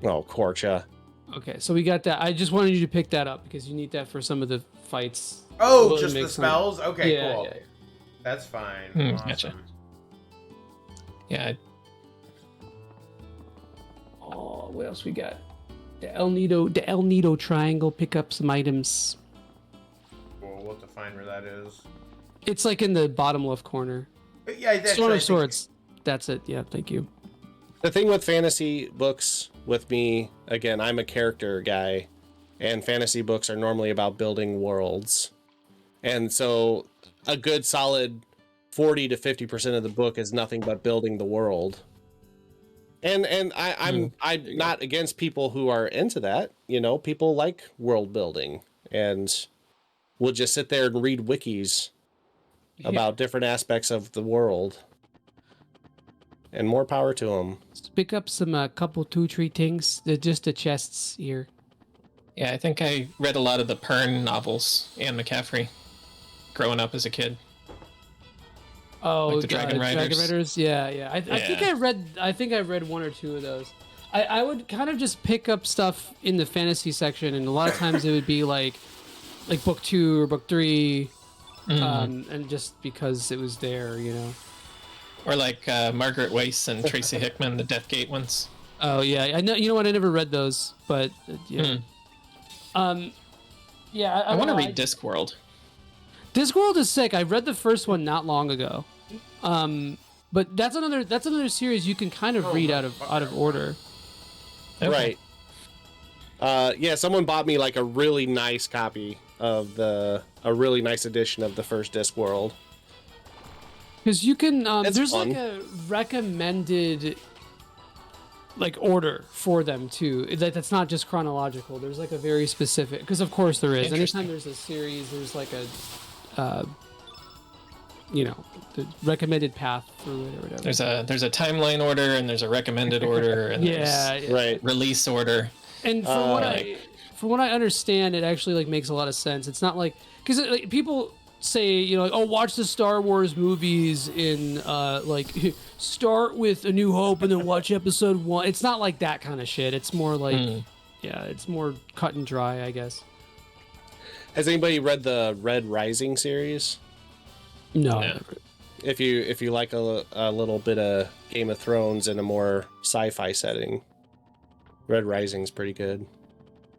Oh, Korcha. Okay, so we got that. I just wanted you to pick that up because you need that for some of the fights. Oh, Well, it just the makes spells? Okay, Yeah, cool. yeah, yeah. That's fine. Awesome. Gotcha. Yeah. Oh, what else we got? The El Nido triangle. Pick up some items. Cool. We'll have to find where that is. It's like in the bottom left corner. But yeah, that's Sword of Swords. That's it. Yeah, thank you. The thing with fantasy books with me, again, I'm a character guy, and fantasy books are normally about building worlds. And so a good solid 40 to 50% of the book is nothing but building the world. And I'm not against people who are into that. You know, people like world building and will just sit there and read wikis about different aspects of the world. And more power to them. Let's pick up some couple 2-3 things. They're just the chests here. Yeah, I think I read a lot of the Pern novels, Anne McCaffrey, growing up as a kid. Oh, Like the Dragon Riders. Dragon Riders. Yeah. I think I read 1 or 2 of those. I would kind of just pick up stuff in the fantasy section, and a lot of times it would be like book 2 or book 3, and just because it was there, you know. Or like Margaret Weiss and Tracy Hickman, the Deathgate ones. Oh yeah, I know. You know what? I never read those, but yeah. Yeah, I want to read Discworld. Discworld is sick. I read the first one not long ago, but that's another series you can kind of read out of order. Okay. Right. Yeah, someone bought me like a really nice copy of a really nice edition of the first Discworld. Because you can, there's fun. like a recommended like order for them too. That's not just chronological. There's like a very specific, because of course there is. Anytime there's a series, there's like a, the recommended path through it or whatever. There's a timeline order and there's a recommended order and there's Right. release order. And from what I understand, it actually like makes a lot of sense. It's not like, because like, people say, like, oh, watch the Star Wars movies in like start with A New Hope and then watch episode 1. It's not like that kind of shit. It's more like it's more cut and dry, I guess. Has anybody read the Red Rising series? No. Yeah. If you like a little bit of Game of Thrones in a more sci-fi setting, Red Rising's pretty good.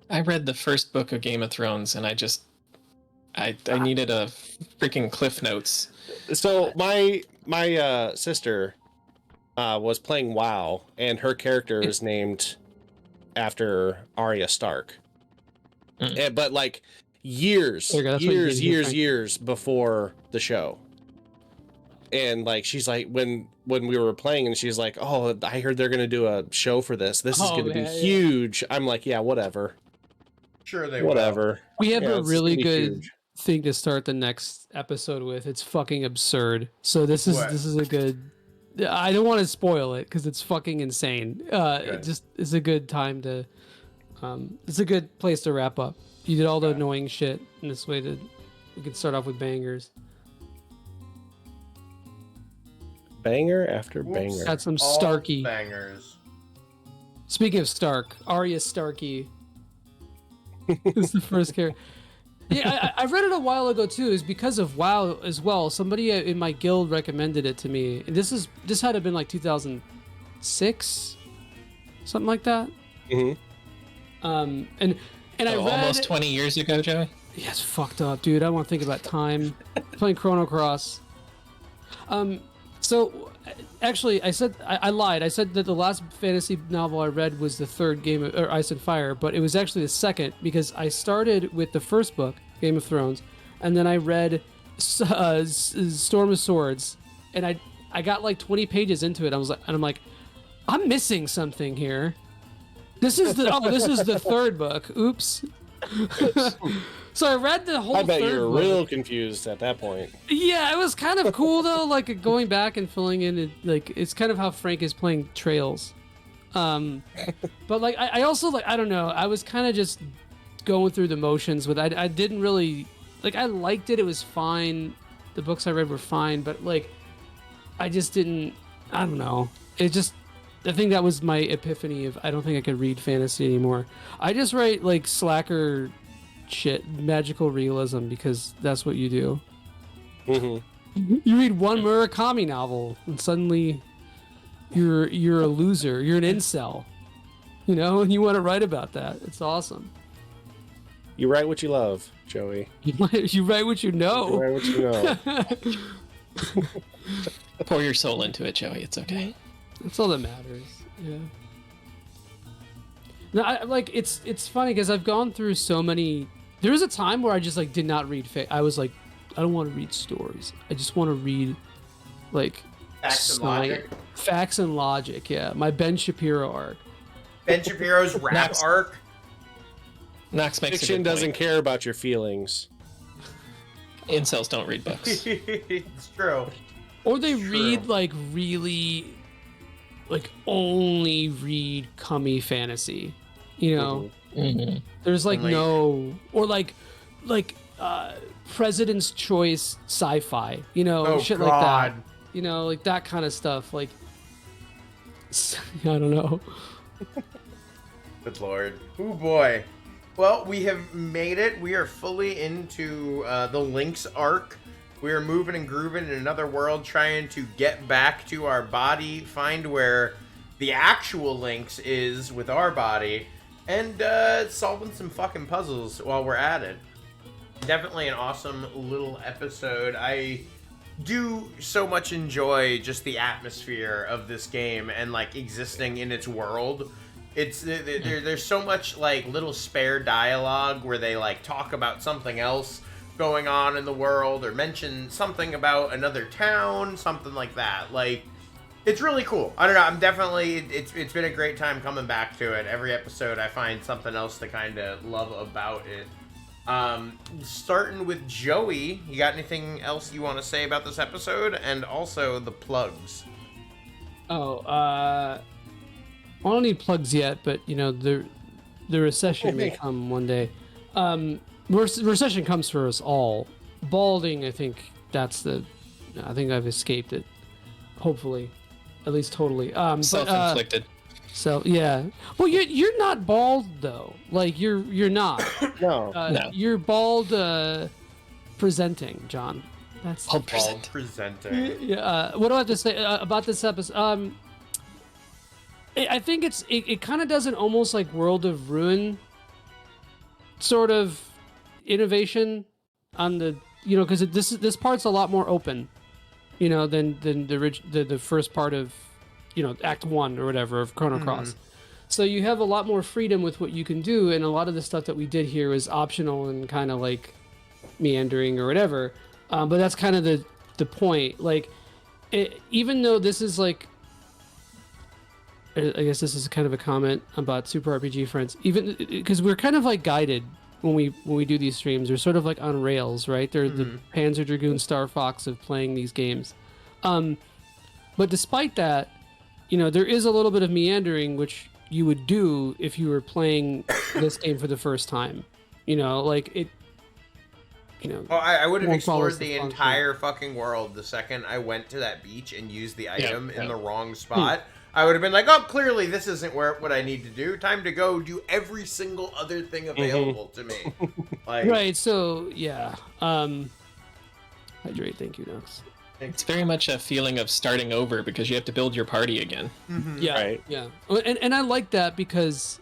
I read the first book of Game of Thrones and I needed a freaking Cliff Notes. So my sister was playing WoW, and her character is named after Arya Stark. But like years, There you go, that's what you did here, Frank. years before the show. And like, she's like, when we were playing, and she's like, "Oh, I heard they're gonna do a show for this. This is gonna be huge." I'm like, "Yeah, whatever." Sure, they whatever. We have Yeah, a it's really gonna be good huge. thing to start the next episode with. It's fucking absurd. So this is a good. I don't want to spoil it because it's fucking insane. It just is a good time to. It's a good place to wrap up. You did all the annoying shit, and this way we could start off with bangers. Banger after banger. Got some All Starky. bangers. Speaking of Stark, Arya Starky is the first character. Yeah, I read it a while ago too. Is because of WoW as well. Somebody in my guild recommended it to me. And this had to have been like 2006, something like that. Mm-hmm. And I read almost 20 years ago, Joey. Yeah, it's fucked up, dude. I don't want to think about time. Playing Chrono Cross. So, actually, I lied. I said that the last fantasy novel I read was the third Game of Ice and Fire, but it was actually the second because I started with the first book, Game of Thrones, and then I read Storm of Swords, and I got like 20 pages into it. I'm like, I'm missing something here. This is the third book. Oops. So I read the whole. I bet third you were book. real confused at that point. Yeah, it was kind of cool though, like going back and filling in it, like it's kind of how Frank is playing Trails. But like I also like I don't know, I was kind of just going through the motions with I didn't really like I liked it, it was fine. The books I read were fine, but like I just didn't I don't know. It just I think that was my epiphany of I don't think I could read fantasy anymore. I just write like slacker shit, magical realism, because that's what you do. Mm-hmm. You read one Murakami novel and suddenly you're a loser. You're an incel, you know, and you want to write about that. It's awesome. You write what you love, Joey. You write what you know. You write what you know. Pour your soul into it, Joey. It's okay. That's all that matters. Yeah. No, it's funny because I've gone through so many. There was a time where I just like did not read. I was like, I don't want to read stories. I just want to read, like, Facts and logic. Facts and logic. Yeah, my Ben Shapiro arc. Ben Shapiro's rap arc. Knox makes Fiction doesn't care about your feelings. Incels don't read books. It's true. Or they True. read like really, like only read cummy fantasy. You know, Mm-hmm. there's like And, like- no or like President's Choice sci-fi. You know, Oh, shit God. like that. You know, like that kind of stuff. Like, I don't know. Good lord. Oh boy. Well, we have made it. We are fully into the Lynx arc. We are moving and grooving in another world, trying to get back to our body, find where the actual Lynx is with our body, and solving some fucking puzzles while we're at it. Definitely an awesome little episode. I do so much enjoy just the atmosphere of this game and like existing in its world. It's there's so much like little spare dialogue where they like talk about something else going on in the world or mention something about another town, something like that. Like, it's really cool. I don't know. I'm definitely it's been a great time coming back to it. Every episode I find something else to kind of love about it. Starting with Joey, you got anything else you want to say about this episode, and also the plugs? I don't need plugs yet, but you know the recession may come one day. Recession comes for us all. Balding, I think I think I've escaped it. Hopefully, at least totally. Self-inflicted. So yeah. Well, you're not bald though. Like you're not. No. No. You're bald. Presenting, John. That's Bald All present. presenting. yeah. What do I have to say about this episode? I think it kind of does an almost like World of Ruin sort of innovation on the, you know, because this part's a lot more open, you know, than the first part of, you know, Act 1 or whatever of Chrono Cross. So you have a lot more freedom with what you can do, and a lot of the stuff that we did here was optional and kind of like meandering or whatever. But that's kind of the point. Like, even though this is like, I guess this is kind of a comment about Super RPG Friends, even because we're kind of like guided when we do these streams. We're sort of like on rails, right? They're the Panzer Dragoon Star Fox of playing these games. But despite that, there is a little bit of meandering, which you would do if you were playing this game for the first time. Like it. Well, I would have won't explored follow the function. entire fucking world the second I went to that beach and used the item in the wrong Hmm. spot. I would have been like, oh, clearly this isn't what I need to do. Time to go do every single other thing available to me. Like, Right. So yeah. Hydrate. Thank you, Nox. It's very much a feeling of starting over because you have to build your party again. Yeah. Right. Yeah. And I like that because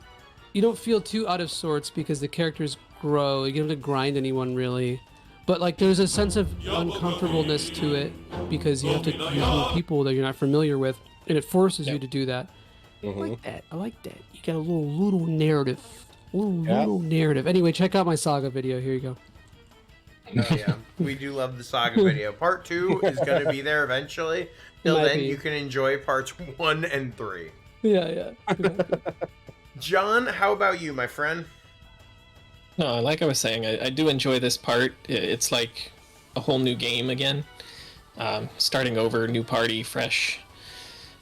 you don't feel too out of sorts because the characters grow. You don't have to grind anyone really. But like there's a sense of uncomfortableness to it because you have to use new people that you're not familiar with, and it forces you to do that. I like that. I like that. You got a little narrative. Little narrative. Anyway, check out my Saga video. Here you go. Oh yeah, we do love the Saga video. Part 2 is going to be there eventually. Till Might then, be. you can enjoy parts 1 and 3. Yeah. John, how about you, my friend? No, like I was saying, I do enjoy this part. It's like a whole new game again. Starting over, new party, fresh,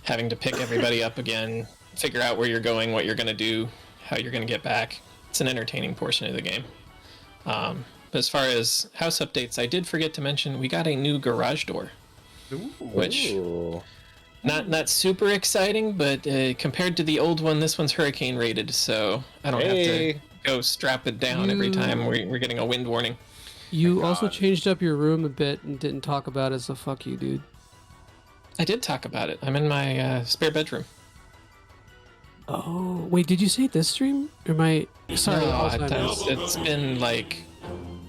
having to pick everybody up again, figure out where you're going, what you're going to do, how you're going to get back. It's an entertaining portion of the game. But as far as house updates, I did forget to mention we got a new garage door, which not super exciting, but compared to the old one, this one's hurricane rated, so I don't have to go strap it down every time we're getting a wind warning. You also changed up your room a bit and didn't talk about it, so fuck you, dude. I did talk about it. I'm in my spare bedroom. Oh, wait, did you say this stream? Or my... Sorry, No, Alzheimer's. it's been like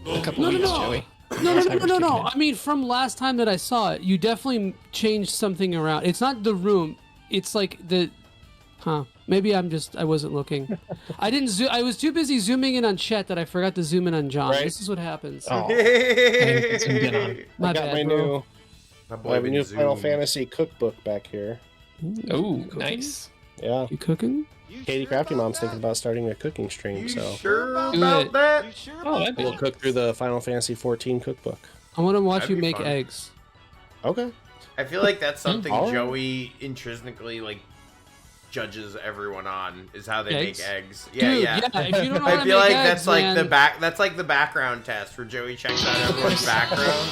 a couple weeks, Joey. No. Alzheimer's kicking in. I mean, from last time that I saw it, you definitely changed something around. It's not the room. It's like the... Huh. Maybe I wasn't looking. I didn't zoom. I was too busy zooming in on Chet that I forgot to zoom in on John. Right. This is what happens. Oh, I zoomed in on. My I got bad, my bro. I have a new Final Fantasy cookbook back here. Oh, nice. Yeah, You cooking? Katie Crafty Mom's thinking about starting a cooking stream, You so sure Do about it. that? Oh, that'd be we'll cook through the Final Fantasy 14 cookbook. I want to watch That'd you be make fun. eggs. Okay. I feel like that's something Alright. Joey intrinsically like judges everyone on is how they Eggs? make eggs. Dude, Yeah. if you don't know how I to feel make like eggs, that's like man, that's like the background test where Joey checks out everyone's background.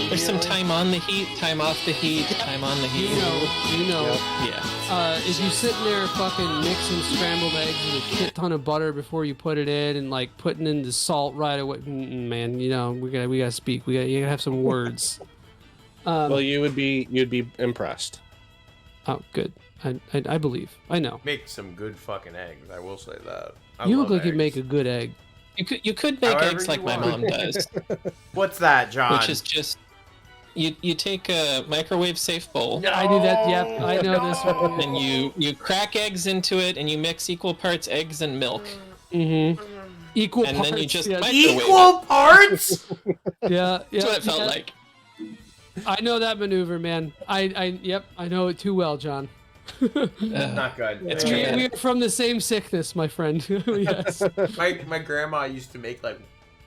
There's some time on the heat, time off the heat, time on the heat. You know. Yeah. If you sitting there fucking mixing scrambled eggs with a shit ton of butter before you put it in, and like putting in the salt right away, man, we gotta speak. You gotta have some words. Well, you'd be impressed. Oh, good. I believe. I know. Make some good fucking eggs. I will say that. You look like you'd make a good egg. You could make However eggs you like my want. mom does, What's that, John? which is just you take a microwave safe bowl I do that. Yep, I know this one. and you crack eggs into it and you mix equal parts eggs and milk. Mm-hmm. Equal And parts. then you just yes. microwave Equal parts? Yeah, That's what it felt like. I know that maneuver, man. I know it too well, John. Not good. It's We true. are from the same sickness, my friend. Yes. My grandma used to make like,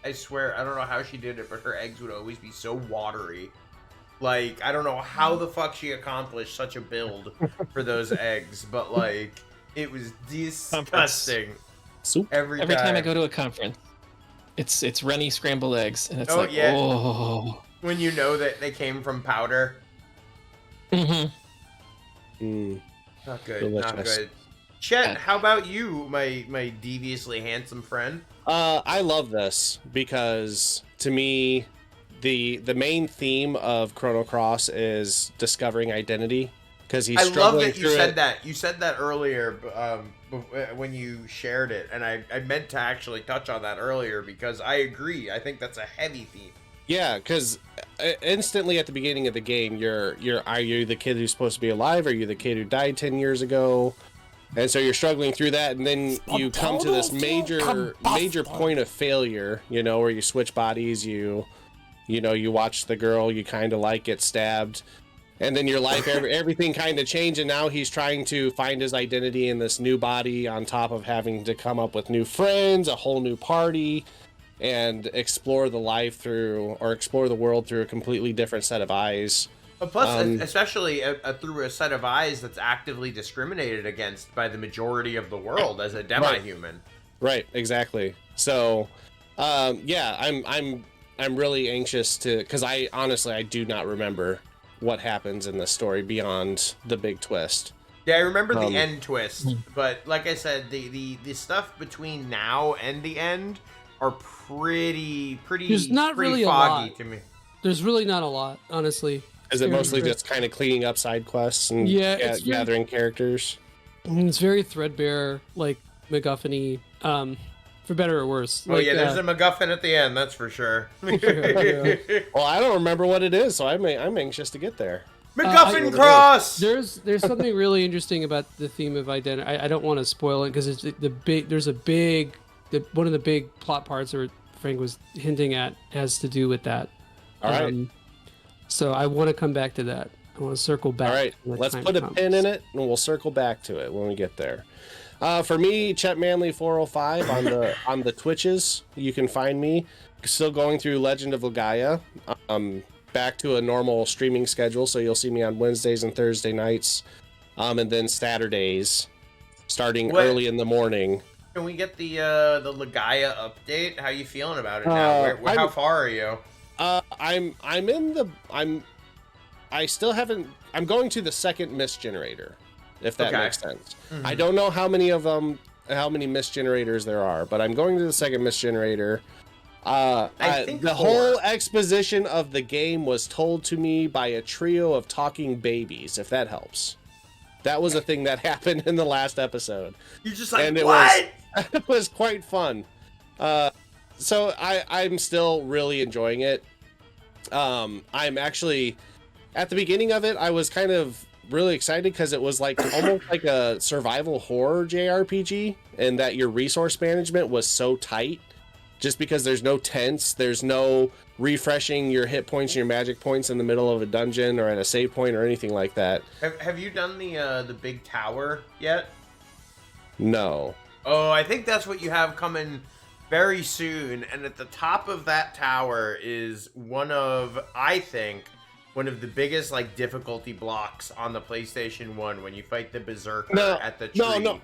I swear, I don't know how she did it, but her eggs would always be so watery. Like, I don't know how the fuck she accomplished such a build for those eggs, but like, it was disgusting Soup. every Every time I go to a conference, it's runny scrambled eggs, and it's Oh, like, yeah. oh. When you know that they came from powder. Mm-hmm. Mm. Not good. Not Delicious. good. Chet, how about you, my deviously handsome friend? I love this because to me, the main theme of Chrono Cross is discovering identity because he's I love struggling that you through said it. that. You said that earlier when you shared it, and I meant to actually touch on that earlier because I agree. I think that's a heavy theme. Yeah, because instantly at the beginning of the game, are you the kid who's supposed to be alive? Are you the kid who died 10 years ago? And so you're struggling through that, and then you come to this major point of failure, you know, where you switch bodies, you watch the girl you kind of like get stabbed, and then your life, everything kind of changed, and now he's trying to find his identity in this new body on top of having to come up with new friends, a whole new party, and explore the world through a completely different set of eyes. But plus, especially through a set of eyes that's actively discriminated against by the majority of the world as a demi-human. Right, exactly. So, yeah, I'm really anxious because I do not remember what happens in this story beyond the big twist. Yeah, I remember the end twist, but like I said, the stuff between now and the end are pretty There's not pretty really foggy a lot. to me. There's really not a lot, honestly. Is it mostly just kind of cleaning up side quests and gathering characters? It's very threadbare, like MacGuffin-y, for better or worse. Oh, yeah, there's a MacGuffin at the end, that's for sure. Yeah. Well, I don't remember what it is, so I'm anxious to get there. MacGuffin Cross! There's something really interesting about the theme of identity. I don't want to spoil it because it's one of the big plot parts that Frank was hinting at has to do with that. All right. So I want to come back to that. I want to circle back. All right, let's put a pin in it, and we'll circle back to it when we get there. For me, Chet Manley 405 on the Twitches. You can find me still going through Legend of Legaia. Back to a normal streaming schedule, so you'll see me on Wednesdays and Thursday nights, and then Saturdays, starting early in the morning. Can we get the Legaia update? How you feeling about it now? How far are you? I'm going to the second mist generator, if that makes sense. Mm-hmm. I don't know how many mist generators there are, but I'm going to the second mist generator. I think the whole exposition of the game was told to me by a trio of talking babies, if that helps. That was a thing that happened in the last episode. You're just like, what? It was quite fun. So I'm still really enjoying it. I'm actually, at the beginning of it, I was kind of really excited because it was like almost like a survival horror JRPG, and that your resource management was so tight. Just because there's no tents, there's no refreshing your hit points and your magic points in the middle of a dungeon or at a save point or anything like that. Have you done the big tower yet? No. Oh, I think that's what you have coming very soon. And at the top of that tower is one of the biggest like difficulty blocks on the PlayStation 1 when you fight the Berserker at the tree. I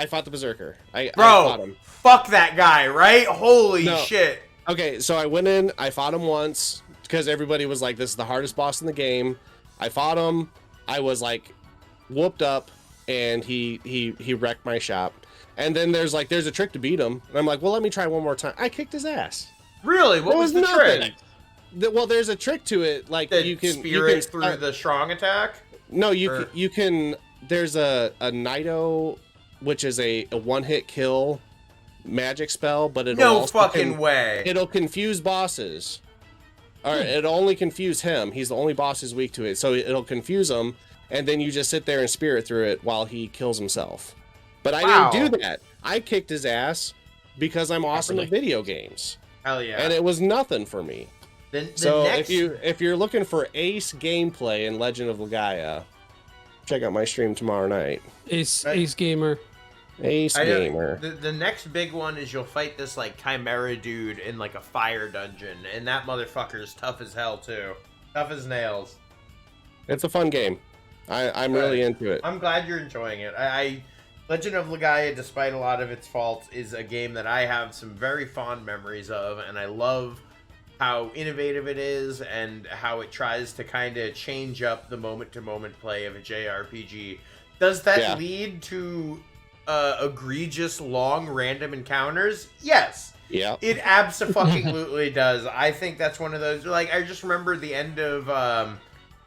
fought the Berserker. I fought him. Fuck that guy, right? Holy shit. Okay, so I went in, I fought him once, because everybody was like, this is the hardest boss in the game. I fought him, I was like, whooped up, and he wrecked my shop. And then there's a trick to beat him, and I'm like, well, let me try one more time. I kicked his ass. Really? What was the trick? Well, there's a trick to it, like you can through the strong attack. No, you can. There's a Naito, which is a one-hit kill magic spell, but it'll confuse bosses. Or it'll only confuse him. He's the only boss who's weak to it, so it'll confuse him, and then you just sit there and spirit through it while he kills himself. But I didn't do that. I kicked his ass because I'm awesome at video games. Hell yeah! And it was nothing for me. If you're looking for ace gameplay in Legend of Legaia, check out my stream tomorrow night. Ace Gamer. Gamer. The next big one is you'll fight this like chimera dude in like a fire dungeon, and that motherfucker is tough as hell too. Tough as nails. It's a fun game. I'm really into it. I'm glad you're enjoying it. Legend of Legaia, despite a lot of its faults, is a game that I have some very fond memories of, and I love how innovative it is and how it tries to kind of change up the moment-to-moment play of a JRPG. Does that lead to egregious long random encounters? Yes. Yeah. It abso-fucking-lutely does. I think that's one of those, like, I just remember the end of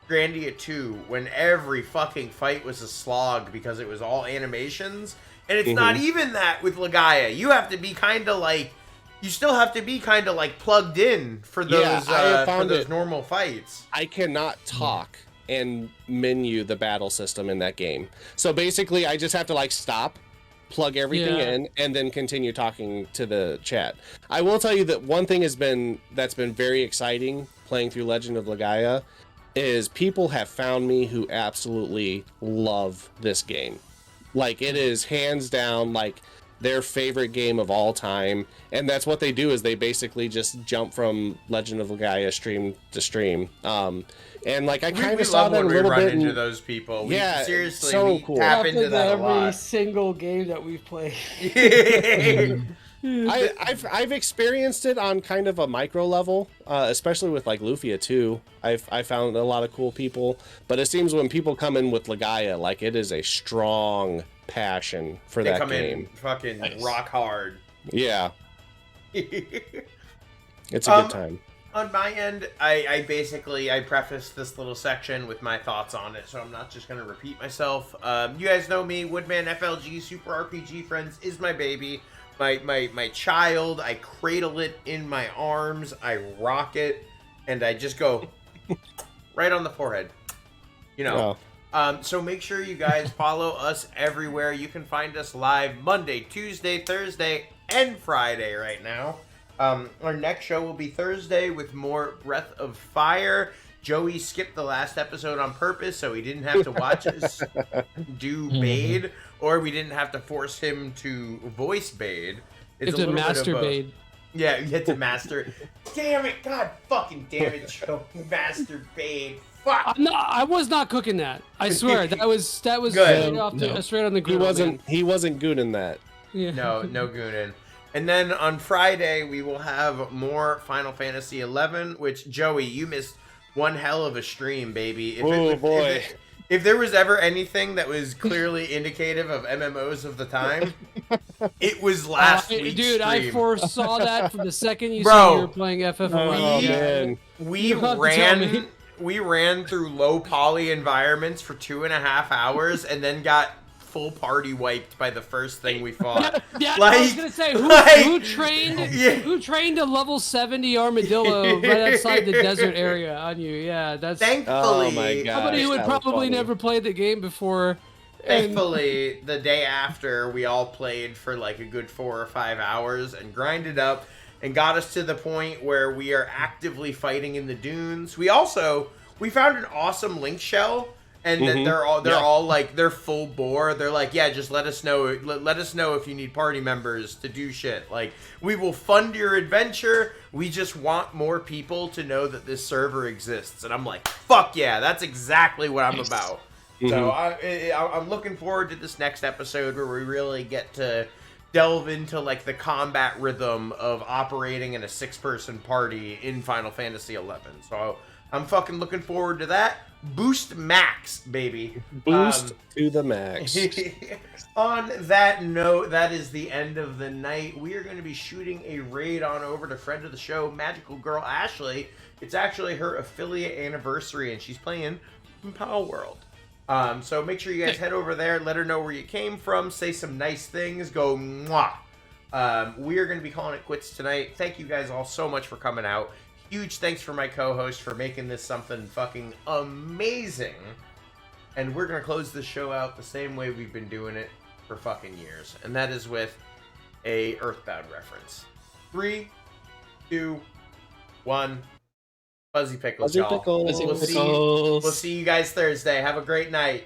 Grandia 2 when every fucking fight was a slog because it was all animations, and it's not even that with Legaia. You have to be kind of like, you still have to be kind of like plugged in for those normal fights. I cannot talk and menu the battle system in that game. So basically, I just have to like stop, plug everything in, and then continue talking to the chat. I will tell you that one thing that's been very exciting playing through Legend of Legaia is people have found me who absolutely love this game. Like, it is hands down like their favorite game of all time, and that's what they do is they basically just jump from Legend of Legaia stream to stream. And like I kind of saw that a little bit into those people. Yeah, Seriously, so we cool. tap into that a every lot. single game that we've played. I've experienced it on kind of a micro level, especially with like Lufia too. I found a lot of cool people, but it seems when people come in with Legaia, like it is a strong passion for that game. They come in fucking rock hard. Yeah, it's a good time. On my end, I prefaced this little section with my thoughts on it, so I'm not just going to repeat myself. You guys know me, Woodman FLG, Super RPG Friends is my baby, my child. I cradle it in my arms, I rock it, and I just go right on the forehead. You know. Oh. So make sure you guys follow us everywhere. You can find us live Monday, Tuesday, Thursday, and Friday right now. Our next show will be Thursday with more Breath of Fire. Joey skipped the last episode on purpose, so he didn't have to watch us do Bade, or we didn't have to force him to voice Bade. It's a master Bade. Yeah, you get to master. Damn it! God fucking damn it, Joe! Master Bade. Fuck. I was not cooking that. I swear that was Good. straight on the grill. He wasn't good in that. Yeah. No goonin'. And then on Friday, we will have more Final Fantasy XI, which, Joey, you missed one hell of a stream, baby. If there was ever anything that was clearly indicative of MMOs of the time, it was last week's dude, stream. I foresaw that from the second you said you were playing FF11. We ran through low poly environments for 2.5 hours and then got full party wiped by the first thing we fought. Yeah, I was gonna say who trained a level 70 armadillo right outside the desert area on you? Yeah, that's thankfully. Oh my God. Somebody who had probably never played the game before. Thankfully, the day after, we all played for like a good 4 or 5 hours and grinded up and got us to the point where we are actively fighting in the dunes. We found an awesome Lynx shell. And then they're all like, they're full bore. They're like, yeah, just let us know if you need party members to do shit. Like, we will fund your adventure. We just want more people to know that this server exists. And I'm like, fuck yeah, that's exactly what I'm about. So I'm looking forward to this next episode where we really get to delve into like the combat rhythm of operating in a 6-person party in Final Fantasy XI. So I'm fucking looking forward to that. Boost max, baby. Boost to the max. On that note, that is the end of the night. We are going to be shooting a raid on over to friend of the show, Magical Girl Ashley. It's actually her affiliate anniversary, and she's playing in Power World. So make sure you guys head over there, let her know where you came from, say some nice things, go mwah. We are going to be calling it quits tonight. Thank you guys all so much for coming out. Huge thanks for my co-host for making this something fucking amazing. And we're going to close this show out the same way we've been doing it for fucking years. And that is with a Earthbound reference. 3, 2, 1. Fuzzy Pickles, y'all. Fuzzy Pickles. We'll see you guys Thursday. Have a great night.